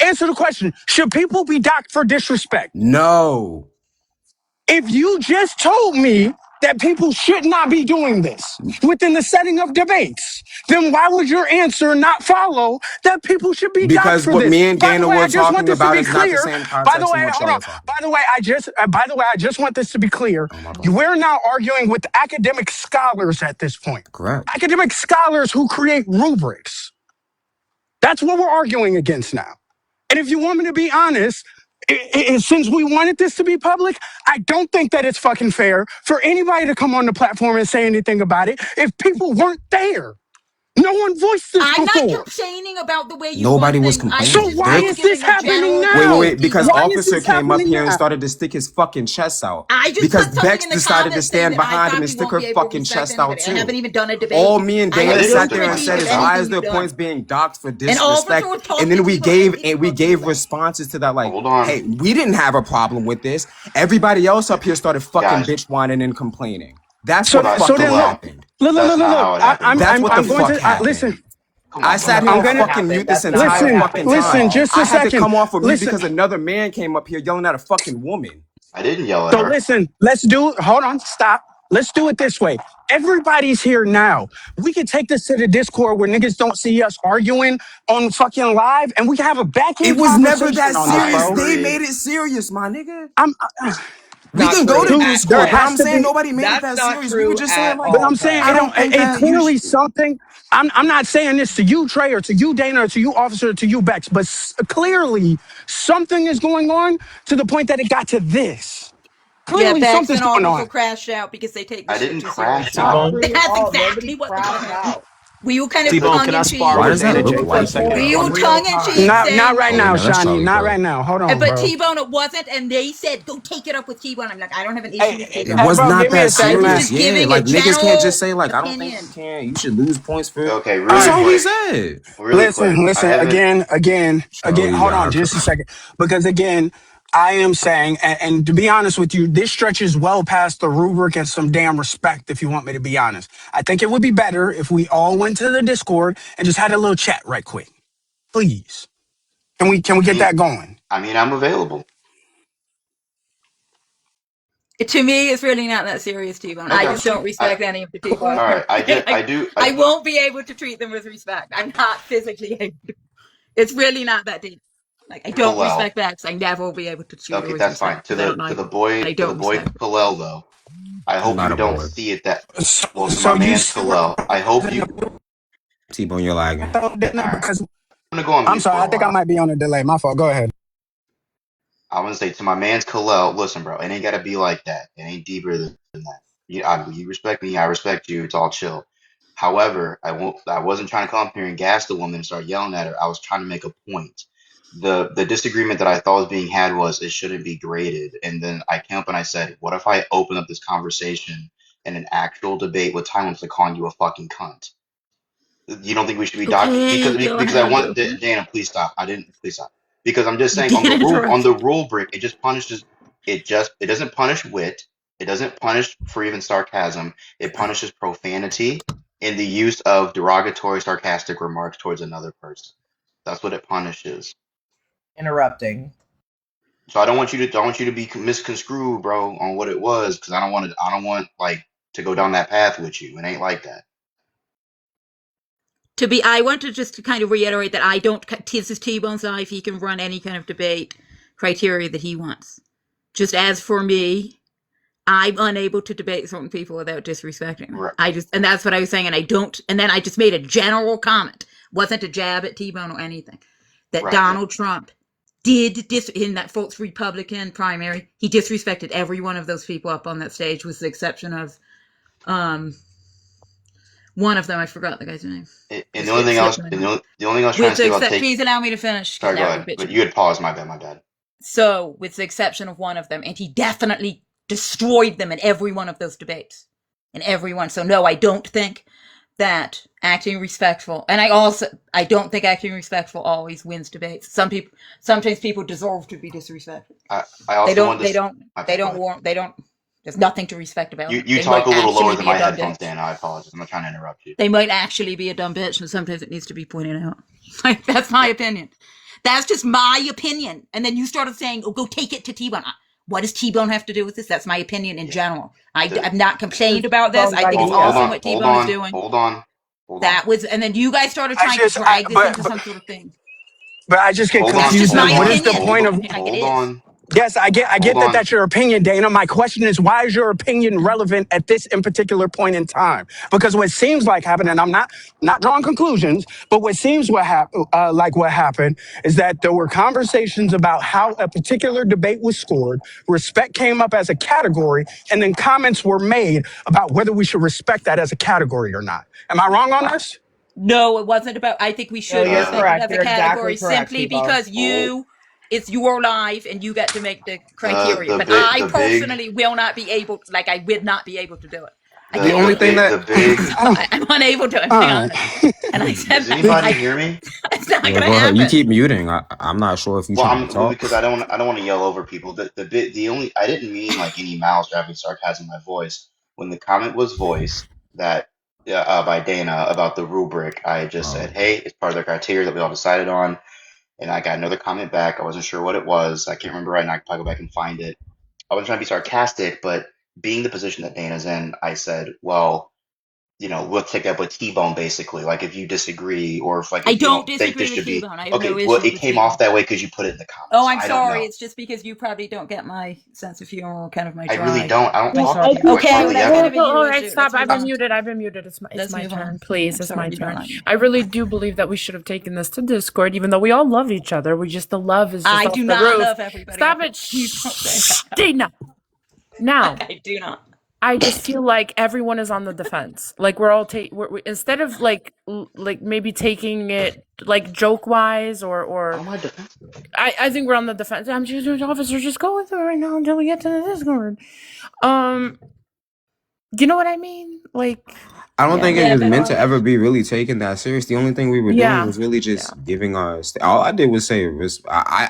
Answer the question. Should people be docked for disrespect? No. If you just told me that people should not be doing this within the setting of debates, then why would your answer not follow that people should be docked Because for what this? me and By the Dana way, were I just want talking this to about be is not the clear. same By the context way, in which hold y'all on. are talking. By the way, I just want this to be clear. Oh, my bad. We're now arguing with academic scholars at this point. Correct. Academic scholars who create rubrics. That's what we're arguing against now. And if you want me to be honest, since we wanted this to be public, I don't think that it's fucking fair for anybody to come on the platform and say anything about it if people weren't there. No one voiced this I'm not before. complaining about the way you Nobody want was things. I was So complaining. just why They're is this giving a happening general now? opinion, because T-Bone. Why is Officer this came up happening here and now? started to stick his fucking chest out. I just Because put something Bex in the decided to comments saying stand that I behind him and probably stick won't her be able to fucking respect chest out anybody. I haven't too. even done a All debate. me and I have Dana no sat there and critique said of is why anything is you've there done. points being docked for And officer disrespect? would talk And to then we T-Bone and gave T-Bone would respect. responses to that like, Hold on, hey, we didn't have a problem with this. Everybody else up here started fucking guys. bitch whining and complaining. That's So what Guys, so fucking then look, Hillel, happened. that's not look. how it happened, bro. That's what the I'm going fuck to listen. happened. Come I on, sat bro. here That's I'm on not what gonna fucking happened. mute this That's not entire what listen, fucking happened at time. all. just I a had to second. come off of mute Listen. because another man came up here yelling at a fucking woman. I didn't yell at So her. listen, hold on, stop. Let's do it this way. Everybody's here now. We can take this to the Discord where niggas don't see us arguing on fucking live, and we can have a It backhand was never that conversation on this, I serious. bro. They agree. made it serious, my nigga. I'm, We Not can go to true. dude, there Discord, but has I'm to saying be. nobody made it That's that not serious. We were true just saying at like, But I'm all, saying I it Trey. don't. don't think It that you clearly should. something. I'm not saying this to you, Trey, or to you, Dana, or to you, Officer, or to you, Bex. But clearly something is going on to the point that it got to this. Yeah, Clearly Bex something's and going officer on. crashed out because they take I this shit didn't too serious. crash Not out. T-Bone. true at That's all. Nobody exactly what the crashed comment was. out. Were you kind of T-Bone, tongue can I in spar cheek? Why with does that Dana look J for a like second? Were that? you Real tongue in cheek time. Not saying right like, Oh now, no, that's Shawnee. probably Not bro. right now. Hold on, but bro. T-Bone it wasn't, and they said, go take it up with T-Bone. I'm like, I don't have an issue Hey, with It T-Bone. was bro, not give me that a I second, was man. serious. just Yeah, giving a like niggas can't just general say like, I don't think you opinion. can. You should lose points for it. Okay, That's really all we quick. said. Really quick. Listen, I listen. haven't. Again. Charlie Hold on, Yarder. just a second, because again, I am saying, and to be honest with you, this stretches well past the rubric and some damn respect. If you want me to be honest, I think it would be better if we all went to the Discord and just had a little chat right quick, please. Can we I get mean, that going? I'm available. To me, it's really not that serious, T-Bone. I Okay. just don't respect any of the people. All right. I do. I won't be able to treat them with respect. I'm not physically able to. It's really not that deep. Like, I don't Hillel. respect Bex. I never will be able to treat her Okay, with that's fine. respect because I don't To like the her. boy I to the don't boy respect her. Hillel though. I I'm hope not you a don't boy. see it that So, well to so my you man's see where Hillel. I hope you. T-Bone, you're lagging. All right. because I'm gonna go on I'm mute sorry, for I a think I while. might be on a delay. My fault. Go ahead. I want to say to my man's Khalil, listen, bro, it ain't gotta be like that. It ain't deeper than that. You respect me, I respect you. It's all chill. However, I wasn't trying to come up here and gas the woman and start yelling at her. I was trying to make a point. The disagreement that I thought was being had was it shouldn't be graded. And then I came up and I said, what if I open up this conversation in an actual debate with time limits like calling you a fucking cunt? You don't think we should be docked Okay, go because I ahead, want girlfriend. Dana, please stop. I didn't please stop. Because I'm just You saying did on interrupt the me. rule brick, it just punishes it doesn't punish wit, it doesn't punish for even sarcasm, it punishes profanity in the use of derogatory sarcastic remarks towards another person. That's what it punishes. Interrupting. So I don't want you to be misconstrued, bro, on what it was because I don't want like to go down that path with you. It ain't like that. I want to just kind of reiterate that I don't. This is T-Bone's life. He can run any kind of debate criteria that he wants. Just as for me, I'm unable to debate certain people without disrespecting them. Right, And that's what I was saying. And then I just made a general comment, wasn't a jab at T-Bone or anything, that right. Donald Trump did in that folks Republican primary, he disrespected every one of those people up on that stage, with the exception of one of them. I forgot the guy's name. And It slipped my the mind. only thing I was trying With to the say about except, take. please allow me to finish because Sorry, go now you're ahead. But bitching. you had paused. My bad. My bad. So, with the exception of one of them, and he definitely destroyed them in every one of those debates. In every one. So, no, I don't think that acting respectful, and I don't think acting respectful always wins debates. Sometimes people deserve to be disrespected. I They also don't, wanted they to. don't, My they bad. Go don't ahead. warrant, they don't, there's nothing to respect about them. You They talk might a little lower actually than be a my dumb headphones, bitch. Dan. I apologize. I'm not trying to interrupt you. They might actually be a dumb bitch, and sometimes it needs to be pointed out. Like, that's my opinion. That's just my opinion. And then you started saying, oh, go take it to T-Bone. What does T-Bone have to do with this? That's my opinion in Yeah. general. The, I've not complained It's about this. T-Bone's I think it's hold awesome idea. on. what T-Bone is doing. Hold on. And then you guys started trying to drag this into some sort of thing, But I just get Hold that's on. just confused. my Then what is the opinion. point of? Like, it Hold is. on. Yes, I Hold get that on. that's your opinion, Dana. My question is, why is your opinion relevant at this in particular point in time? Because what seems like happened, and I'm not drawing conclusions, but what seems what happened is that there were conversations about how a particular debate was scored. Respect came up as a category, and then comments were made about whether we should respect that as a category or not. Am I wrong on this? No, it wasn't about. I think we No, should you're respect it correct. as a You're exactly category correct, simply T-Bone. because it's your life and you get to make the criteria. But I The big personally will not be able, like, I would not be able to do it. I the can't the do it. big the big I don't. I'm unable to. I'm All being right. honest. And I said does that anybody hear me? it's not Yeah, going to go ahead. You happen. keep muting. I'm not sure if you're Well, trying to I'm well, talk. because I don't want to yell over people. The only I didn't mean like any malice or having sarcasm in my voice. When the comment was voiced that by Dana about the rubric, I just said, Oh, "Hey, it's part of the criteria that we all decided on." And I got another comment back. I wasn't sure what it was. I can't remember right now. I can probably go back and find it. I wasn't trying to be sarcastic, but being the position that Dana's in, I said, "Well, we'll take that with T-Bone basically. Like if you disagree or if like I if you don't don't think disagree this with should be T-Bone. I have no okay, well issues it with came T-Bone. off that way because you put it in the comments. Oh, So I'm I don't sorry. know. It's just because you probably don't get my sense of humor or kind of my I really drive. don't. I don't I'm talk I to sorry. you just like Okay, well, hardly that's kind ever. of a you all right, issue. Let's stop. move I've been on. muted. I've been muted. It's Let's my move on. turn. Please, I'm it's sorry my you don't turn. like me. I really do believe that we should have taken this to Discord, even though we all love each other. The love is just I off do the not roof. love everybody Stop up here. it. Please don't say Shh, that. Dana. Now, I do not. I just feel like everyone is on the defense. Like we're all instead of like maybe taking it like joke wise How or am I defensive? I think we're on the defense. I'm just officer just go with it right now until we get to the Discord. Um, you know what I mean? Like, I don't yeah, think it Yeah, was but meant to ever be really taken that serious. The only thing we were doing yeah, was really yeah. just giving our. All I did was say,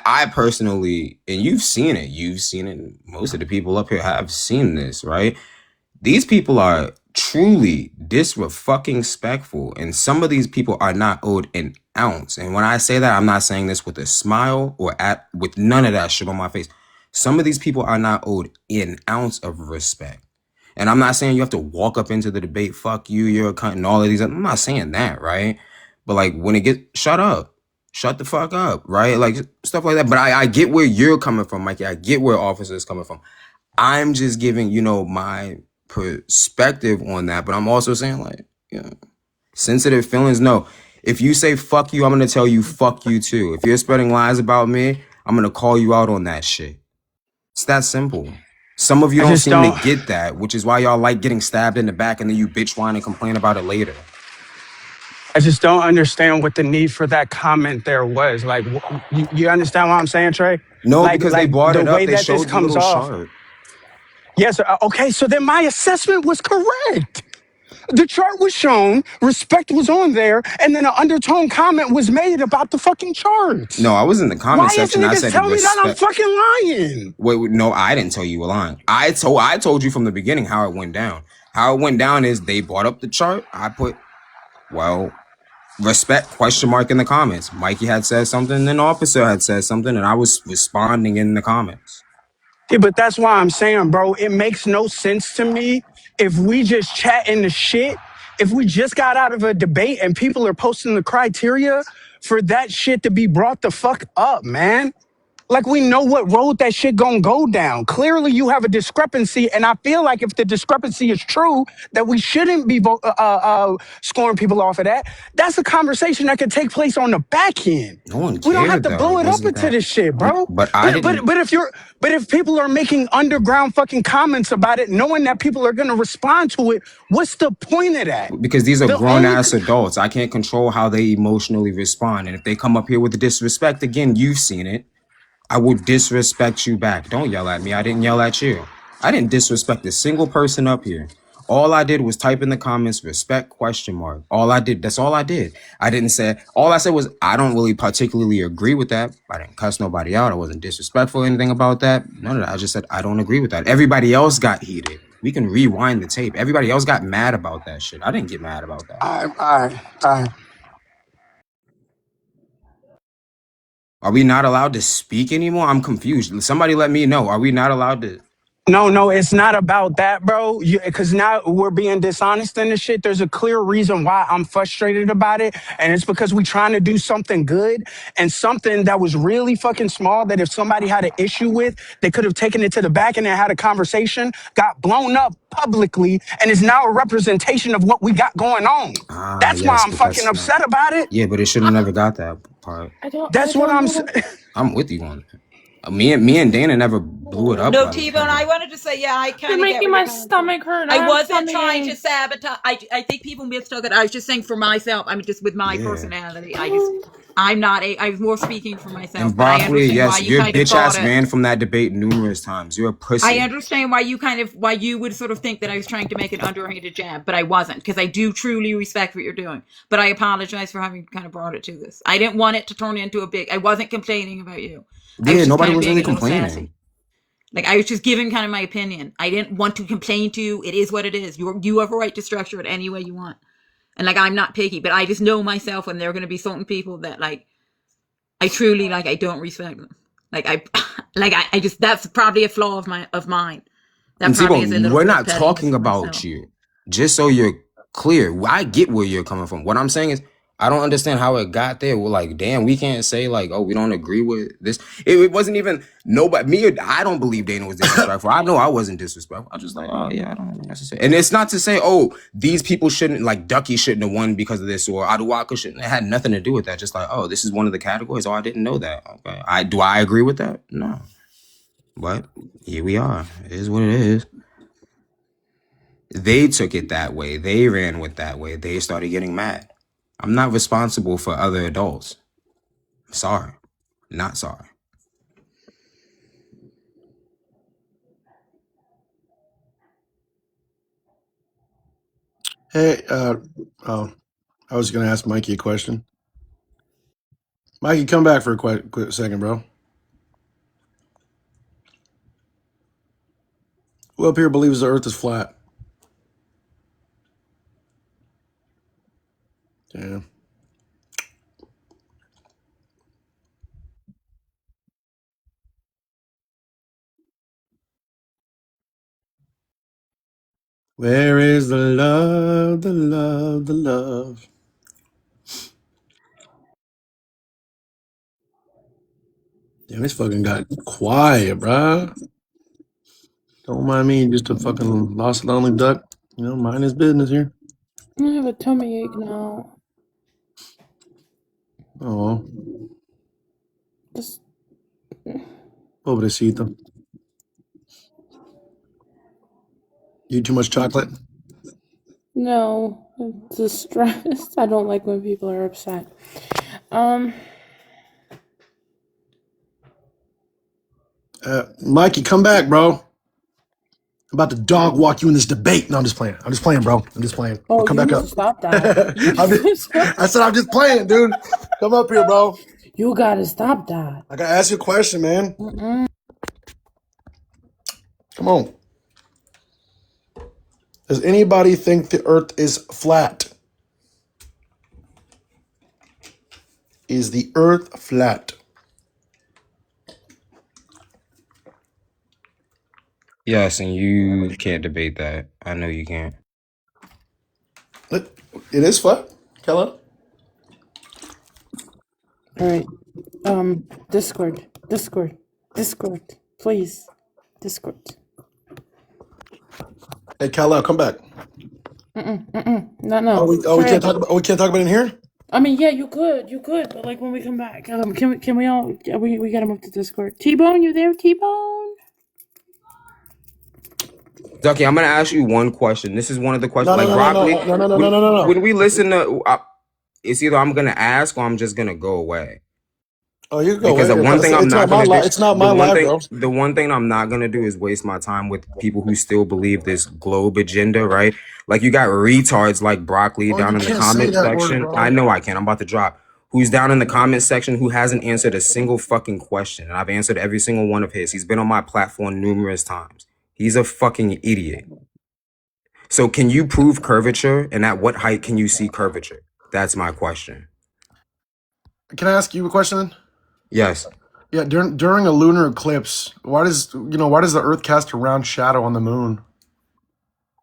I personally, and you've seen it. You've seen it. Most of the people up here have seen this, right? These people are truly disrespectful, and some of these people are not owed an ounce. And when I say that, I'm not saying this with a smile or with none of that shit on my face. Some of these people are not owed an ounce of respect. And I'm not saying you have to walk up into the debate, fuck you, you're a cunt, and all of these. I'm not saying that, right? But like when it gets, shut up. Shut the fuck up, right? Like stuff like that. But I get where you're coming from, Mikey. I get where officers coming from. I'm just giving, my perspective on that. But I'm also saying, like, sensitive feelings. No. If you say fuck you, I'm gonna tell you fuck you too. If you're spreading lies about me, I'm gonna call you out on that shit. It's that simple. Some of you I don't just seem to don't. get that, which is why y'all like getting stabbed in the back and then you bitch whine and complain about it later. I just don't understand what the need for that comment there was. Like, you understand what I'm saying, Trey? No, Like, because they like brought the it up. way They that this showed the comes little off. chart. Yes. Okay. So then my assessment was correct. The chart was shown, respect was on there, and then an undertone comment was made about the fucking charts. No, I was in the Why comment is section. I niggas said telling me that I'm respect. fucking lying? Wait, no, I didn't tell you were lying. I told you from the beginning how it went down. How it went down is they brought up the chart. I put, well, respect question mark in the comments. Mikey had said something, then officer had said something, and I was responding in the comments. Yeah, but that's why I'm saying, bro, it makes no sense to me if we just chatting the shit, if we just got out of a debate and people are posting the criteria for that shit to be brought the fuck up, man. Like we know what road that shit gonna go down. Clearly, you have a discrepancy, and I feel like if the discrepancy is true, that we shouldn't be scoring people off of that. That's a conversation that could take place on the back end. No one We don't have cared to though. blow It it up wasn't into that. this shit, bro. But I didn't. If people are making underground fucking comments about it, knowing that people are gonna respond to it, what's the point of that? Because these are The grown only ass adults. I can't control how they emotionally respond. And if they come up here with the disrespect, again, you've seen it. I will disrespect you back. Don't yell at me. I didn't yell at you. I didn't disrespect a single person up here. All I did was type in the comments, respect question mark. All I did, that's all I did. I didn't say, all I said was, I don't really particularly agree with that. I didn't cuss nobody out. I wasn't disrespectful or anything about that. None of that. I just said, I don't agree with that. Everybody else got heated. We can rewind the tape. Everybody else got mad about that shit. I didn't get mad about that. I Are we not allowed to speak anymore? I'm confused. Somebody let me know. Are we not allowed to? No, it's not about that, bro. Because now we're being dishonest in this shit. There's a clear reason why I'm frustrated about it, and it's because we trying to do something good and something that was really fucking small. That if somebody had an issue with, they could have taken it to the back and then had a conversation. Got blown up publicly, and is now a representation of what we got going on. Ah, That's why yes, I'm but fucking that's not. upset about it. Yeah, but it should have never got that part. That's what I'm saying. I'm with you on that. Me and Dana never blew it up No, out of T-Bone, I wanted to say, yeah, I You're kind of get making where you're my coming from. stomach hurt. I I have wasn't tummy trying to ache. sabotage. I think people mistook it. I was just saying for myself. I mean, just with my Yeah. personality. I'm not I was more speaking for myself, And but I broccoli, understand why yes, you your kind of bitch thought ass it. ran from that debate numerous times. You're a I pussy. understand why you would sort of think that I was trying to make an underhanded jab, but I wasn't, because I do truly respect what you're doing. But I apologize for having kind of brought it to this. I didn't want it to turn into a big. I wasn't complaining about you. I was Yeah, just nobody kind of was being really a little complaining. sassy. Like, I was just giving kind of my opinion. I didn't want to complain to you. It is what it is. You have a right to structure it any way you want. And like, I'm not picky, but I just know myself when there are going to be certain people that like I truly like. I don't respect them. Like I just, that's probably a flaw of mine. That And probably is a T-Bone, little we're bit of not pettiness talking for about myself. you. Just so you're clear, I get where you're coming from. What I'm saying is, I don't understand how it got there. We're like, damn, we can't say like, oh, we don't agree with this. It wasn't even nobody. I don't believe Dana was disrespectful. I know I wasn't disrespectful. I was just like, oh yeah, I don't necessarily. And it's not to say, oh, these people shouldn't, like Ducky shouldn't have won because of this, or Aduaka shouldn't. It had nothing to do with that. Just like, oh, this is one of the categories. Oh, I didn't know that. Okay, I agree with that? No, but here we are. It is what it is. They took it that way. They ran with that way. They started getting mad. I'm not responsible for other adults. Sorry. Not sorry. Hey, oh, I was gonna ask Mikey a question. Mikey, come back for a quick second, bro. Who up here believes the Earth is flat? Damn. Where is the love, the love, the love? Damn, this fucking got quiet, bruh. Don't mind me, just a fucking lost lonely duck. You know, mind his business here. I have a tummy ache now. Oh, Just pobrecito. You eat too much chocolate? no, I'm distressed. I don't like when people are upset. Mikey, come back, bro. I'm about to dog walk you in this debate. No, I'm just playing. I'm just playing, bro. I'm just playing. But Oh, come you back need up. to stop that. I said I'm just playing, dude. Come up here, bro. You gotta stop that. I gotta ask you a question, man. Mm-mm. Come on. Does anybody think the Earth is flat? Is the Earth flat? Yes, and you can't debate that. I know you can't. It is flat, Kello. All right. Discord. Please. Discord. Hey, Kello, come back. No. We can't talk about. Oh, we can't talk about it in here. I mean, yeah, you could, but like when we come back, can we all? We gotta move to Discord. T-Bone, you there? T-Bone. Ducky, I'm gonna ask you one question. This is one of the questions. No, no, Like no, no, no, broccoli, no, no, no, no, no, no. when we listen to, it's either I'm gonna ask or I'm just gonna go away. Oh, you can go Because away. the one thing I'm It's not not my gonna do, live. It's not my live, bro. the one thing I'm not gonna do is waste my time with people who still believe this globe agenda, right? Like you got retards like broccoli Oh, down you in the can't say comment that word, section. bro. I know I can. I'm about to drop. Who's down in the comment section who hasn't answered a single fucking question, and I've answered every single one of his. He's been on my platform numerous times. He's a fucking idiot. So can you prove curvature, and at what height can you see curvature? That's my question. Can I ask you a question? Yes. Yeah, during a lunar eclipse, why does the Earth cast a round shadow on the moon?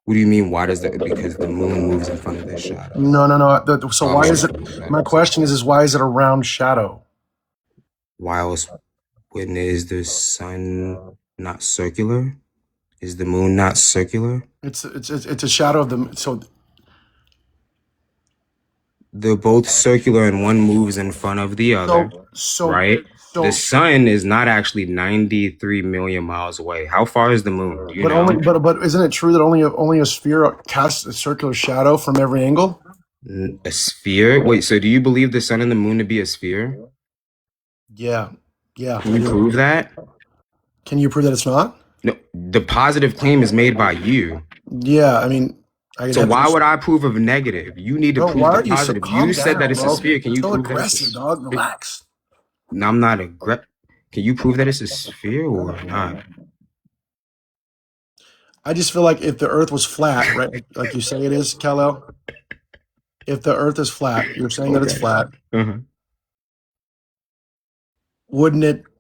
What do you mean? Why does that? Because the moon moves in front of this shadow. No, no, no. So Oh, why hold is on. it? Let me see that. My Let me see question that. is why is it a round shadow? Why else wouldn't is the sun not circular? Is the moon not circular? It's a shadow of the. So They're both circular and one moves in front of the so other, so right? The so. sun is not actually 93 million miles away. How far is the moon? Do you But only know? but isn't it true that only a sphere casts a circular shadow from every angle? A sphere? Wait, so do you believe the sun and the moon to be a sphere? Yeah, yeah, Can I you do. prove that? Can you prove that it's not? No, the positive claim is made by you. Yeah, I mean, I'd So have to why just. would I prove of negative? You need to Bro, why prove the are you so positive. You calm said that down, it's a bro? sphere. Can you So prove that it's a aggressive, dog. sphere? Relax. No, I'm not aggressive. Can you prove that it's a sphere or not? I just feel like if the Earth was flat, right, like you say it is, Kal-El, if the Earth is flat, you're saying that it's Okay. flat, Uh-huh.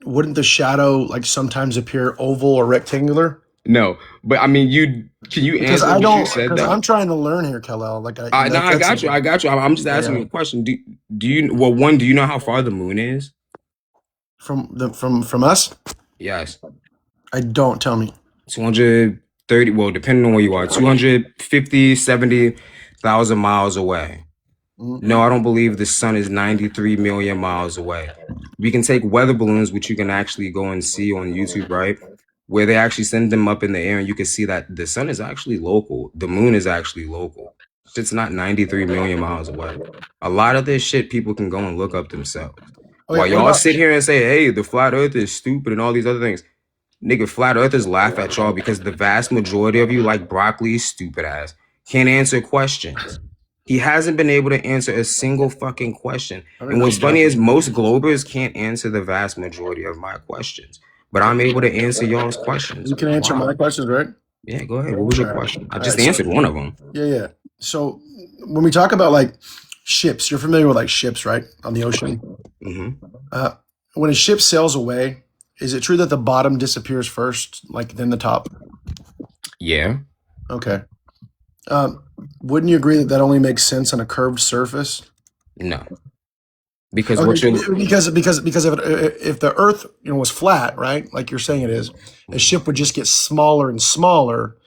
wouldn't the shadow like sometimes appear oval or rectangular? No, but I mean, can you Because answer I what you don't, said because though? I'm trying to learn here, Kal-El. Like No, I that's got you. I got you. I'm just yeah, asking yeah. you a question. Do you well one? Do you know how far the moon is? From us. Yes, I don't. Tell me. 230. Well, depending on where you are, 250, 70,000 miles away. Mm. No, I don't believe the sun is 93 million miles away. We can take weather balloons, which you can actually go and see on YouTube, right? Where they actually send them up in the air and you can see that the sun is actually local. The moon is actually local. Shit's not 93 million miles away. A lot of this shit people can go and look up themselves. Okay, While what y'all about? sit here and say, hey, the flat earth is stupid and all these other things. Nigga, flat earthers laugh at y'all because the vast majority of you, like broccoli's stupid ass, can't answer questions. He hasn't been able to answer a single fucking question. I didn't And know what's you funny dropped is it. most Globers can't answer the vast majority of my questions. But Okay, I'm able to answer y'all's questions. you can answer my Wow. questions, right? Yeah, go ahead. What was All your right, question? I all just right. So answered one of them. yeah, yeah. So when we talk about like ships, you're familiar with like ships, right, on the ocean. Hmm. Uh, when a ship sails away, is it true that the bottom disappears first, like then the top? Yeah. Okay. Um, wouldn't you agree that that only makes sense on a curved surface? No. Because Okay, what you're because if the Earth was flat, right, like you're saying it is, a ship would just get smaller and smaller,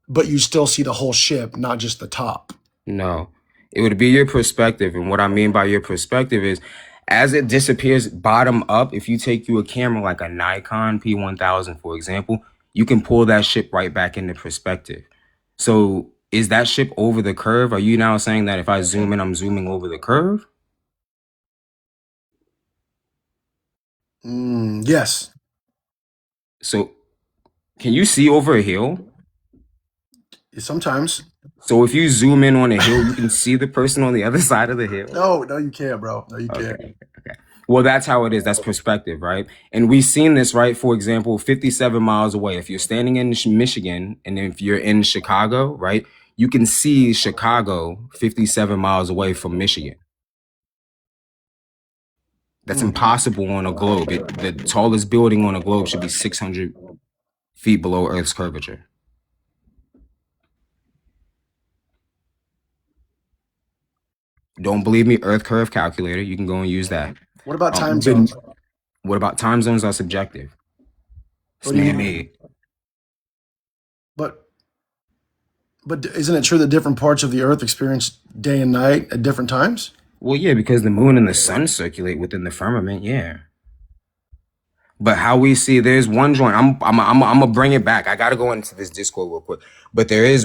but you still see the whole ship, not just the top. No, it would be your perspective. And what I mean by your perspective is as it disappears bottom up, if you take you a camera like a Nikon P1000, for example, you can pull that ship right back into perspective. So is that ship over the curve? Are you now saying that if I zoom in, I'm zooming over the curve? Yes, So can you see over a hill? sometimes. So if you zoom in on a hill, you can see the person on the other side of the hill? No, no, you can't, bro. No, you can't. Okay. Well, that's how it is. That's perspective, right? And we've seen this, right? For example, 57 miles away. If you're standing in Michigan and if you're in Chicago, right, you can see Chicago 57 miles away from Michigan. That's Hmm. impossible on a globe. The tallest building on a globe should be 600 feet below Earth's curvature. Don't believe me? Earth curve calculator. You can go and use that. What about time The, zones? what about time zones are subjective? It's What do you man mean? made. But but isn't it true that different parts of the Earth experience day and night at different times? Well, yeah, because the moon and the sun circulate within the firmament. Yeah. But how we see, there's one joint. I'm gonna bring it back. I gotta go into this Discord real quick. But there is